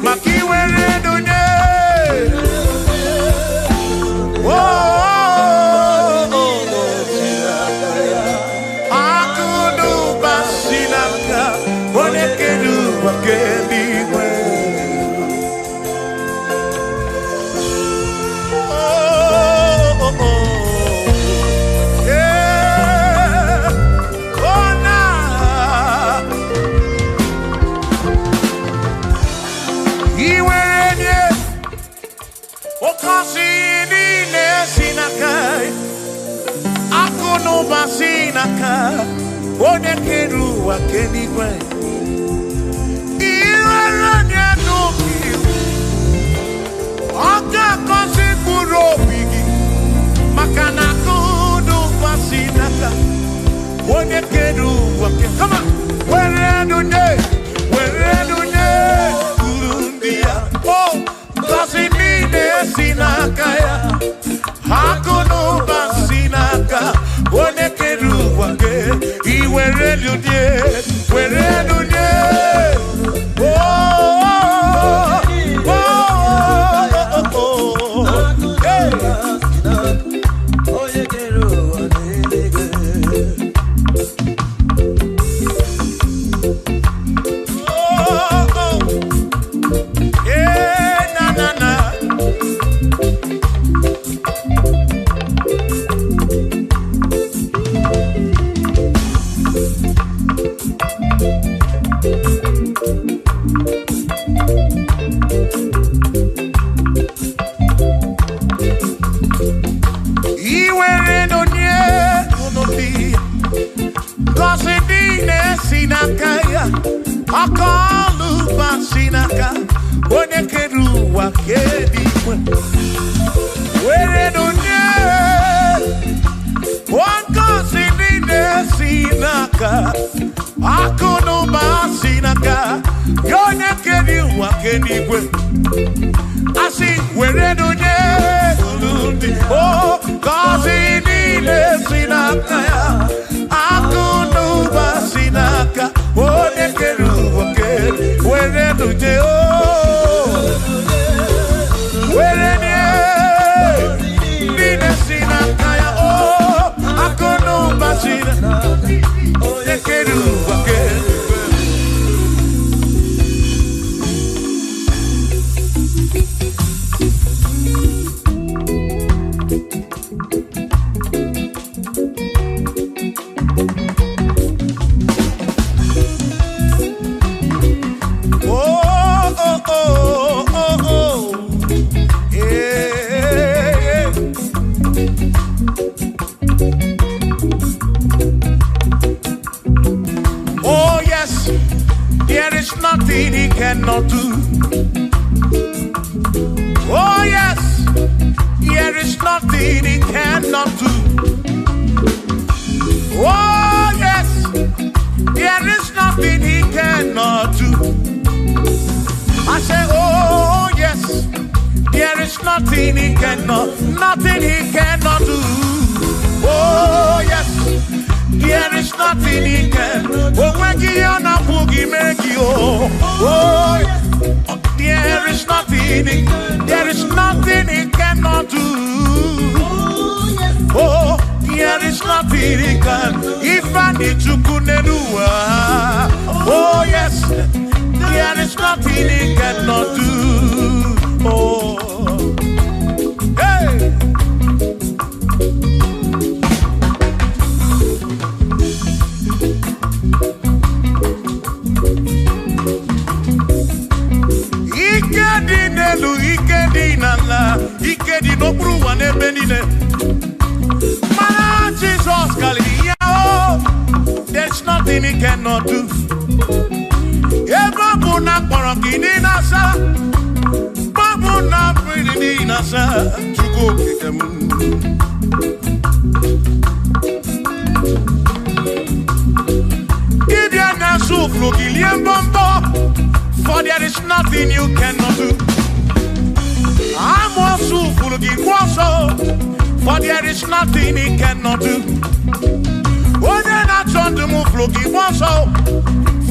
Makiwe onye kere ụwa kenigwe ihere nye n'obi ọ ga-akọzi mkpụrụ obi gị maka na akụnụ gbasi n'aka onye kere ụwa kama were nunye uru ndị ya o ngọzi niile si n'aka ya akụnụ gbasi n'aka onye kere ụwa ke iwere nunye for there is nothing you cannot do. I'm also full of for there is nothing he cannot do. Oh, then I turn to move, look, he wants so,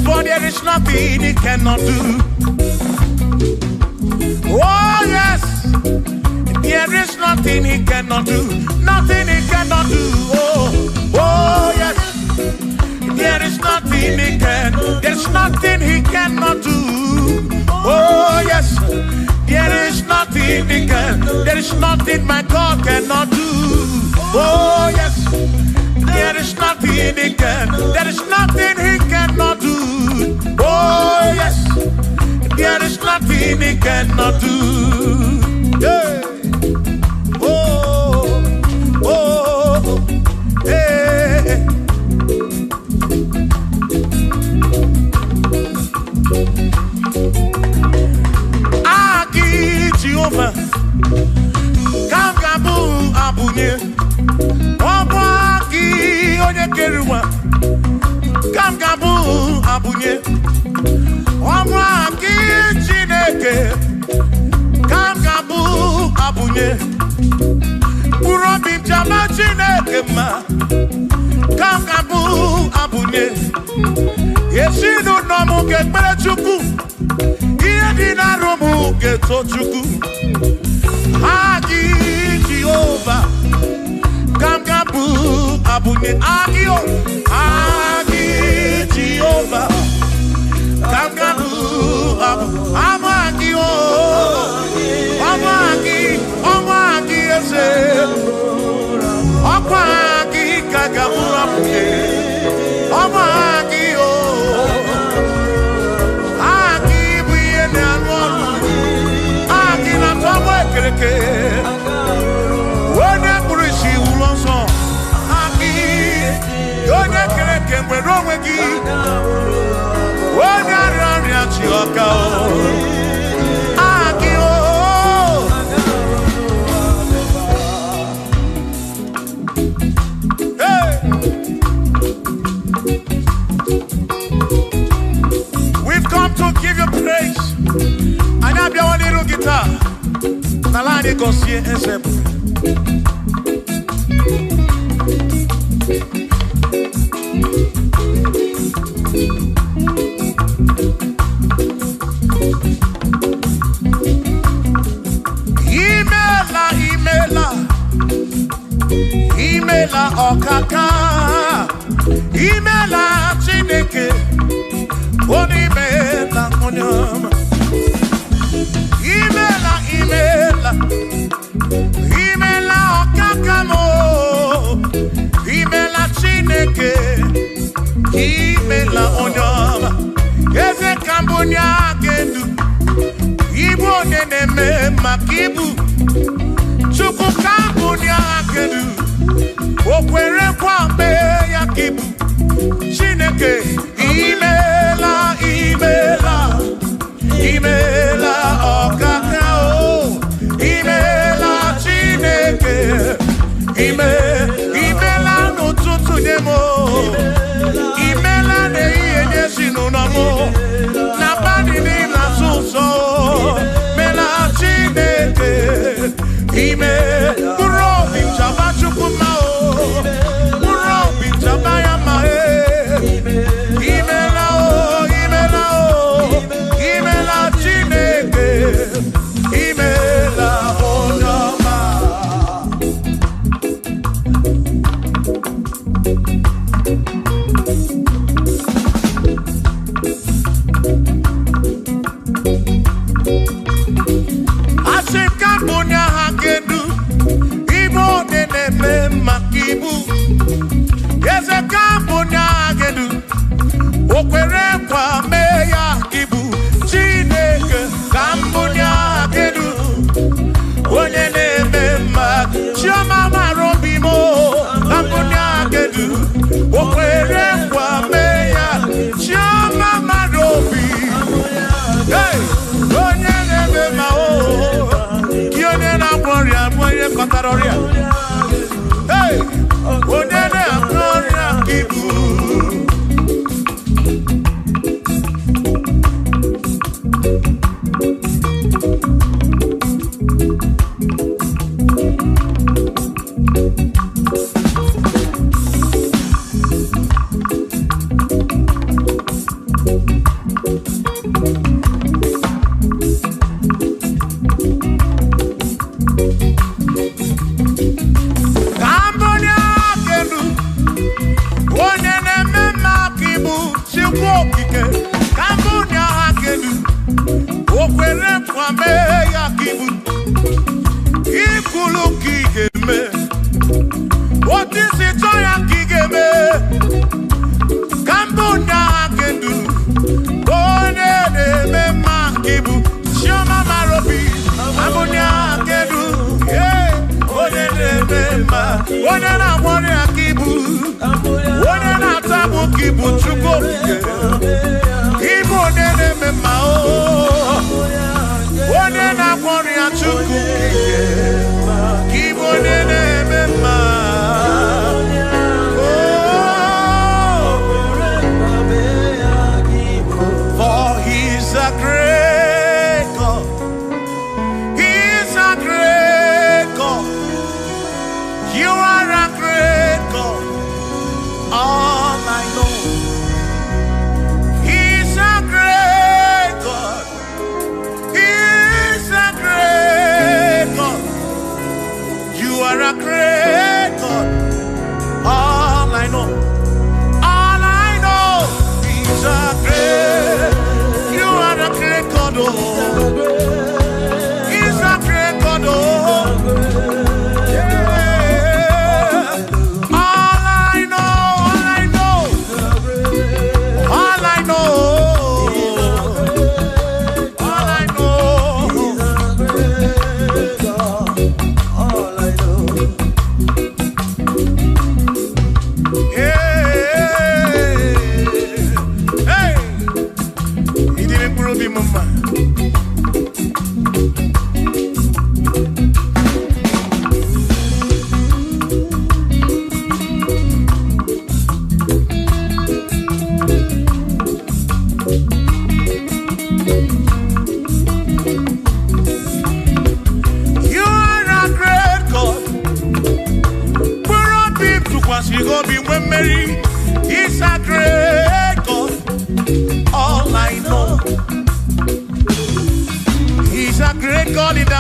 for there is nothing he cannot do. Oh, yes, there is nothing he cannot do, nothing he cannot do. Oh, yes, there is nothing he can, there's nothing he cannot do. Oh, yes, there is nothing he can, there is nothing my God cannot do. Oh, yes, there is nothing he can, there is nothing he cannot do. Oh, yes, there is nothing he cannot do. Yeah. Oh, oh, hey. Kamkabu abunye Omwa ki Chineke Kamkabu abunye Kurobi jama Chineke ma Kamkabu abunye Yeshinu nomu kekpere chukwu Iye dina romu keto chukwu Agi Jehovah Kamkabu abunye Agio Agi Jehovah Kamkabu Amagio Amagi ese Amagi Kagabu abunye Amagio Agi buyene anwonu Agi na tomo ekereke Wone kurishi ulonso Agi Yone kereke mwero wegi Wone arari achioka Agi Hey We've come to give you praise And I'll be one little guitar Nalani Gosie Ezebu Imela okaka Imela Chineke Onimela onyama Imela okaka mo Imela Chineke Imela onyama Eze kambunya gendu Ibu oneneme makibu Chuku kambunya gendu Okwere kwambe ya kibu Chineke Imela okaka o Imela Chineke Imela n'ụtụtụ nyemo Imela n'ihe nyesi n'ụnọmụ Na bani n'ila sụsọ Mela Chineke Mkpụrụ obi nchaba Chukwu ma o Mkpụrụ obi nchaba ya ma e Imela Chineke Imela onyoma Asimkambunya hakedu Ibo neneme makibu Yeze kambunya hakedu Okwere kwa meya kibu Chineke kambunya hakedu Onye neme mak Chioma marobimo Kambunya hakedu Okwere kwa meya Chioma marobi Hey, onye neme ma o Kiyone na gloria Mwenye kontaroria Hey, onye na gloria kibu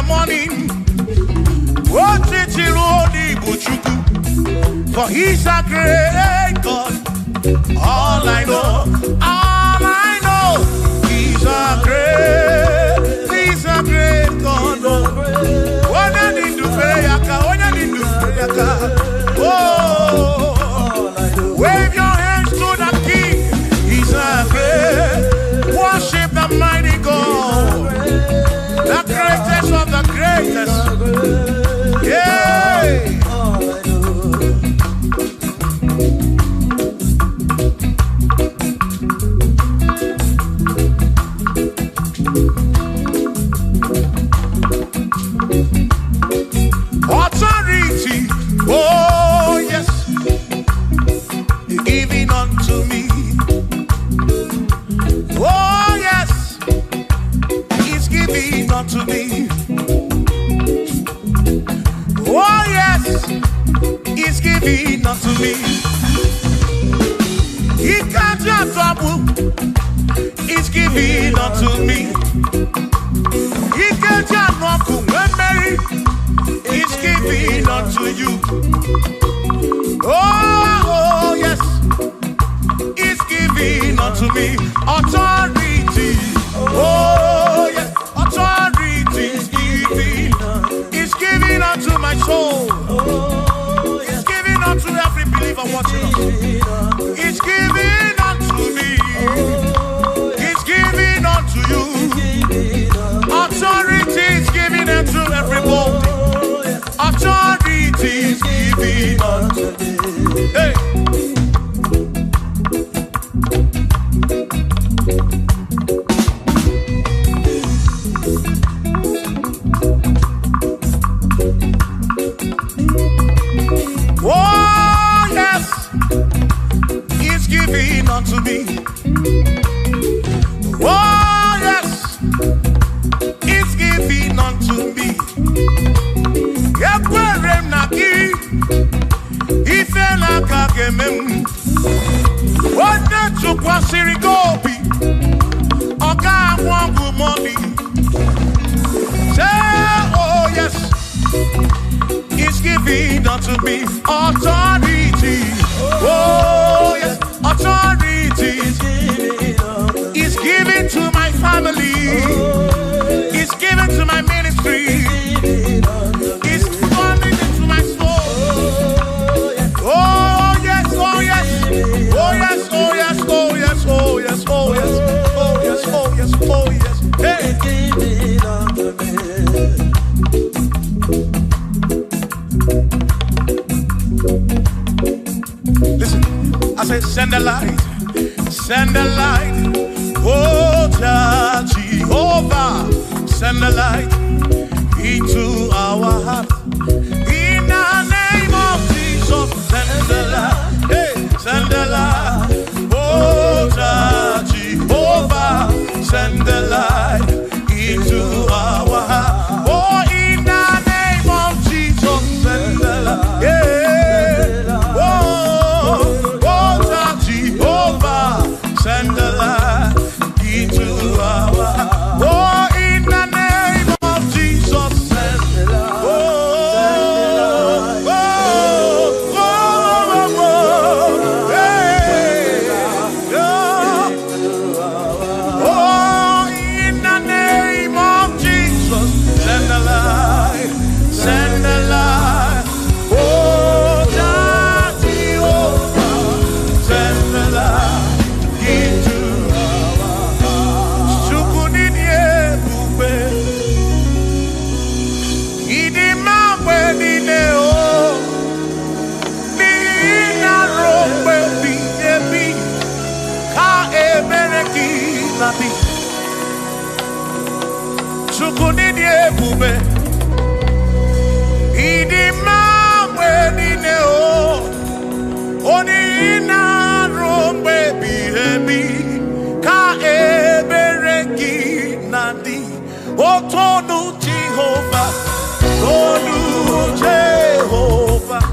morning. What did you only buchuku? For he's a great God. All I know, he's a great God. When I need to pray, oh, wave your hands to the King. He's a great. Worship the mighty God, the greatest of the greatest. Yeah. Authority, oh yes, giving unto me. Oh yes, He's giving unto me. Oh yes, He's giving unto me. He can't just trouble. He's giving unto me. He can't just walk when Mary. He's giving unto you. Oh yes, He's giving unto me. Authority. Oh yes, authority is giving. He's giving unto my soul. He's giving unto every believer watching us. He's giving unto me. He's giving unto you. Authority is giving unto everybody. Authority is giving unto me. Hey. Oh yes, He's giving unto me. Oh yes, He's giving unto me. Yekwere naki, ife nakakemem. Wode chukwa sirigobi, oga wangu money. Say oh yes, He's giving unto me authority. Oh yes, authority. He's giving to my family. He's giving to my ministry. He's coming into my soul. Oh yes, oh yes, oh yes, oh yes, oh yes, oh yes, oh yes, oh yes, oh yes, oh yes. Hey. Listen, I say send the light, send the light. Oh Jehovah, send the light into our heart. In the name of Jesus, send the light. Hey, send the light. Oh Jehovah, send the light into our heart. Oh, in the name of Jesus, send the light. Yeah. Send the light into our heart. Oh, in the name of Jesus, send the light. Oh, oh, oh, oh, oh, hey, oh, in the name of Jesus, send the light, send the light. Oh, Jehovah, send the light. Chukunidie bube, idi mawe nineo, oni ina rombe bihebi, ka ebereki nandi, otonu Jehovah, tonu Jehovah.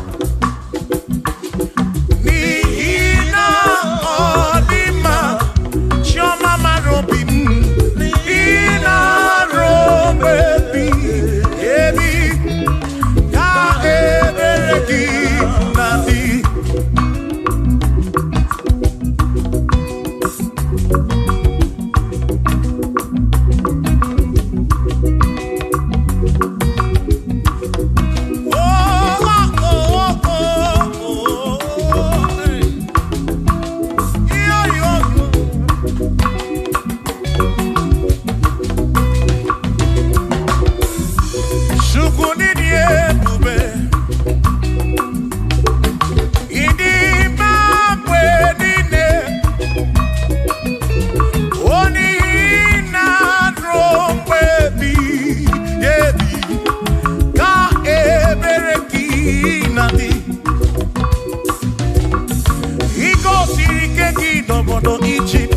n'obodo Egypt.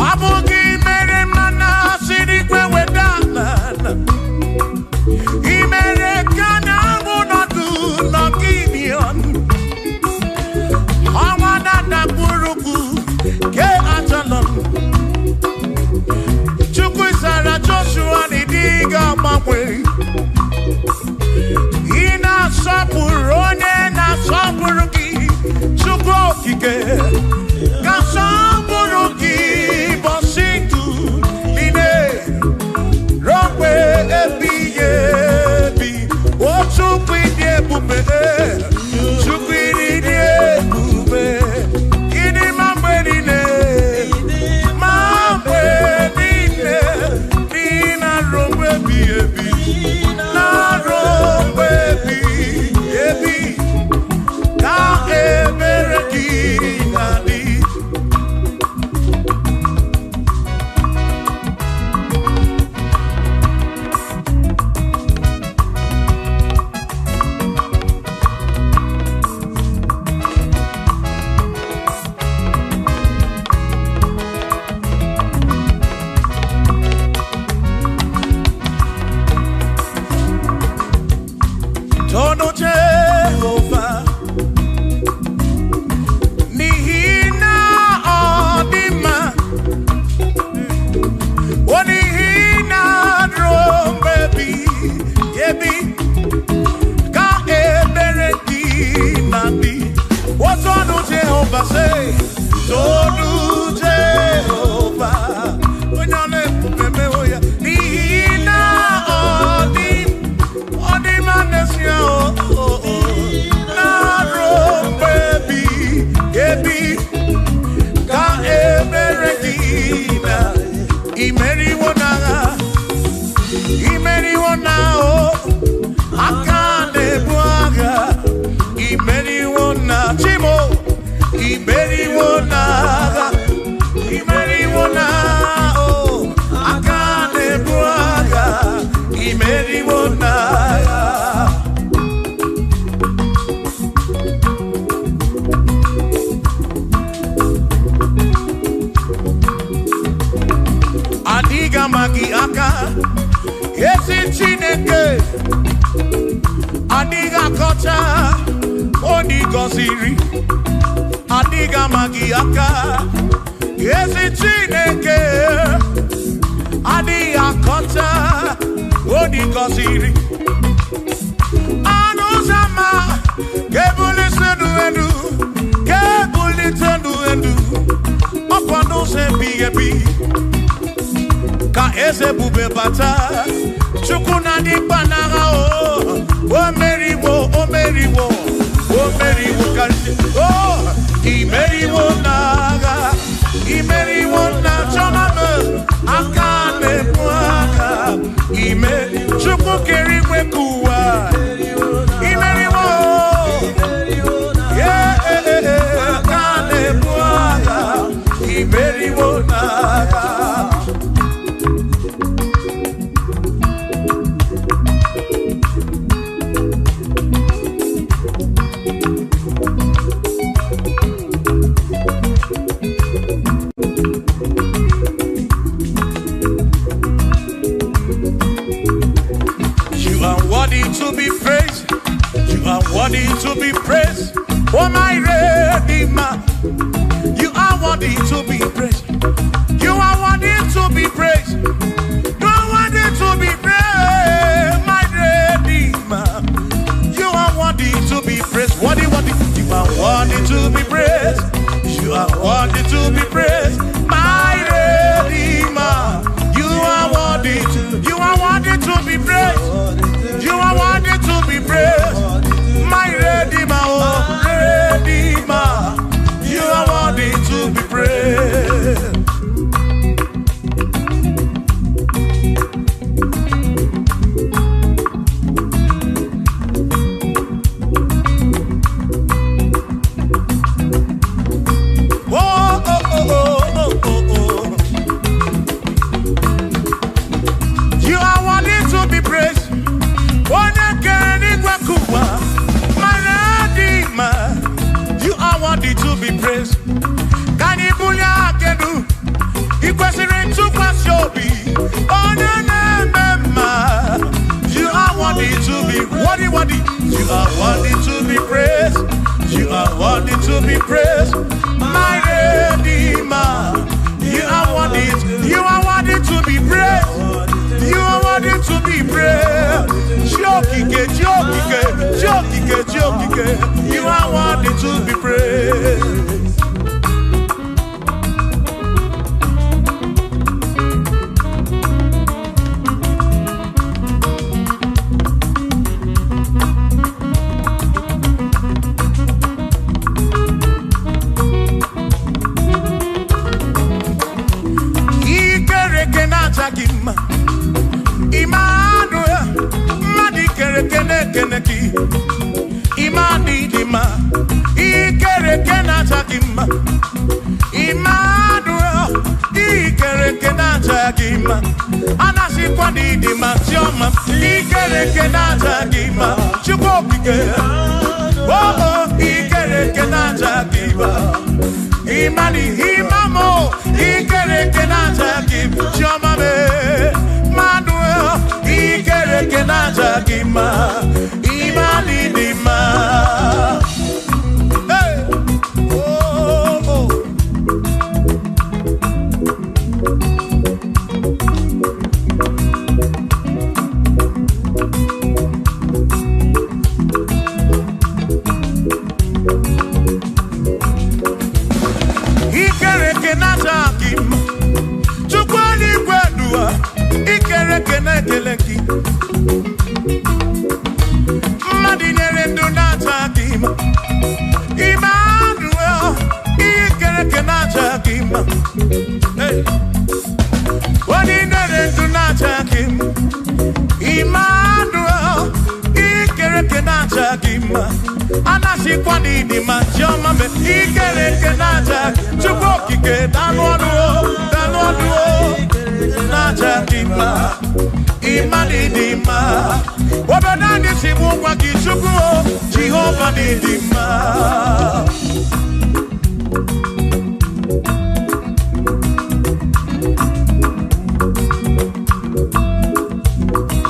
Ọ bụ gị mere mana siri kwe weda ala. I mere ka na mụ nọdụ n'Gibeon. Ọnwa na-adakpuruku ke Ajalon. Chukwu zara Joshua n'ịdị ga-agbanwe. Ị na-asọpụrụ onye na-asọpụrụ gị. Chukwu okike ga-asọpụrụ gị ụbọchị ndụ niile ruo mgbe ebighị ebi. O Chukwu ịdị ebube, Chukwu ịdị ebube. Ịdị ma mgbe niile, ma mgbe niile, dị na ruo mgbe ebighị ebi, na ruo mgbe ebighị ebi. Ka ebere gị na-adị. Tono Jehovah, n'ihi na ọ dị mma, o n'ihi na ruo mgbe ebighị ebi, ka ebere gị na-adị. O tono Jehovah, say, tono Jehovah, onye ọ na-ebube mewo ya, n'ihi na ọ dị mma n'ezie, na ruo mgbe ebighị ebi, ka ebere gị na imeriwo n'agha, imeriwo n'ahụ, aka na-ebu agha, imeriwo na chimo, imeriwo n'agha, imeriwo n'ahụ, aka na-ebu agha, imeriwo n'agha. Adiga magi aka, esi Chineke. Adiga kocha, oni goziri. Adiga magi aka, esi Chineke. Adiga kocha, oni goziri. Anuzama, kebuli senu enu, kebuli tenu enu. Opano se bigebi. Ka eze bube bata, Chukwu na di panara o. O meriwo, o meriwo, o meriwo kasi. Oh, I meriwo naga, I meriwo na chomame, akane mwaka. I meri, Chukwu keriwe kuwa. I meriwo, yeah, akane mwaka. I meriwo naga. To be praised, you are worthy to be praised. Oh my Redeemer, you are worthy to be praised. You are worthy to be praised. You are worthy to be praised, my Redeemer. You are worthy to be praised. Worthy, worthy. You are worthy to be praised. You are worthy to be praised, my Redeemer. You are worthy to be praised. You are worthy to be praised, my Redeemer, oh Redeemer. You are worthy to be praised. To be praised. worthy. You are worthy to be praised. You are worthy to be praised. My Redeemer. You are worthy. You are worthy to be praised. You are worthy to be praised. Jokike, jokike, jokike, jokike. You are worthy to be praised. Emmanuel, Madi Kerekene Keneki, Imani Dima, Ikerekena Takima, Emmanuel, Ikerekena Takima, Anasi Kwadi Dima, Tioma, Ikerekena Takima, Chukopike, oh, Ikerekena Takima, Imani Himamo, Ikerekena Takima, Tioma. Manuel, Ikerekena Takima, Imani Dima. Hey, oh, oh. Ikerekena Takima, Chukwani Kwenua. Ikerekene keleki Madinere Dunatakima Emmanuel Ikerekena Takima Hey Wadinere Dunatakima Emmanuel Ikerekena Takima Anasi Kwani Dima Jomame Ikerekena Takima Chukokike Danwaduo Natakima, Imani Dima, Wabanani Simuwa Kishuku, Jehovah Dima.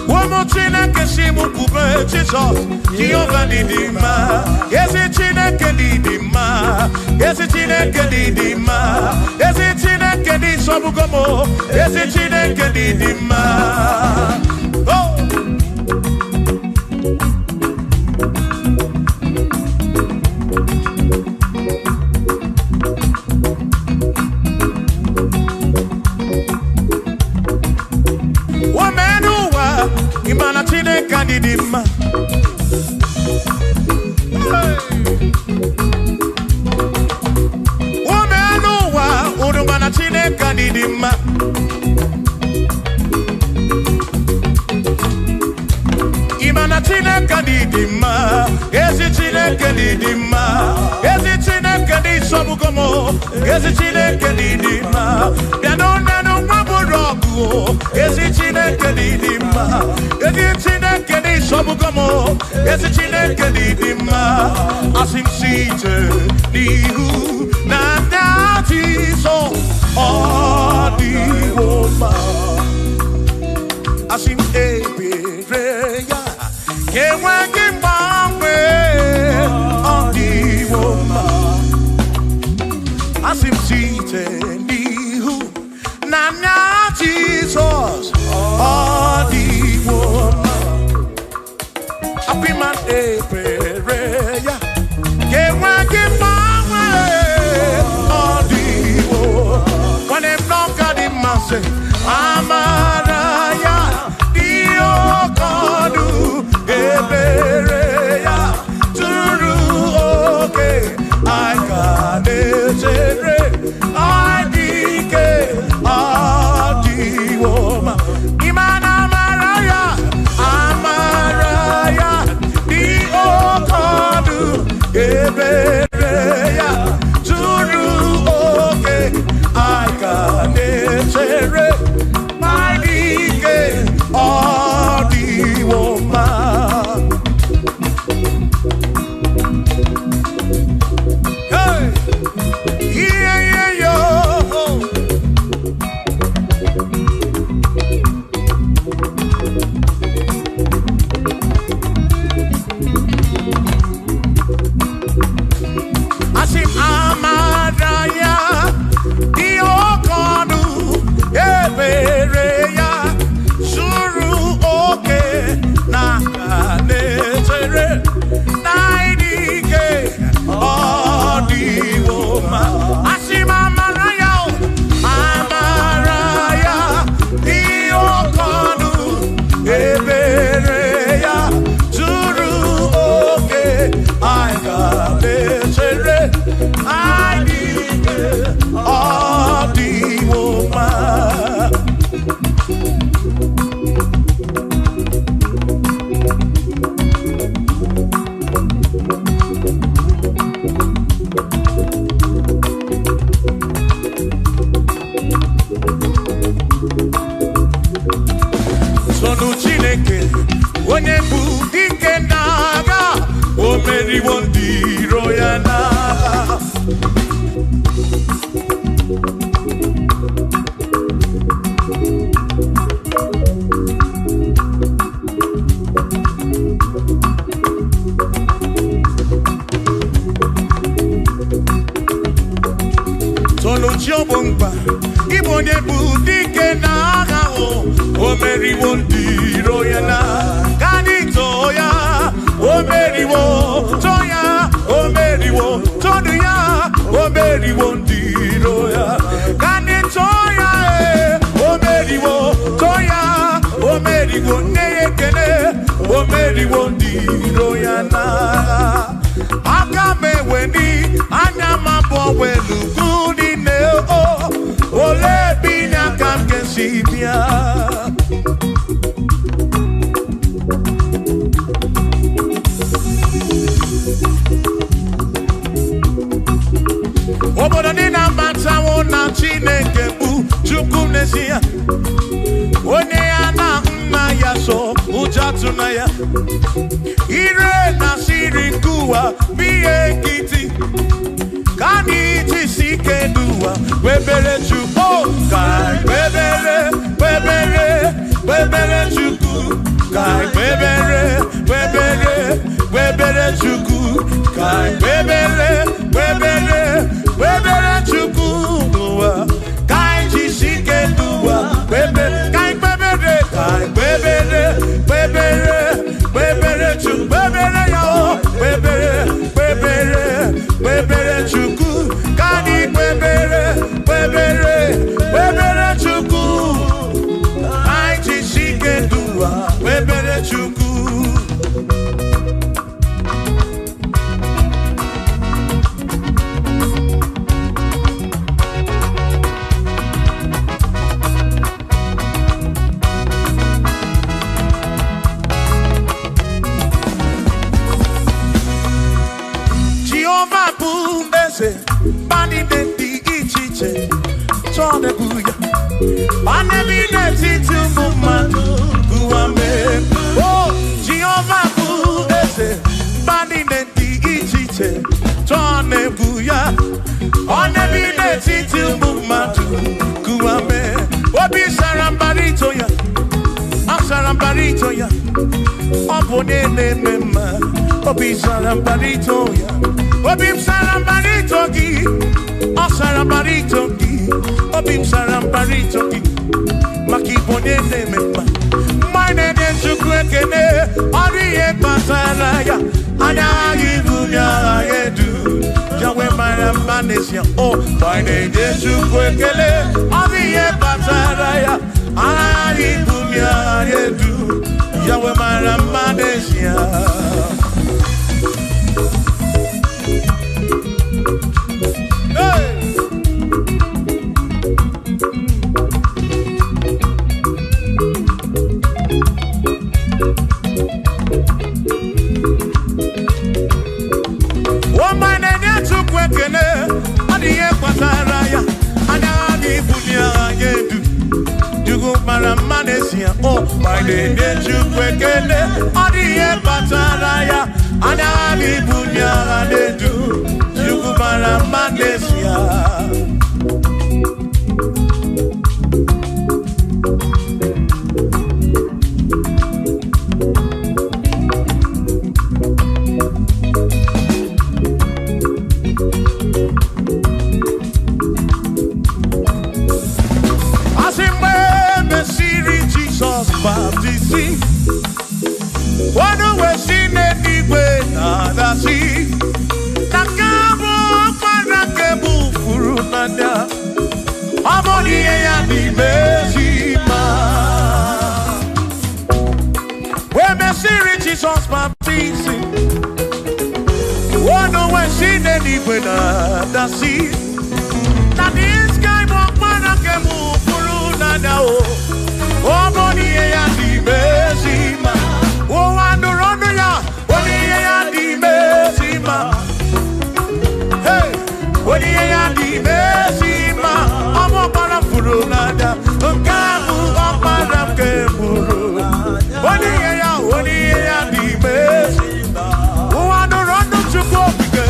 Womotina Kesimu Kube, Jesus, Jehovah Dima. Yes, it's in a Kedidima. Yes, it's in a Kedidima. Yes, it's in a Kedi Sobugomo. Yes, it's in a Kedidima. Oh. Womenuwa, Imana Tine Kedidima. Kanidima Imana Tina Kanidima Ezi Tina Kanidima Ezi Tina Kanisobugomo Ezi Tina Kanidima Danona Maburogu Ezi Tina Kanidima Ezi Tina Kanisobugomo Ezi Tina Kanidima Asim Site Nihu Nandati So Odi woman, asim ebereya, kewa kimbawe. Odi woman, asim site nihu, nanya Jesus. Odi woman, apiman ebereya, kewa kimbawe. Odi woman. When I'm not got in my say, Amaraya, Dio Kodu, Ebereya, Turu, okay, I got it, I dike, Adiwoma, Imana Maraya, Amaraya, Dio Chobumba, Ibonye Budike Nagao, Omeri Wondi Royana, Kanitoya, Omeri Wo, Toya, Omeri Wo, Toya, Omeri Wondi Roya, Kanitoya, Omeri Wo, Toya, Omeri Wonekene, Omeri Wondi Royana, Akame Weni, Anyama Bowelu. Ole bina kam kensibia Obodo ni na mata wona Chineke bu Chukwu n'ezie Onye ya na nna ya so ujatu na ya Ire na siri nkuwa biye kiti Kani tisike duwa Webere chuku Kai webere Webere Webere chuku Kai webere Webere Webere chuku Kai webere Webere Webere chuku duwa Kai tisike duwa Webere Kai webere Kai webere Webere Webere chuku Webere yao Webere Webere Webere chuku Kani webere Webere Webere chuku Aiti shike duwa Webere chuku Jehovah Bumbese Bani de Ichiche Chone Buya Bane Bine Titu Mumadu Guame Oh Jehovah Bumbese Bani de Ichiche Chone Buya Bane Bine Titu Mumadu Guame Obi Sarambarito ya Sarambarito ya Obone Mema Obi Sarambarito ya Obim Sarambarito gi O Sarambarito gi Obim Sarambarito gi Maki bonye nemema Mine de chukwekene Oriye pataraya Anyagi gumya yedu Jawe marambanesia Oh Mine de chukwekene Oriye pataraya Anyagi gumya yedu Jawe marambanesia Oh, my name is Chukwekene, Odiye Pataraya, Anani Bunya, they do, Yugumara Manesia. Baptisi, wano wesine niwe nadasi, nakabo parakebu furunanda, amoni ya nimezima. We mesiri Jesus baptisi, wano wesine niwe nadasi, nadiska parakebu furunanda o. Oh, Monie ya di bezima. Oh, andorono ya. Monie ya di bezima. Hey, Monie ya di bezima. Omo para furunada. Kamu opara kemuru. Monie ya di bezima. Oh, andorono chukopike.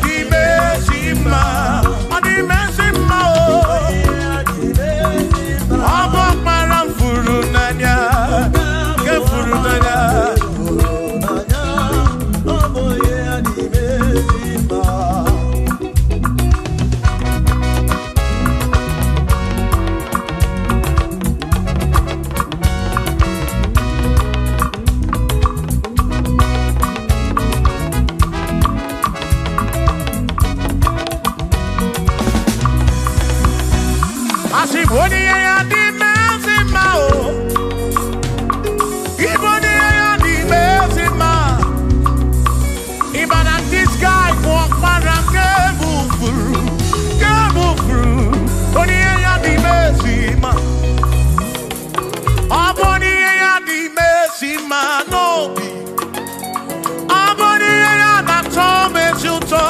Di bezima. Adi bezima. Oh, omo Oni ya di mezima o. Iboni ya di mezima. Even at this guy walk around Gebufuru. Oni ya di mezima. Aboni ya di mezima no be. Aboni ya na tome chuto.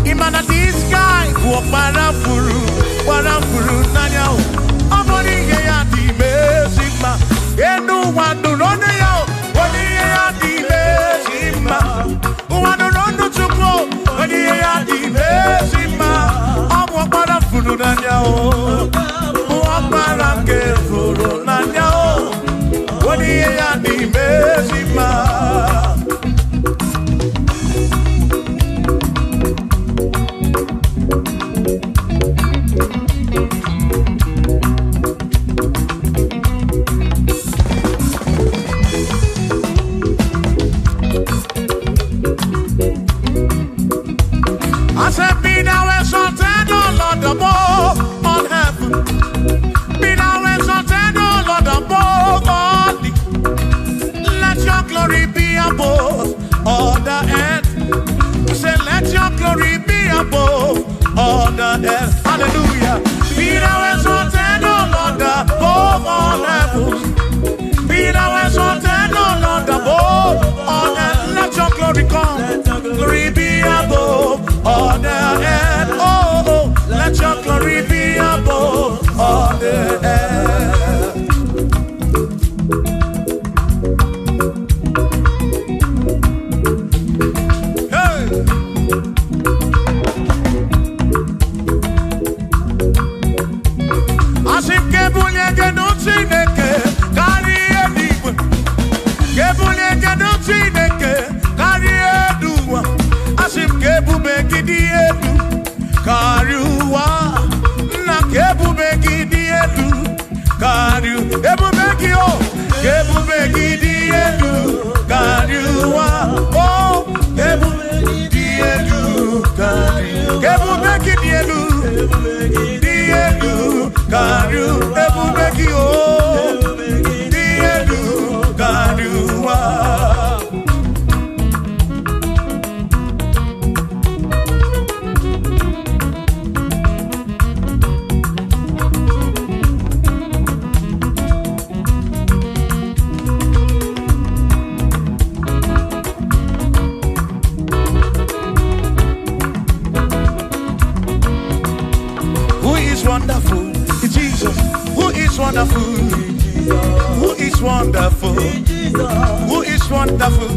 Even at this guy walk around nanya o. Aboni ya di mezima. Enu wandu rone yo. Oni ya di mezima. Wandu rondo chuko. Oni ya di mezima. Abo para furu nanya o. Para que furu nanya o. Oni ya di mezima. I said, be thou exalted, O Lord, above all heaven. Be thou exalted, O Lord, above all the. Let your glory be above all the earth. Say, let your glory be above all the earth. Hallelujah. Be thou exalted, O Lord, above all heaven. Be thou exalted, O Lord, above all earth. Let your glory come. Glory be above all the earth. Oh, oh, let your glory be above all the earth. Hey. Asim kebunye genutsineke kari ediwe. Kebunye genutsineke kari eduwa. Asim kebube gidi edu kariwa. Na kebube gidi edu kariu. Kebube gio. Kebube gidi edu kariwa. Oh, kebube gidi edu kariu. Kebube gidi edu. Gidi edu kariu. Kebube gio. Gidi edu kariwa. Wonderful, Jesus. Who is wonderful? Who is wonderful? Who is wonderful?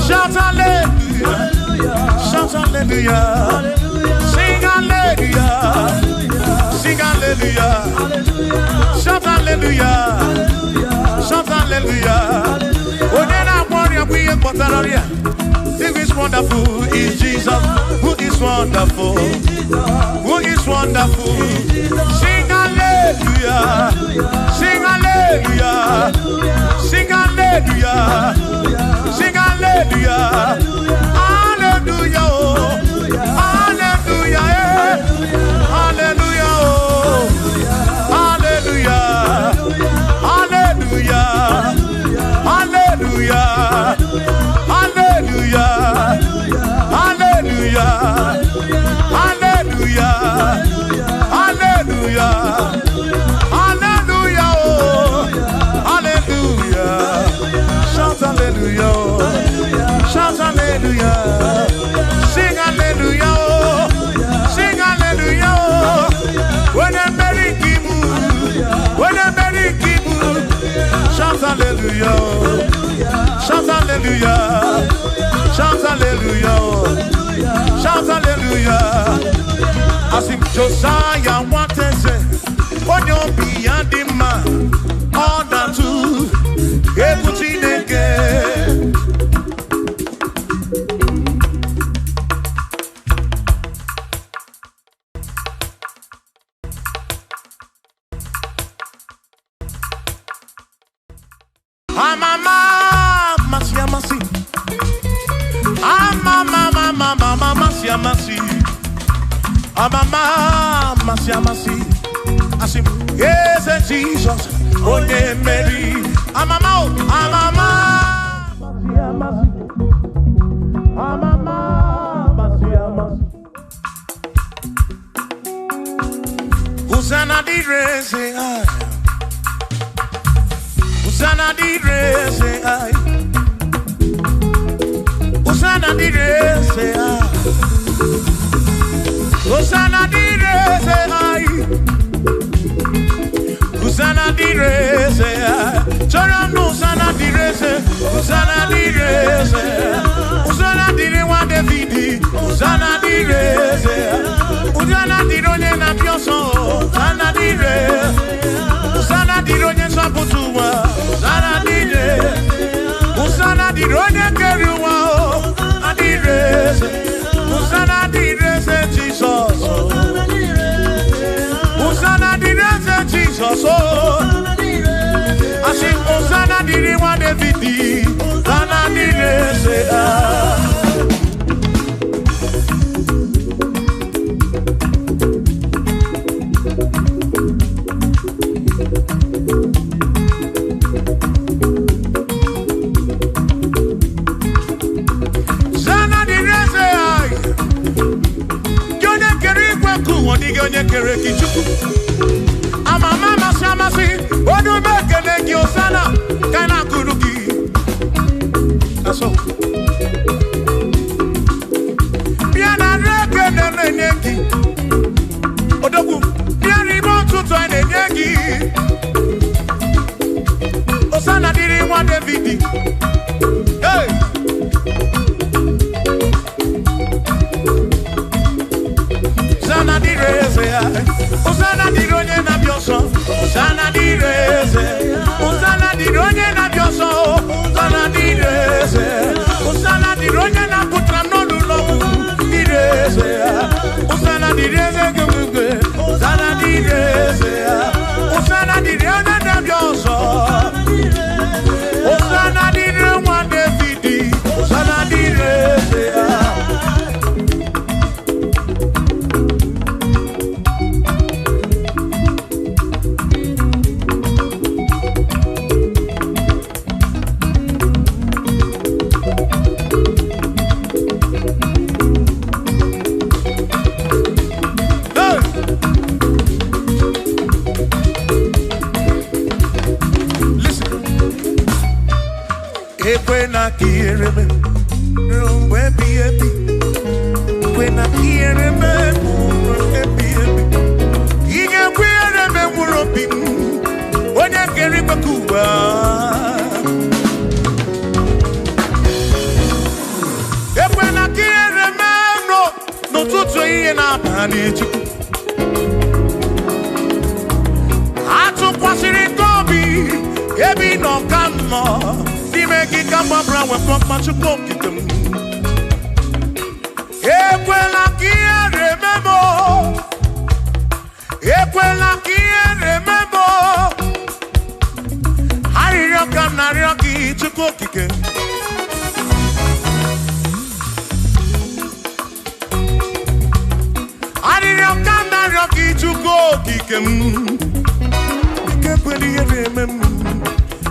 Shout hallelujah! Shout hallelujah! Sing hallelujah! Sing hallelujah! Shout hallelujah! Shout hallelujah! Onena warrior we are Potararia. Who is wonderful is Jesus. Who is wonderful? Who is wonderful? Sing hallelujah! Sing hallelujah! Sing hallelujah! Sing hallelujah! Hallelujah! Hallelujah! Hallelujah! Hallelujah! Hallelujah! Hallelujah! Hallelujah! Hallelujah! Hallelujah! Hallelujah! Hallelujah! Hallelujah! Shout hallelujah! Shout hallelujah! Sing hallelujah! Sing hallelujah! When a merry kibu, when a merry kibu, shout hallelujah! Shout hallelujah! Shout hallelujah! Shout hallelujah! I sing Josiah wanted say, when you're beyond the man, all that too, everything again. Amama, masi, amasi. Asim, yes, Jesus. Onye Mary. Amama, amama. Masi, amasi. Amama, masi, amasi. Hosanna di re, say I. Hosanna di re, say I. Hosanna di re, say I. Hosanna di re, say I. Hosanna di re, say I. Chorano, Hosanna di re, say. Hosanna di re, say I. Hosanna di re, wa David. Hosanna di re, say I. Hosanna di ronye na pioso. Hosanna di re. Hosanna di ronye saputuwa. Hosanna di re. Hosanna di ronye keruwa. Hosanna di re. Hosanna di re, say Jesus. Hosanna di re, say Jesus. I sing Hosanna di re, wa David. Hosanna di re, say ah. Onye kere kichuku amama masamasi odu mekele gi osana kana kuruki aso biana reke nenengi odogu biani motuto nenengi osana diri wa David hey Hosanna di reze, Hosanna di ronye na bioso, Hosanna di reze, Hosanna di ronye na bioso, Hosanna di reze, Hosanna di ronye na putra nonu lobu, di reze, Hosanna di reze gugwe, Hosanna di reze, Hosanna di ronye na bioso, Hosanna di ronye David, Hosanna di reze. When I hear me, rumwe baby. When I hear me, rumwe baby. Inya kwere me murobi. When I hear me kuba. When I hear me, no tutu iye na banichu. Atu kwasiri kobi, ebi no kamo. Make come bra we pop my chuko kitem. Ekwela kia remember. Ekwela kia remember. Hari roka na roki chuko kike. Hari roka na roki chuko kike. Ekweli remember.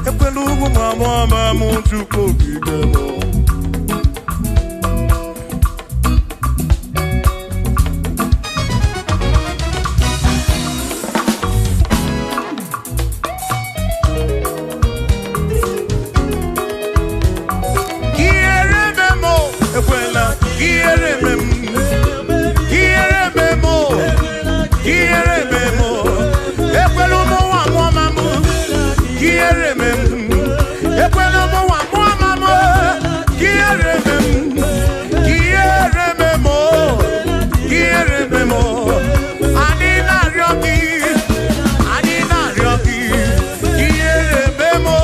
Epelugu mama muntu kokigeno. Kiere memo, ekwela kiere memo, kiere memo, kiere memo, epelugu mama kiere memo. Ekwela mo wa mo mama kiere memo anina ryoki kiere memo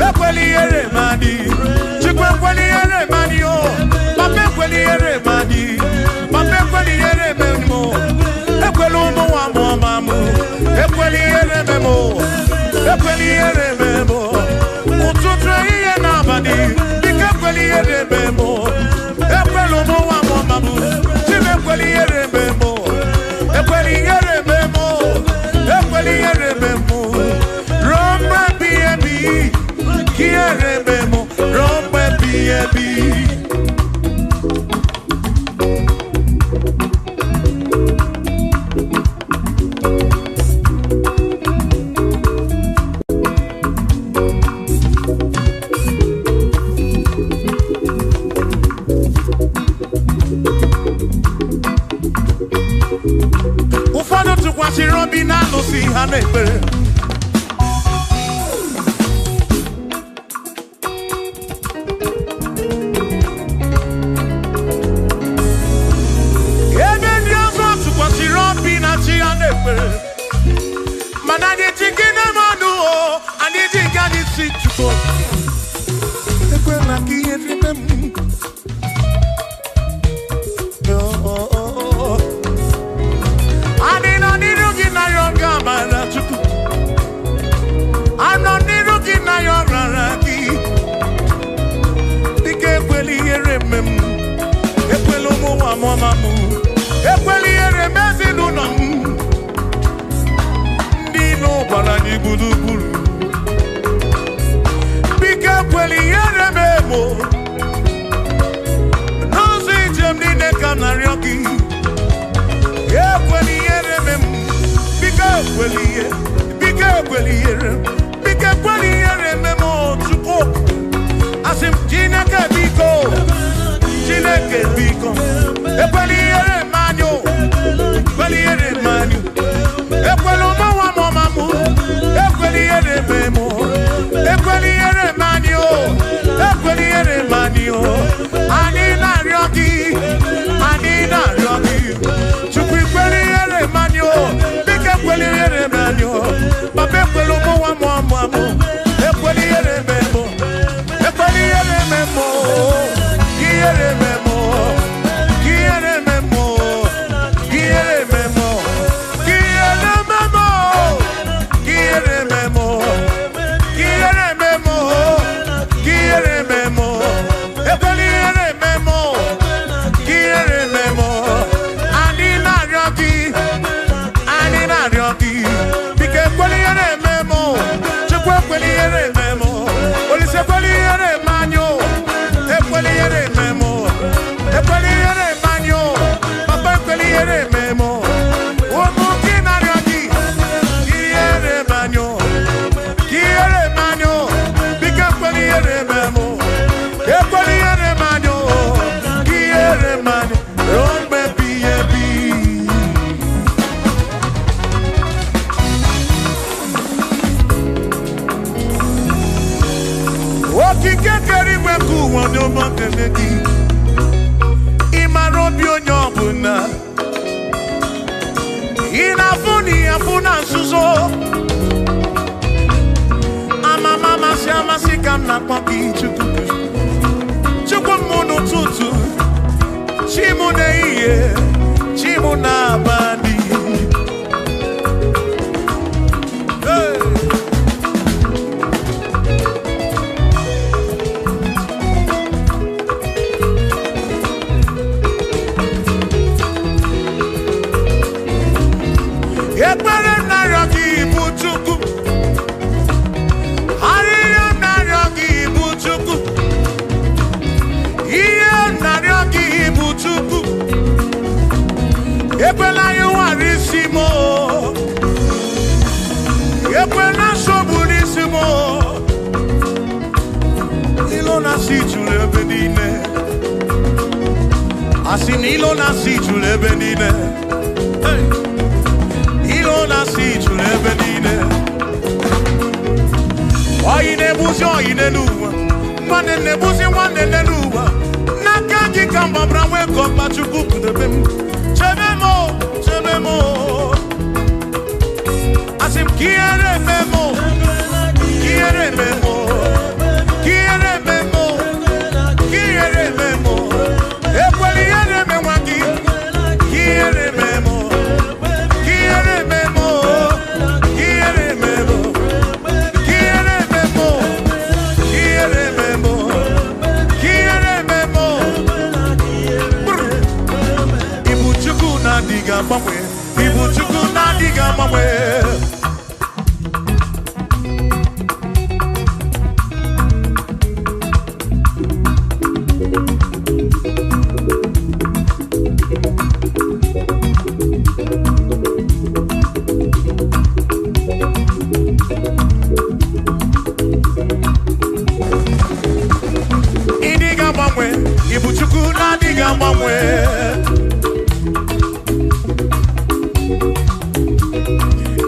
ekweli ere madi chikwe kweli ere madi o pape kweli ere madi pape kweli ere memo ekwelu mo wa mo mama ekweli ere memo ututre iye na badi dikekweli ere memo ekwelu mo wa mo mama chimekweli ere memo ụfọdụ tụkwasịrị obi na alụsị ha na-ekpere ebe ndị ọzọ tụkwasịrị obi na chi ha na-ekpere mana anyị ji gị na mmadụ anyị ji gị anyị si chukwu ekwela ka ihe rime m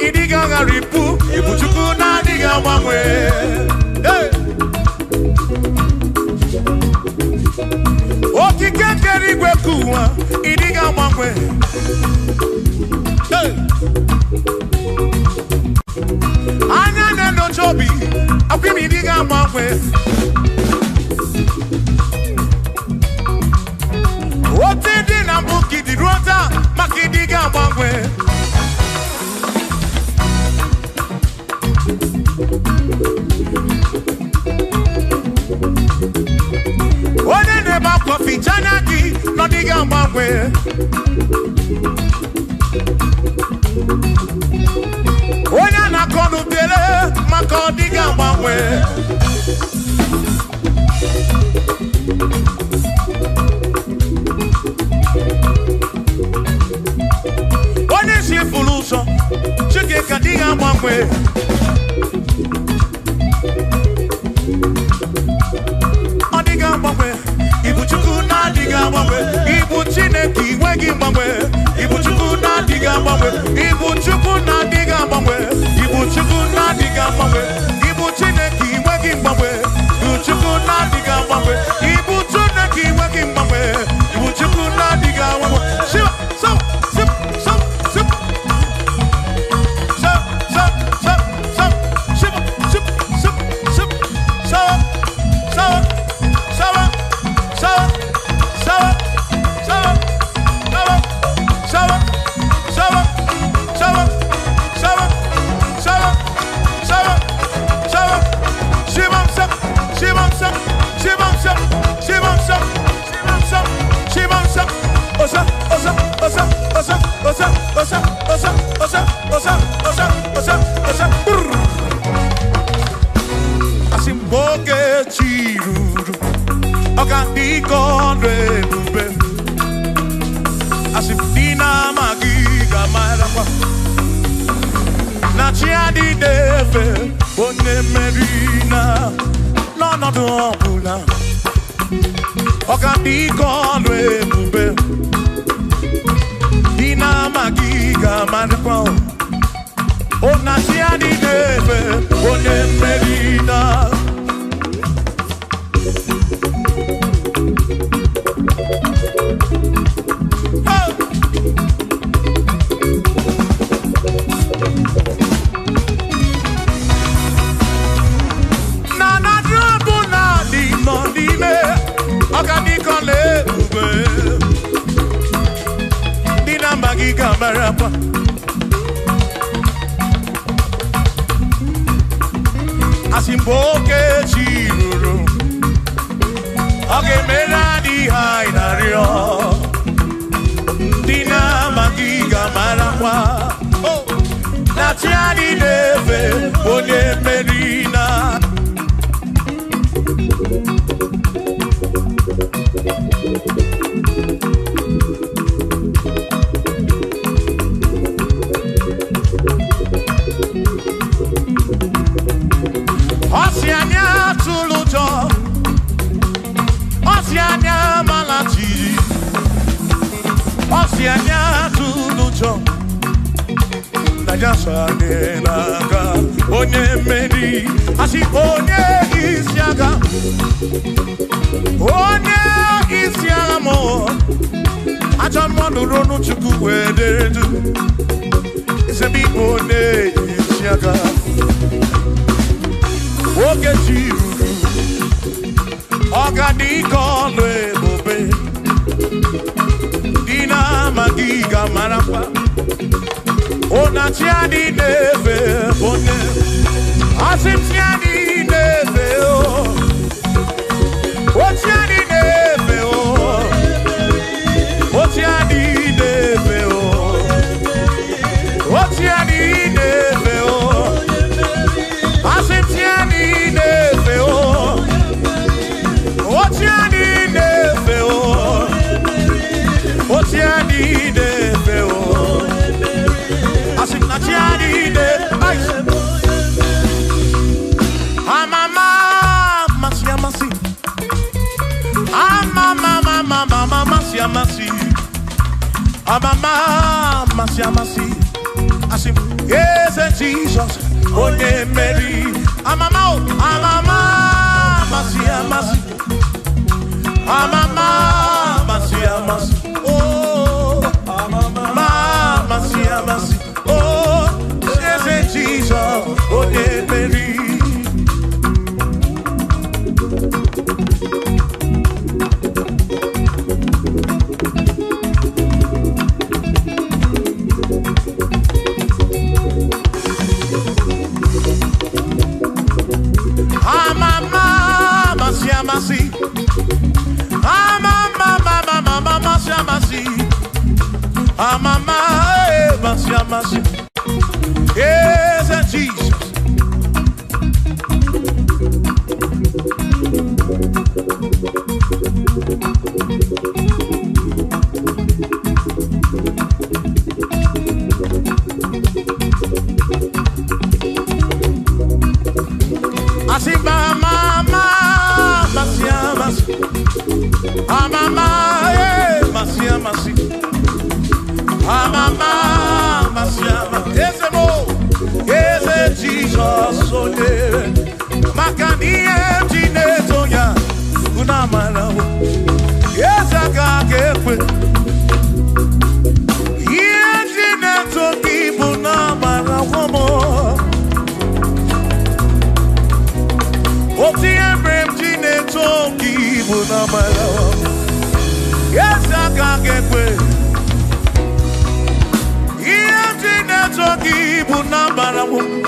Idiga ngaripu, ibuchuku na diga mangwe. Hey. Okikekeri gwekuwa, idiga mangwe. Hey. Anya neno chobi, akwimi idiga mangwe. Otidi na mbuki di rota, makidiga mangwe. One neba kofi chanaki, no diga mangwe. One anakonu bele, mako diga mangwe. One si fuluso, chike kadiga mangwe. Odiga mangwe, ibu chuku na diga mangwe. Ibu chineki wegi mangwe. Ibu chuku na diga mangwe. Ibu chuku na diga mangwe. Ibu chuku na diga mangwe. Ibu chineki wegi mangwe. Ibu chuku na diga mangwe. Ibu chineki wegi mangwe. Ibu chuku na diga mangwe. Shiva, so, sip, so, sip. So, so, so, so, shiva, sip, sip, sip, so, so, so, so, so, so, so, so, so, so, so, shivam sap, shivam sap, shivam sap, shivam sap, shivam sap, shivam sap, osa, osa, osa, osa, osa, osa, osa, osa, osa, osa, osa, osa, asimboke chiruru, okandiko ndrebube, asimdina magiga marapa. Na chiadi deve, bonne merina, no dopula. Okandiko ndrebube, dina magiga marapa. Oh, na chiadi deve, bonne merina. Marapa. Asimboke chiruru, oge meladi hainario. Dina magiga marapa. Oh, na tiani neve, one merina. Oceania tulujo, Oceania malati, Oceania tulujo. Naija naga, onye meri, asi onye isiaga mo. Acha mmadụ ronu chukwu wederedu, isebi onye isiaga. Oge chiruru, ọgadika ọlụ ebube, dina magiga marapa. Ona tiani neve bonne, asim tiani neve o, o tiani neve o, o tiani neve o, o tiani neve o, asim tiani neve o, o tiani neve o, o tiani neve o. Asim, yes, Jesus, onye Mary. Amama, masi, amama, masi, oh, masi, oh, yes, Jesus, onye Mary. Yes, Jesus. I see mama, Jesus, so dear. Makani Jineto ya, Unamana. Yes, I got get with. Yes, Jineto Kibunamana womo. Oti Embrem Jineto Kibunamana. Yes, I got get with. Yes, Jineto Kibunamana womo.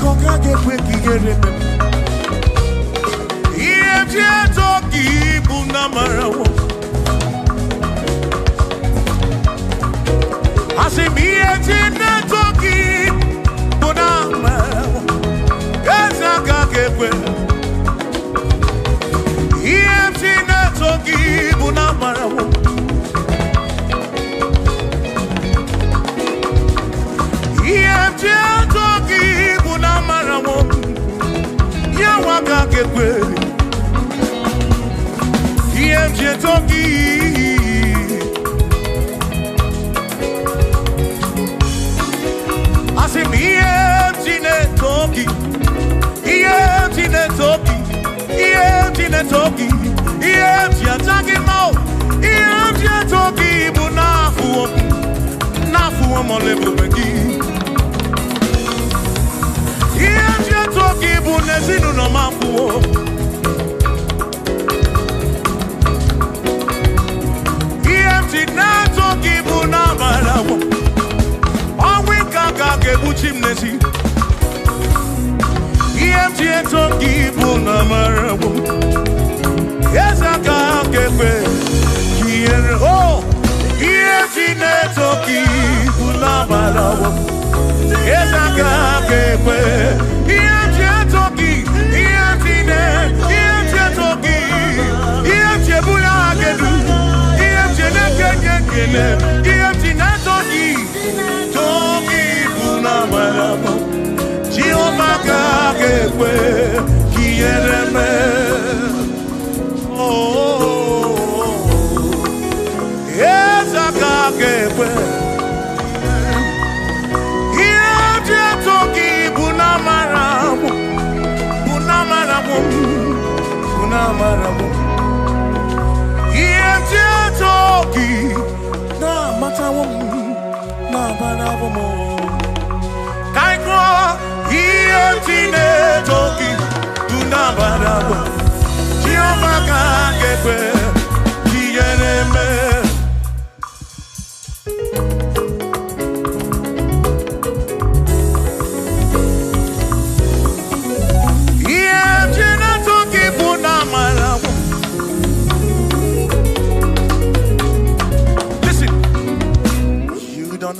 Koka get quick, get it. If you talk, Bunamara. I say, me and Tina talking, Bunamara. Yes, I can get quick. If Tina talking, Bunamara. If Tina talking, Yawaka get well. EMJ Toki. I say, EMJ Toki. EMJ Toki. EMJ Toki. EMJ attacking mouth. EMJ Toki. Bunafu. Nafu Molebu Begi. Toki bunezinu no mafuo. EMT na toki bunamarawo. Onwe kaka kebuchim nesi. EMT toki bunamarawo. Yes, I can't get away. Oh, EMT na toki bunamarawo. Yes, I can't get away. Yes, I can't get away.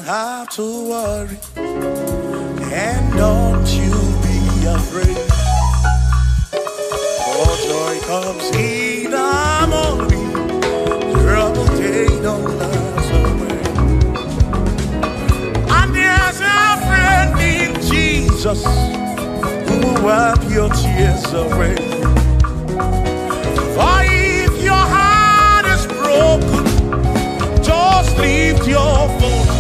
Have to worry, and don't you be afraid. For joy comes in the morning, trouble they don't last away. And there's a friend in Jesus who will wipe your tears away. For if your heart is broken, just lift your voice.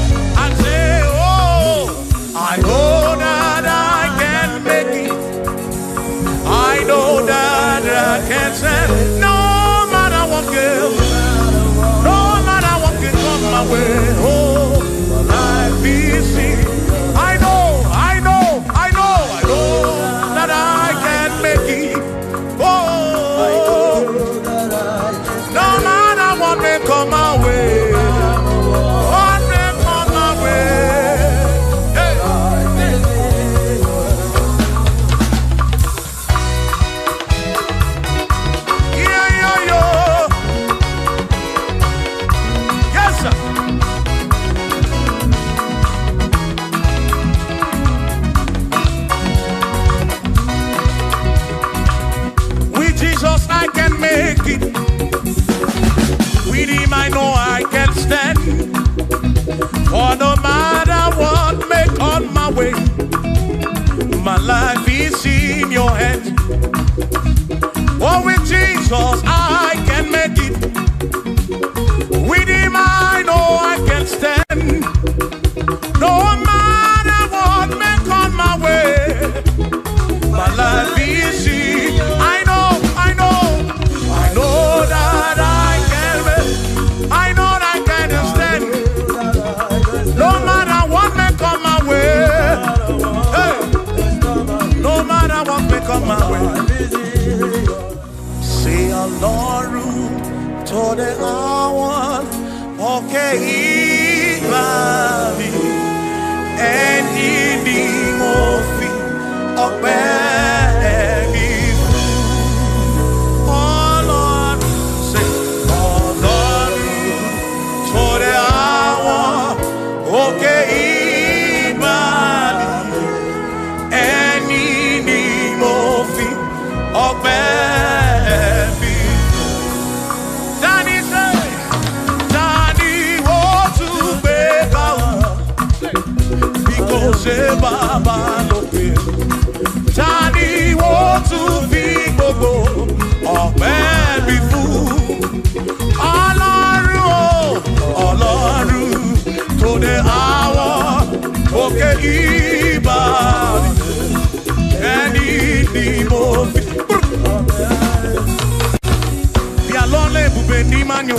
it. Oh, with Jesus I can make it. With him I know I can stand. No matter what may come my way, my life is easy. I know that I can make. I know that I can stand. No matter what may come my way. Hey. No matter what may come my way. Say Ọlọ́run tó dé àwọn òkè ìgbà mi. Ẹni ni mo fi ọpẹ́ mi fún. Ọlọ́run, say Ọlọ́run tó dé àwọn òkè ìgbà mi. Ẹni ni mo fi ọpẹ́ mi fún. Dani say, Dani ó tún gbé ká o. Ṣé bàbá lókè? Tani wo tún fi gbogbo ọpẹ́ mi fún? Ọlọ́run o, Ọlọ́run tó dé àwọn òkè ìbàdí. Ẹni ni mo fi. Bí alọ́lẹ̀ ibùgbé ní Mányo.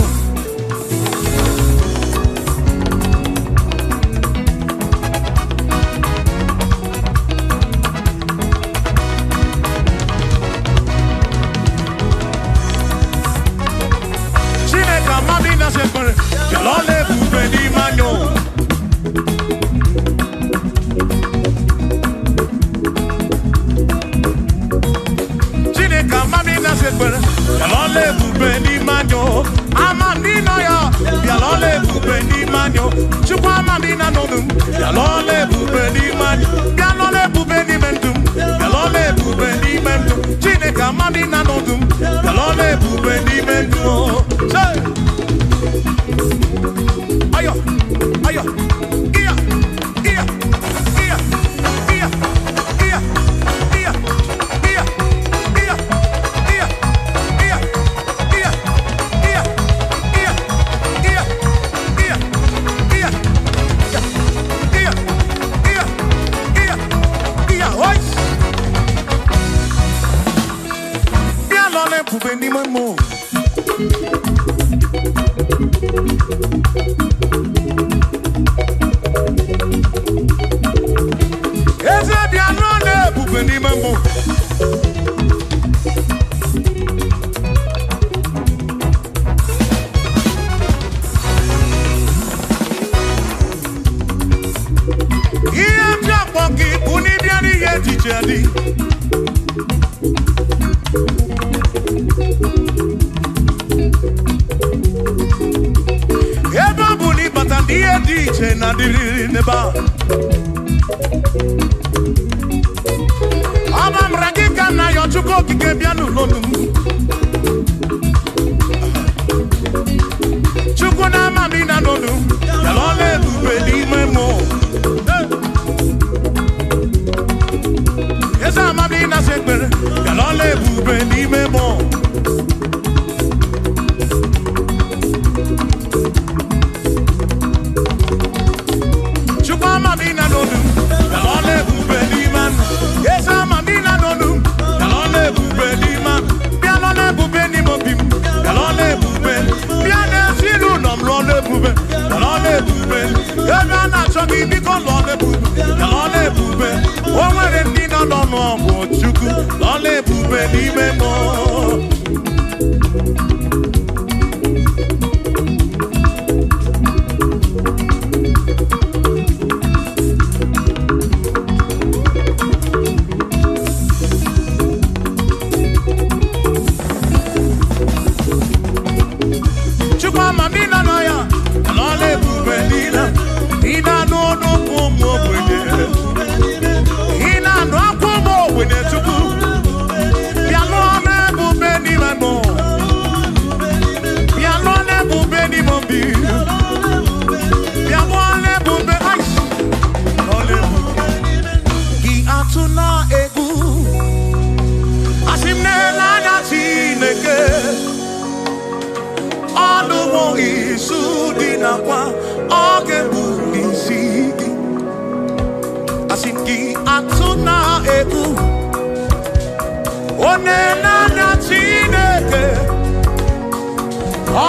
onenana Chineke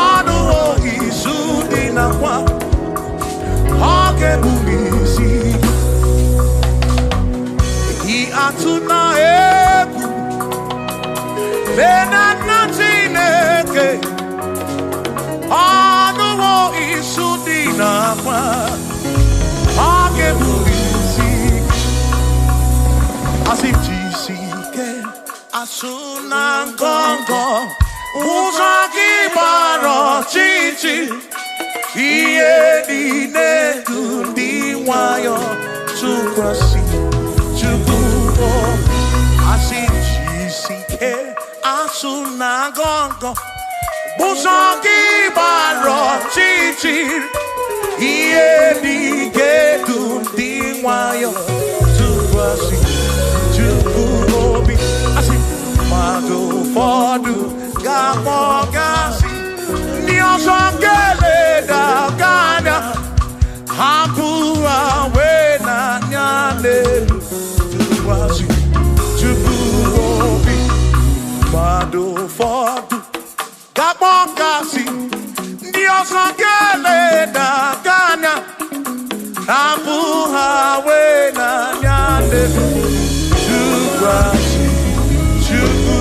ọnụ izu dị nakwa ọ ga-ebuli isi atụ na egwu lenana Chineke ọnụ izu dị nakwa ọ ga-ebuli isi asị jisike asụ na ngọngọ ụzọ gị gbara ọchịchị ihe niile dị nwayọ tụkwasị Chukwu asị jisike asụ na ngọngọ ụzọ gị gbara ọchịchị ihe niile dị nwayọ tụkwasị Chukwu obi asị mmadụ ụfọdụ ga-akpọ gasị ndị ọzọ ga-eleda anya hapụ wee n'anya n'elu tụkwasị Chukwu obi mmadụ ụfọdụ ga-akpọ gasị ndị ọzọ ga-eleda anya hapụ wee n'anya n'elu tụkwasị Chukwu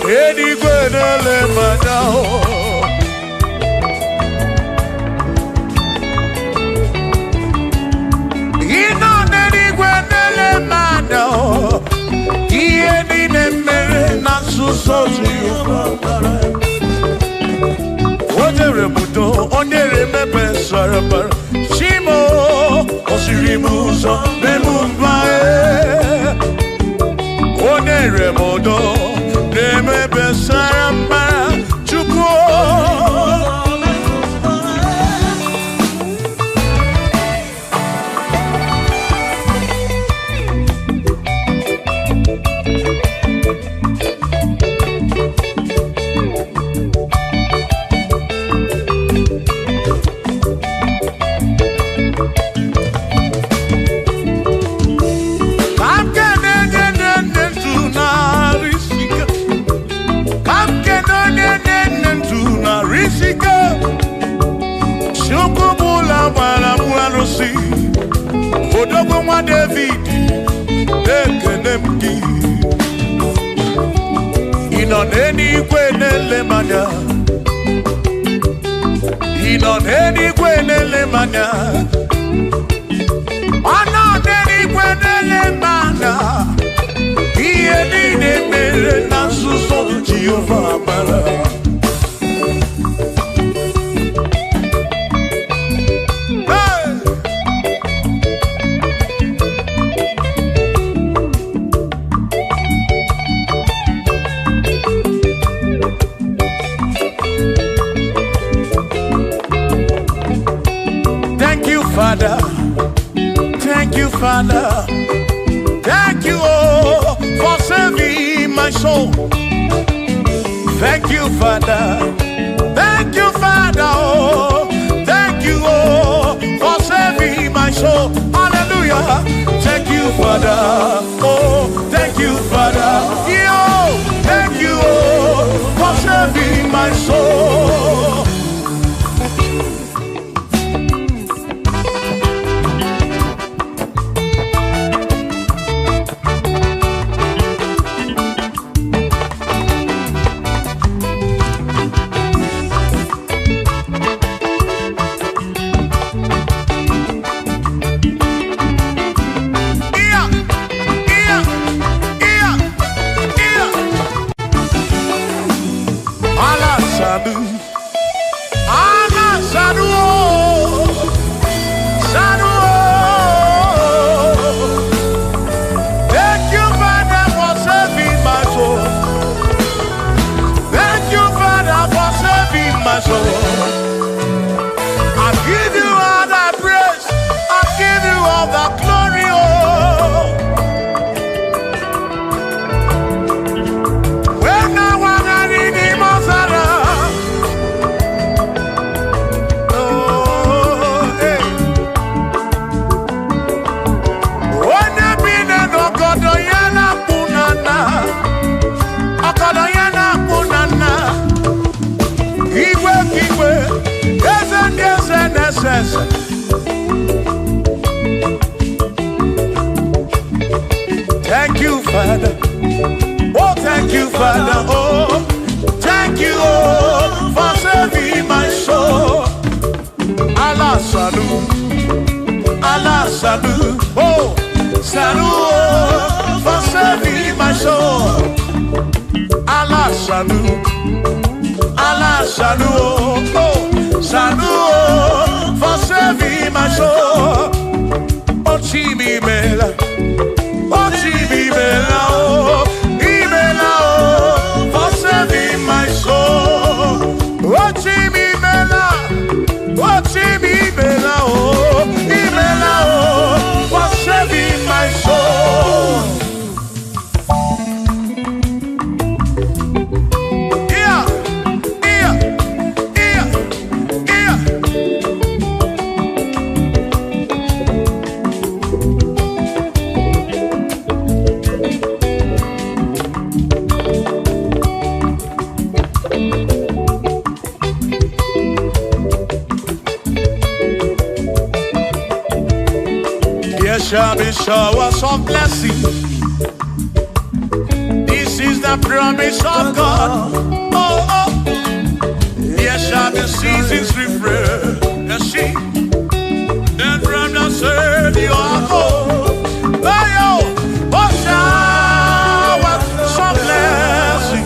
Enigwe nele manya. Ino enigwe nele manya. Iye ni nemere na susoji. Odere mudo, odere mebe sarabara. Shimo, osirimuso, memumbae. Odere mudo, nemebe sarabara. Chuko. Odogwa David, Ekenemki. Inoneni kwenele manya. Inoneni kwenele manya. Anoneni kwenele manya. Iye nine mere na suso Jehovah Mara. Father, thank you, Father, thank you, oh, for saving my soul. Thank you, Father, thank you, Father, oh, thank you, oh, for saving my soul. Hallelujah, thank you, Father, oh, thank you, Father, yo, thank you, oh, for saving my soul. Thank you, Father. Oh, thank you, Father. Oh, thank you, oh, for saving my soul. Allah salut, Allah salut. Oh, salut, oh, for saving my soul. Allah salut, Allah salut. Oh, salut, oh, for saving my soul. Oh, Chimi Mela. Oh, Chibibela, oh, Ibela, oh, for saving my soul. Oh, Chibibela, oh, Ibela, oh, for saving my soul. Yeah, yeah, yeah, yeah. Shall be showers of blessing. This is the the promise of God. Oh, oh. Yes, shall be seasons refresh. Yes, she. Then from the said you are home. Oh, oh, shower some blessing.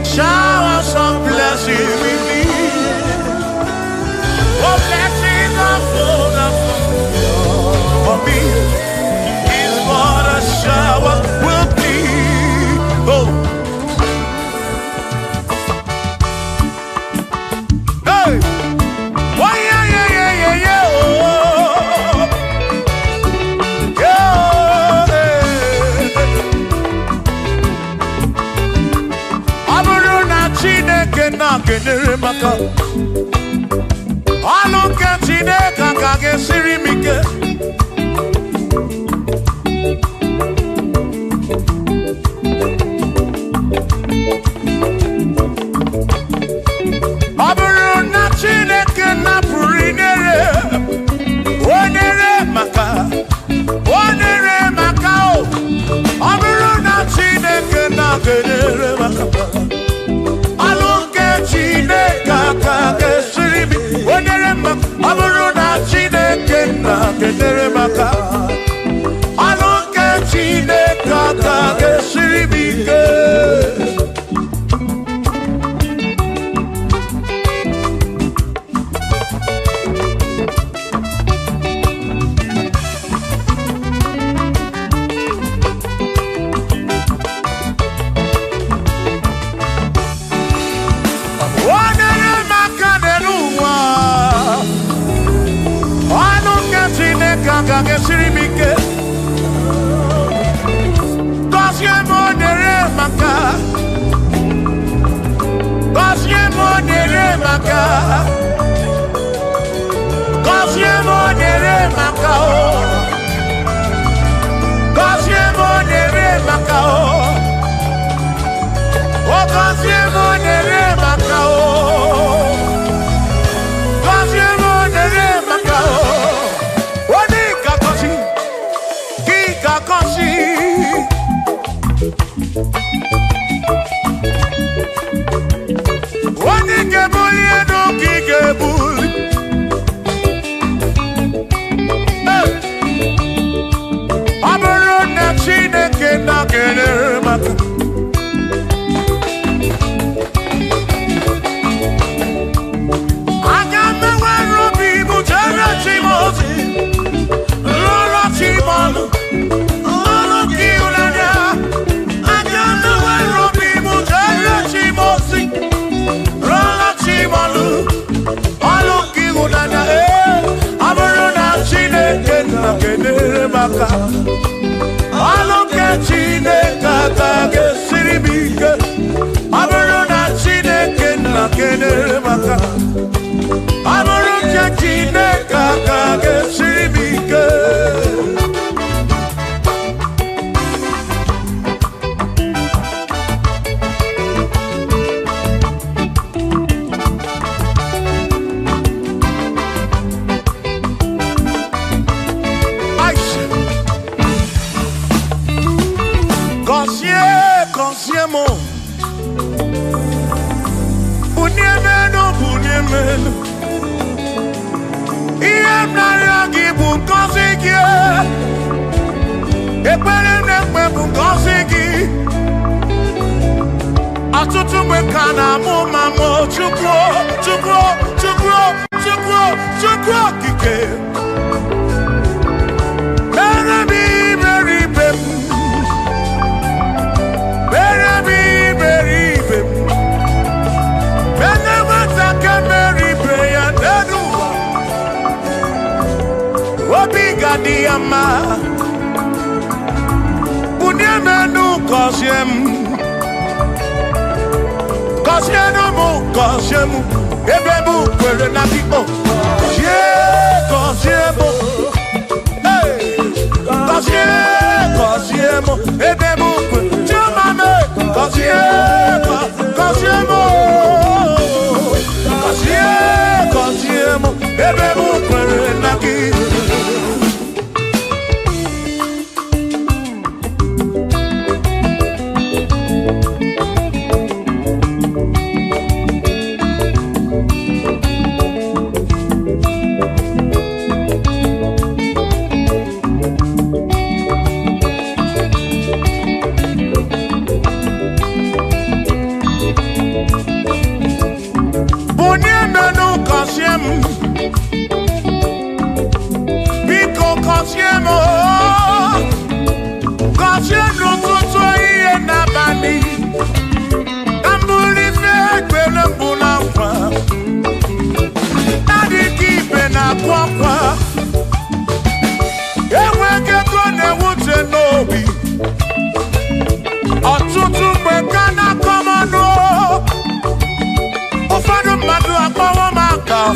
Shower some blessing with me. Oh, blessings are full for me. Is what a shower will be. Oh. Hey. Oh, yeah, yeah, yeah, yeah, yeah. Oh. Yeah. Aburuna Chineke na kenere maka. Aluke Chineke kage siri mike. Aburuna Chineke na purinere. Onere maka. Onere maka o. Aburuna Chineke na kenere maka. Aluke Chineke kage siri mike. Onere maka. Aburuna Chineke na kenere maka. Aluke Chineke kage siri mike. Kage siri mike. Kosye monere maka. Kosye monere maka. Kosye monere maka o. Kosye monere maka o. O kosye monere maka o. Kosye monere maka o. Wani kebuli eno ki kebuli. Aburo na Chineke na kenere maka. Agame wero bibu jere chimozi. Lolo chimolu. Aluke Chineke kage siri mike. Aburuna Chineke na kenere maka. Aluke Chineke kage siri mike. Consiemo Bunyemeno Bunyemeno Iem na yagi bunkosiki Ekpere nekpe bunkosiki Atutu mekana mumamo Chukwo, chukwo, chukwo, chukwo, chukwo kike Berebi, beribe Diama Bunyemenu Kosyenu mu kosyemu Ebebu kwere na kipo Kosyemu Kosyemu Ebebu kwere Chumame Kosyemu Kosyemu Ebebu kwere na kipo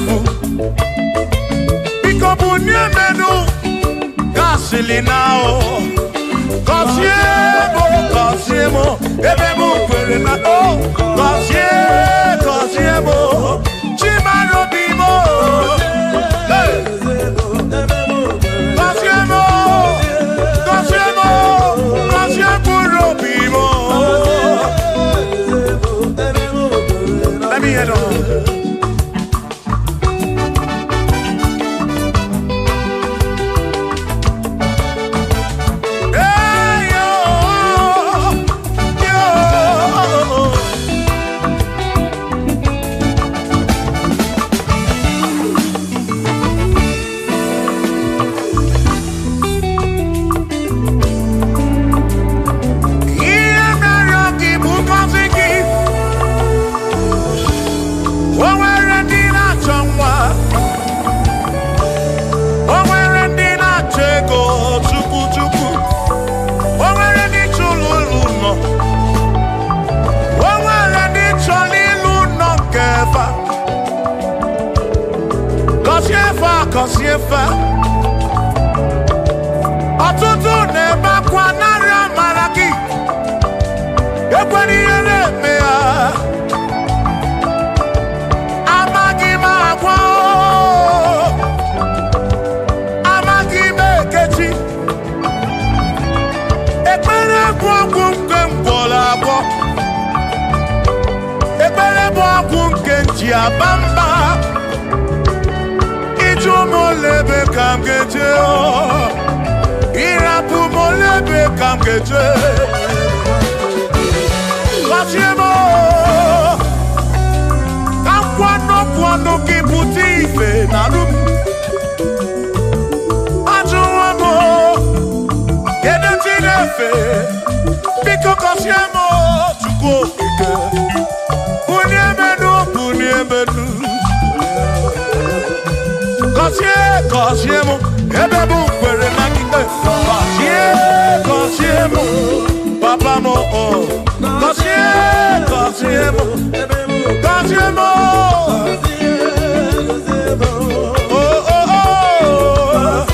fu biko bunye menu gasili now kosiemo ebe mu kwere na o kosiemo chimaro bimo kosiemo bimo let me head on. Kosiefa ọtụtụ na-ebe akwa narị amara gị ekwere ihe na-eme ya amaghị m agwa amaghị m ekechi ekpere bụ ọgwụ nke mgbọrọ abụọ ekpere bụ ọgwụ nke nji aba mba molebe kam geje o irapu molebe kam geje wasiemo kam kwano ki butife na rum ajuamo kedo tinefe biko kosiemo chuko ike bunyemenu Kosiemo, ebe bu kwere na kike. Kosiemo, papa mo oh. Kosiemo, oh oh oh.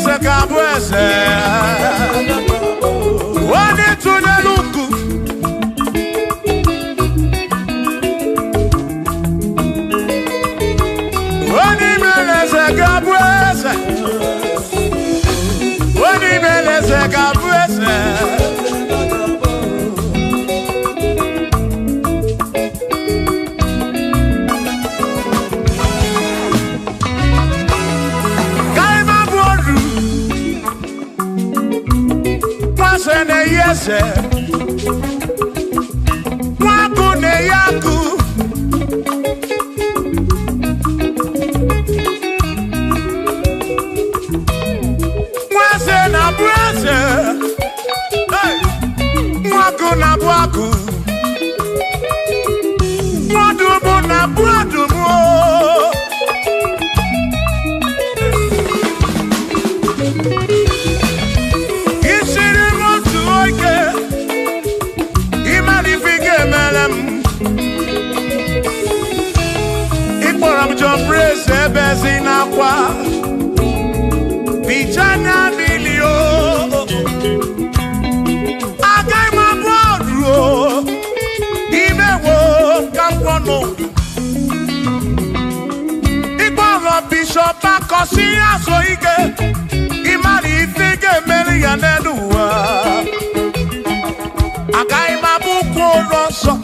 imeleze kabweze wani tuneluku wani imeleze kabweze wani imeleze kabweze ne yese waku ne yaku mwase na brase hey waku na bwaku mwadumu na bwadumu Praise bezina kwa vijana milio agai mabodro imewo kampono igboro bishop akosi aso ike imari ifike meri yaneduwa agai mabuko roso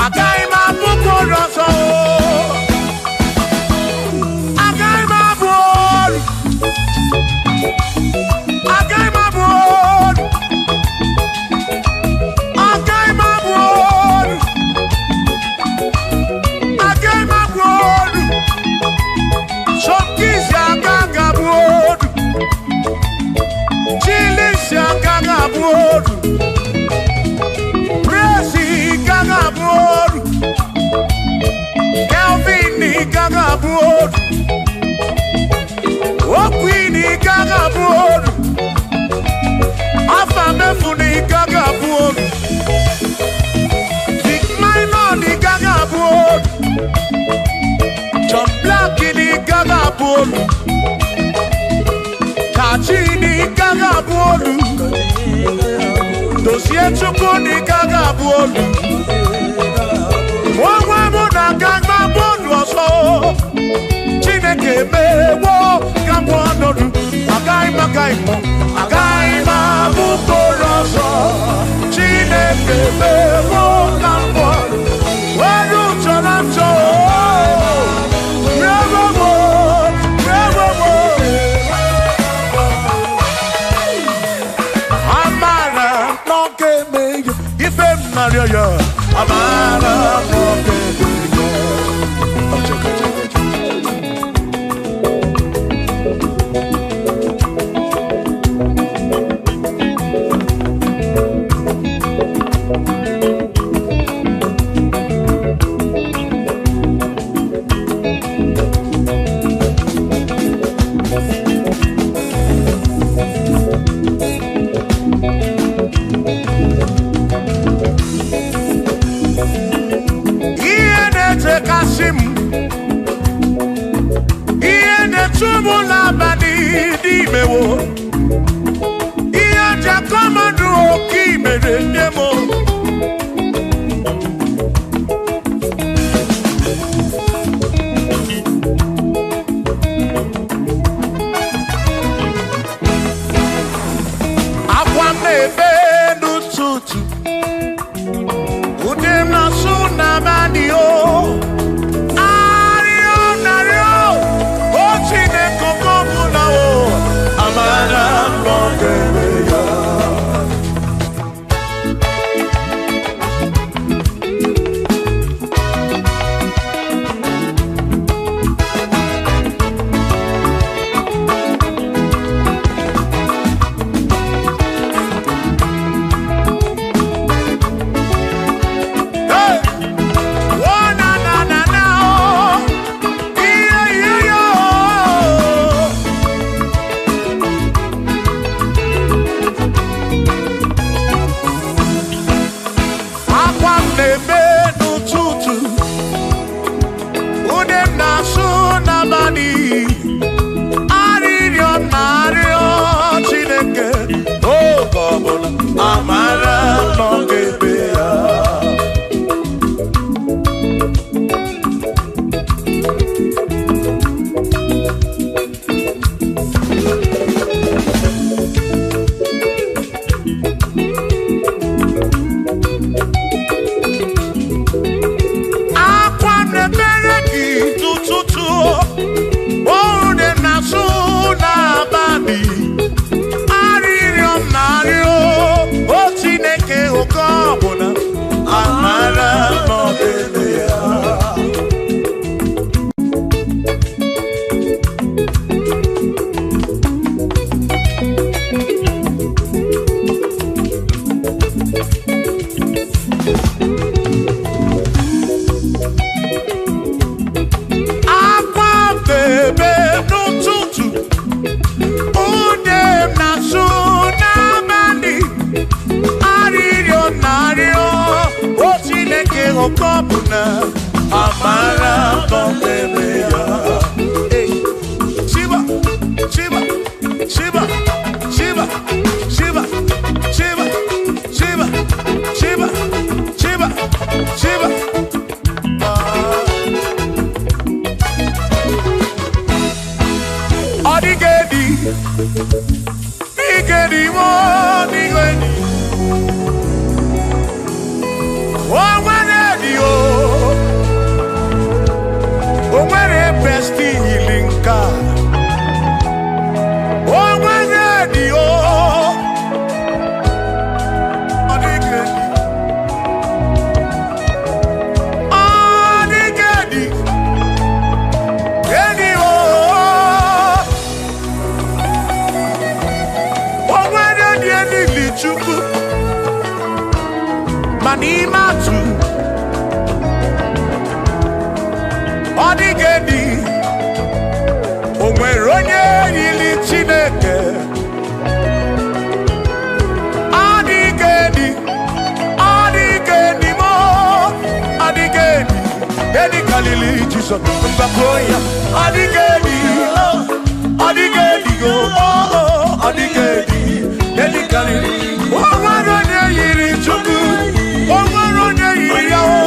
agai mabuko roso Kachini kagabuolu dosie chukuni kagabuolu Wawa muna kagabuolu oso Chineke mewo kagabuolu Agaima bukoroso Chineke mewo kagabuolu Waru choramcho Maria, Amara, na amara komeme ya. Shiba, Shiba, Shiba, Shiba, Shiba, Shiba, Shiba, Shiba, Shiba, Shiba. Adigedi, Nigedi mo, Nigedi. Oh, Manedi oh, oh, Mane besti healing. Oh, Manedi oh, Adigedi, Adigedi, Edi oh, oh, Manedi Edi lichuku, Manimatu, Adigedi. Onweronye yili Chineke. Adigedi, Adigedi mo, Adigedi. Edi kalili Jesus mbakoya. Adigedi, Adigedi go, Adigedi. Edi kalili. Onweronye yili Chukwu. Onweronye yili yawo.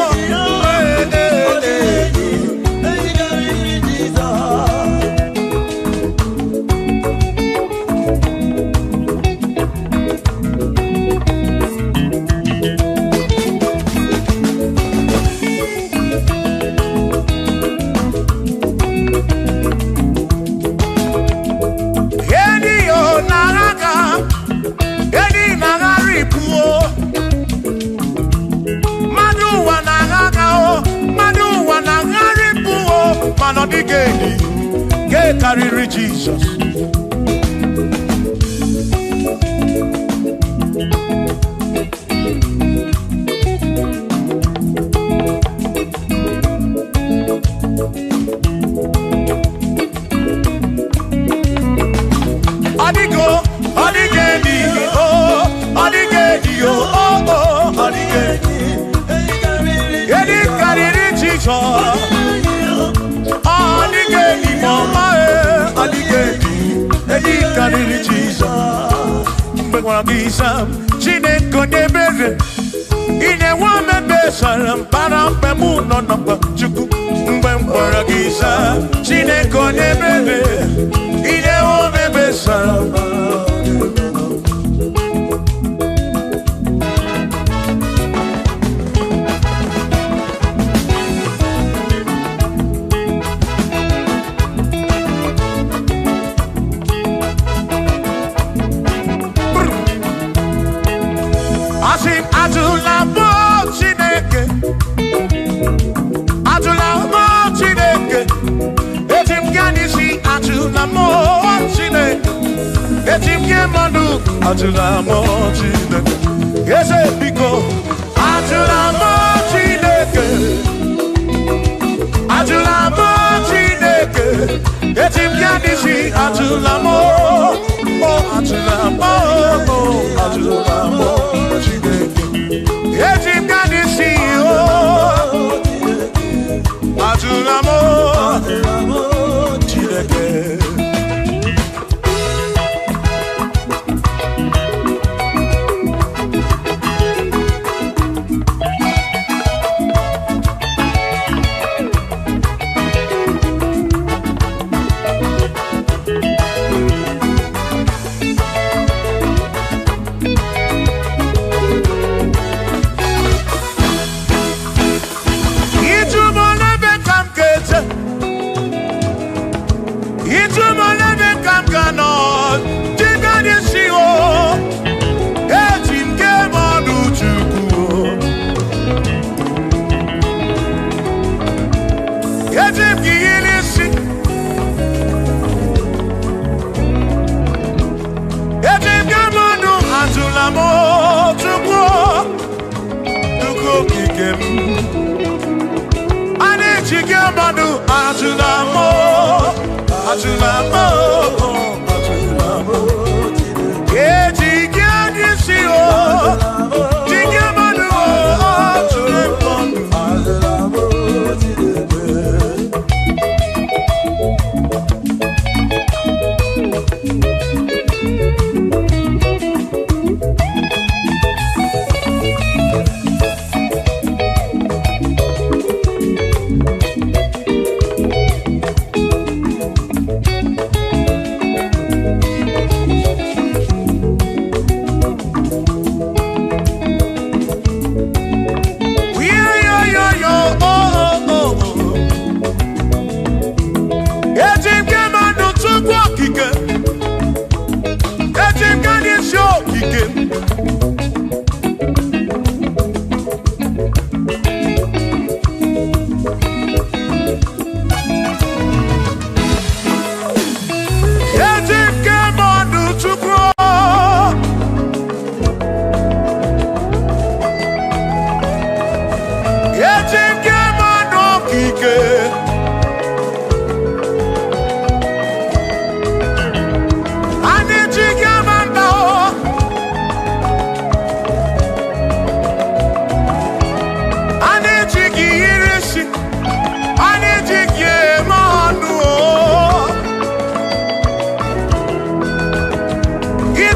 Adigedi, get carry Jesus. Adigo, Adigedi, oh, Adigedi, oh, oh, Adigedi, get carry Jesus. Adigedi mama Adigedi Edi kariri Jesus Mbekwa bisa Chineke nebere Ine wame besara Mpara mpe muno namba Chuku mbekwa gisa Chineke nebere Ine wame besara Atula mo Chineke, yes biko. Atula mo Chineke, Atula mo Chineke. Etim yadisi atula mo, oh atula mo, oh atula mo Chineke. Etim yadisi oh, atula mo Chineke.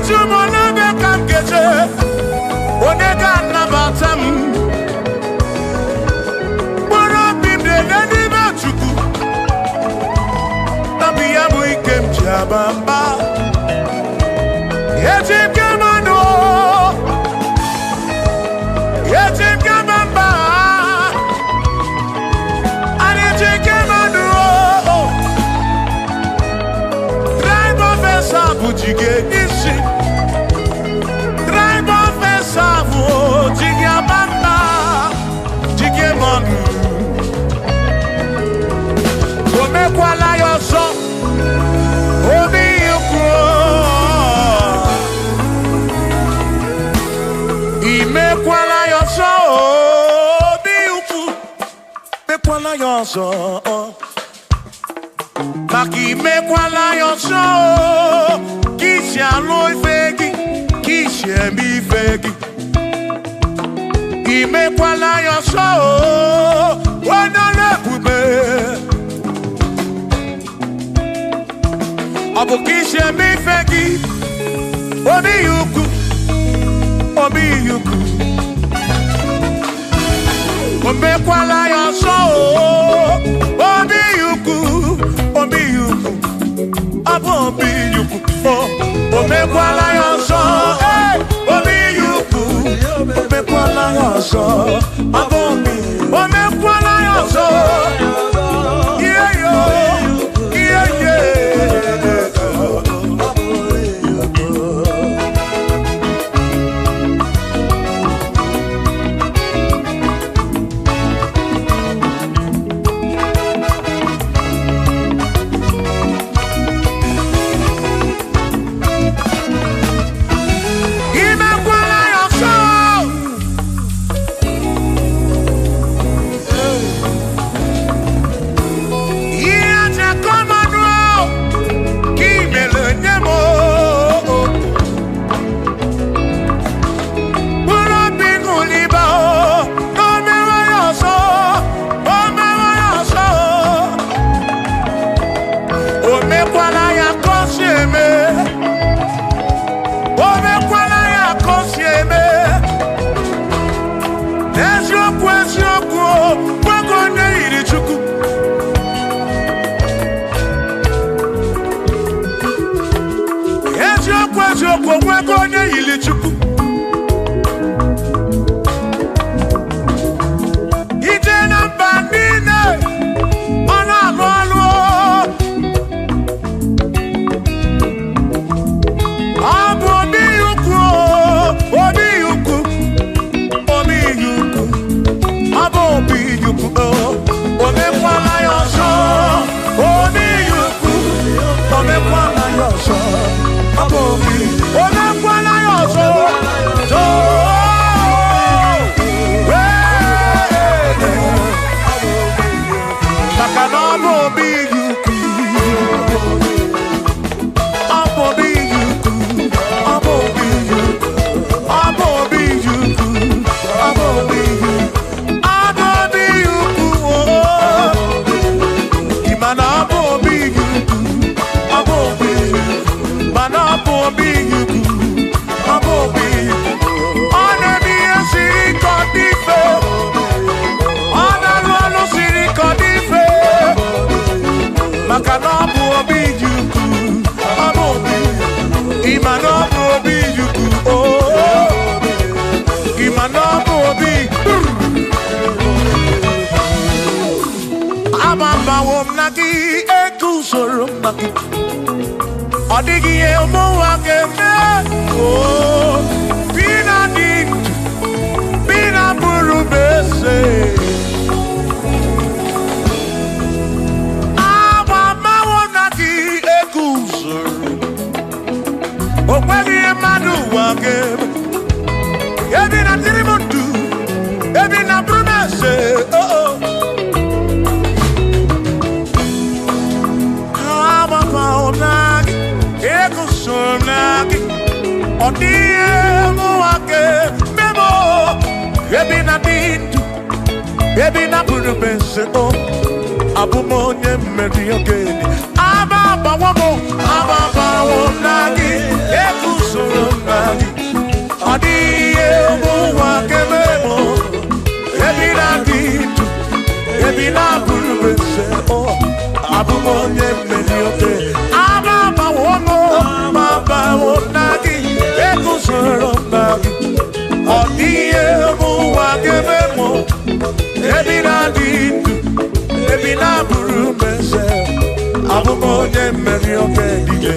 Ejumona bekam keje, onega nabatam. Bora bimde nani bachuku, nabiya muikem jabamba. Ejim kamano, ejim kamamba, ejim kamano. Drive esa bujige nisi. Omekwala yoso, obi yuku. Imekwala yoso, obi yuku. Mekwala yoso, maki mekwala yoso. Kishi alo ifegi, kishi emi ifegi. Imekwala yoso, wana bube. Abukishe mi fegi, obi yuku, obi yuku. Omekwala yoso, obi yuku, obi yuku. Abo obi yuku, omekwala yoso, obi yuku. Omekwala yoso, abo obi, omekwala yoso. Yeah yo, yeah yeah. Baby na puru benseto abumonye meri ogeni ababa wamo nagi ekusoro ditu ebi na buru mese abumonye mmeri oke dije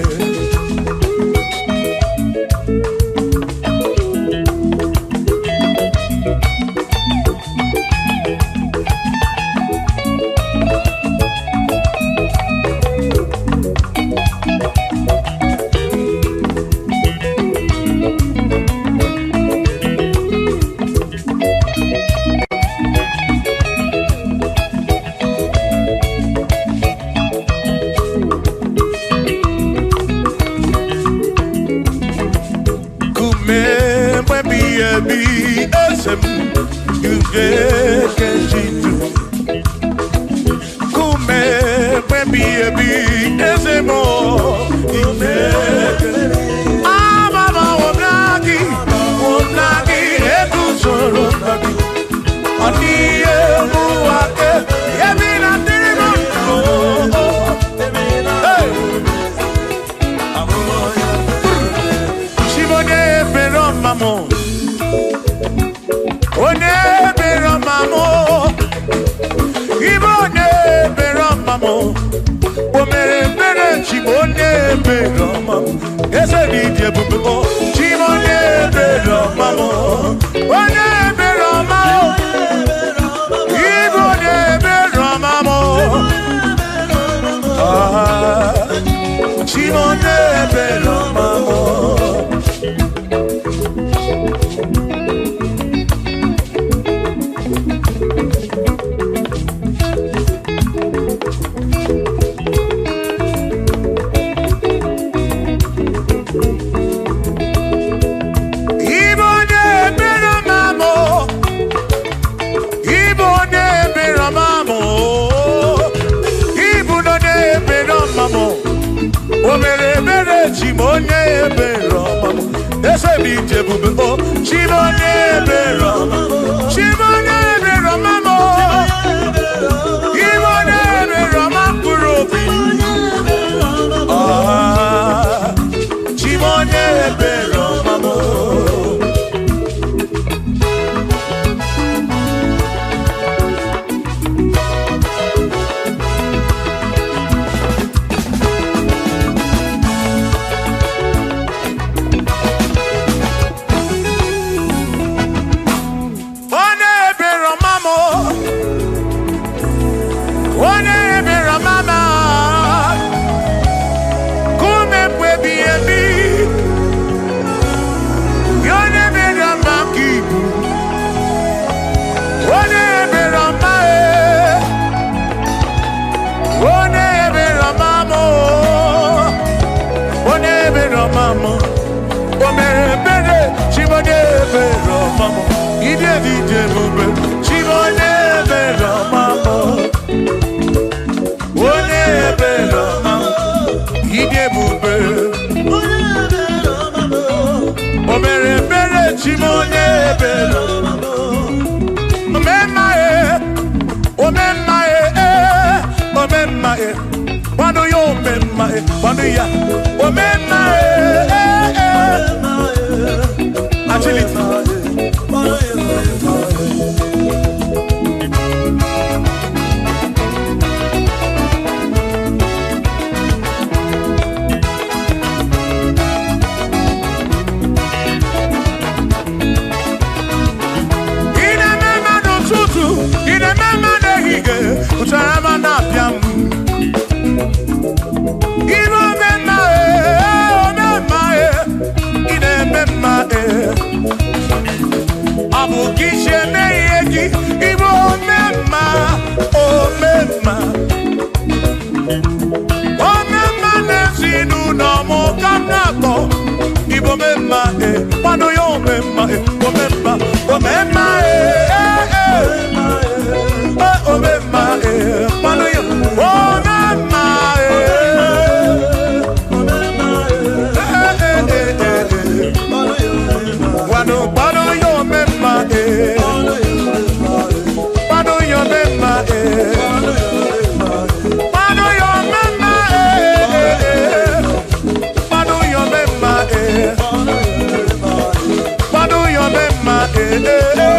eh, eh.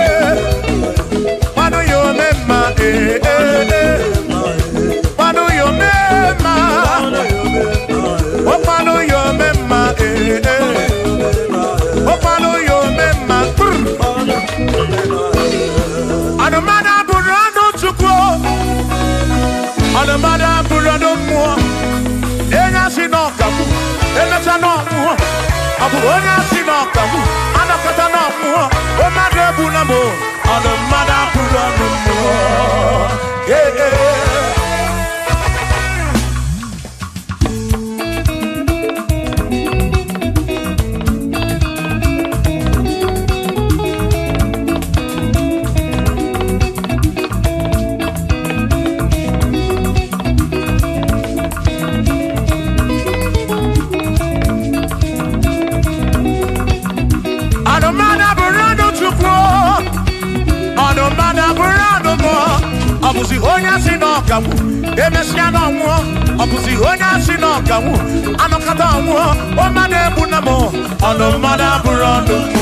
Abuja Sinokamu, Anakatana, Omade Bunamo, on the Mother Purano. Abusi honya sinokamu, emesiano mo. Abusi honya sinokamu, anokata mo. Omade bunamo, anomada burando mo.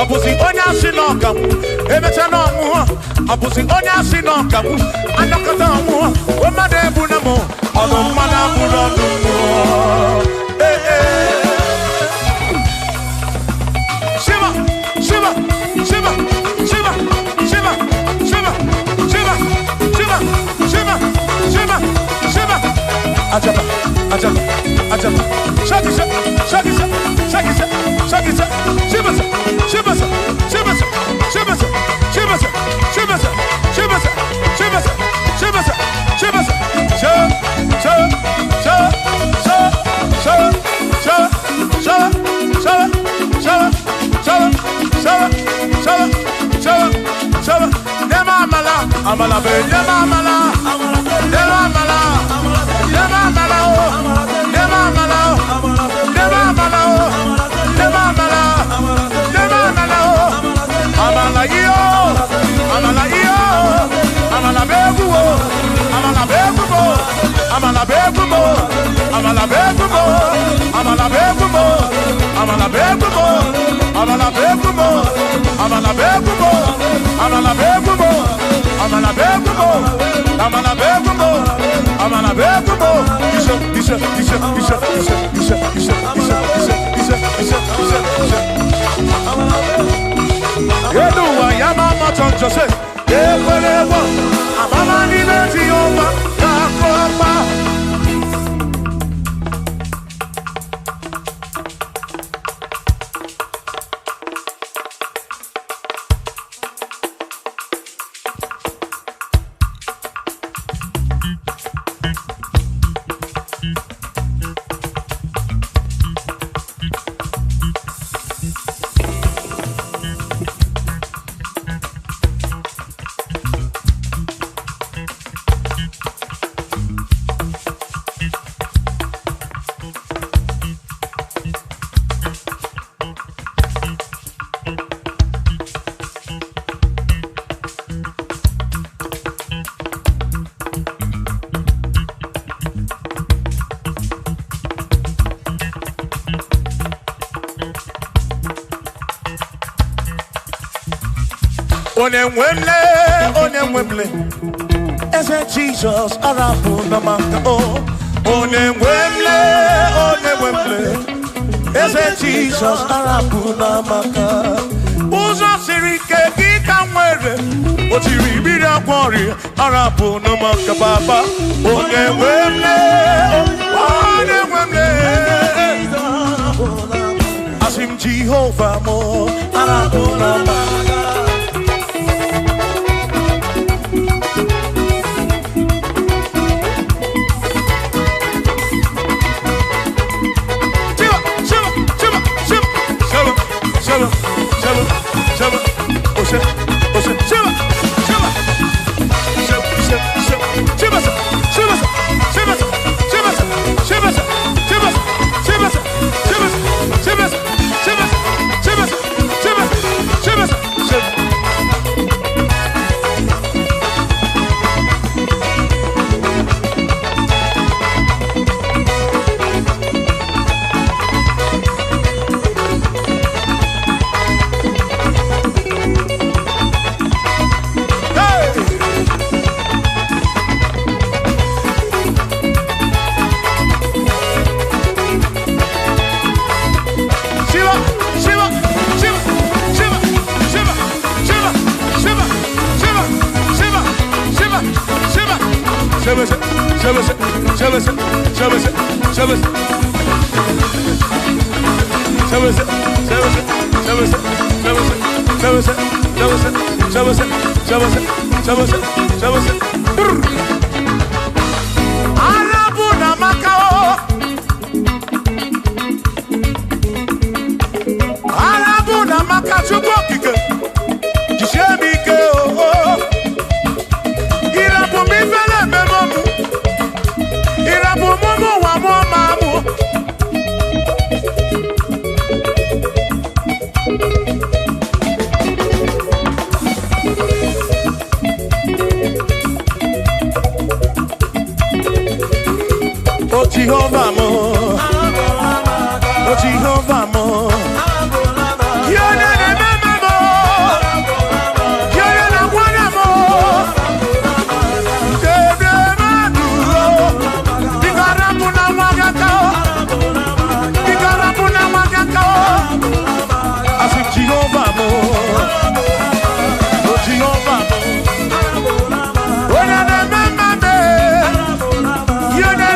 Abusi onya sinokamu, emetano mu. Abusi onya sinokamu, anakata mu. Omade bunamo, anomada bunamo. Shiva, Shiva, Shiva, Shiva, Shiva, Shiva, Shiva, Shiva, Shiva, Shiva, Shiva. Ajaba, ajaba, ajaba. Shakisa, shakisa, shakisa, shakisa. Shiva, Shiva, Shiva, Shiva, Shiva, Shiva, Shiva, Shiva, Shiva, Shiva, Amala be, amala, amala, Onemwemle, Eze Jesus, Arabu Namaka, Onemwemle, Eze Jesus, Arabu Namaka, Uzo Sirike, Gikamwere, Otiri Quarry, Arabu Namaka Baba, Onemwemle, Asim Jehovah Mo, Arabu Namaka. Jehovah mo, oh Jehovah mo, you're the remember mo, you're the one mo, Bikarabuna magakao, Bikarabuna magakao, I said Jehovah mo, oh Jehovah mo, oh the remember me, you're the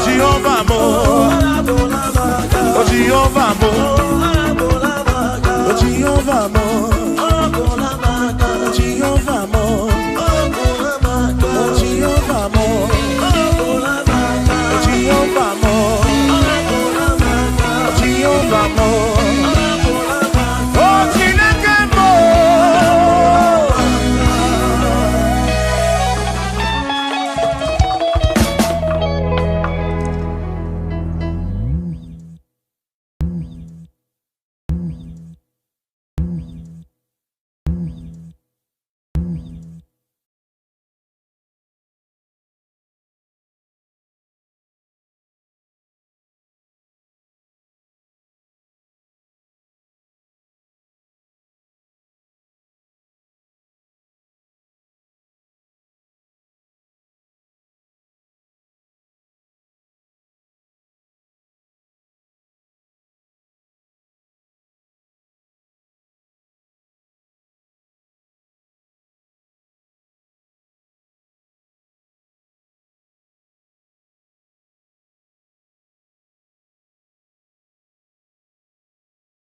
Jehovah mo, Jehovah mo, Jehovah mo, Jehovah mo, Jehovah mo.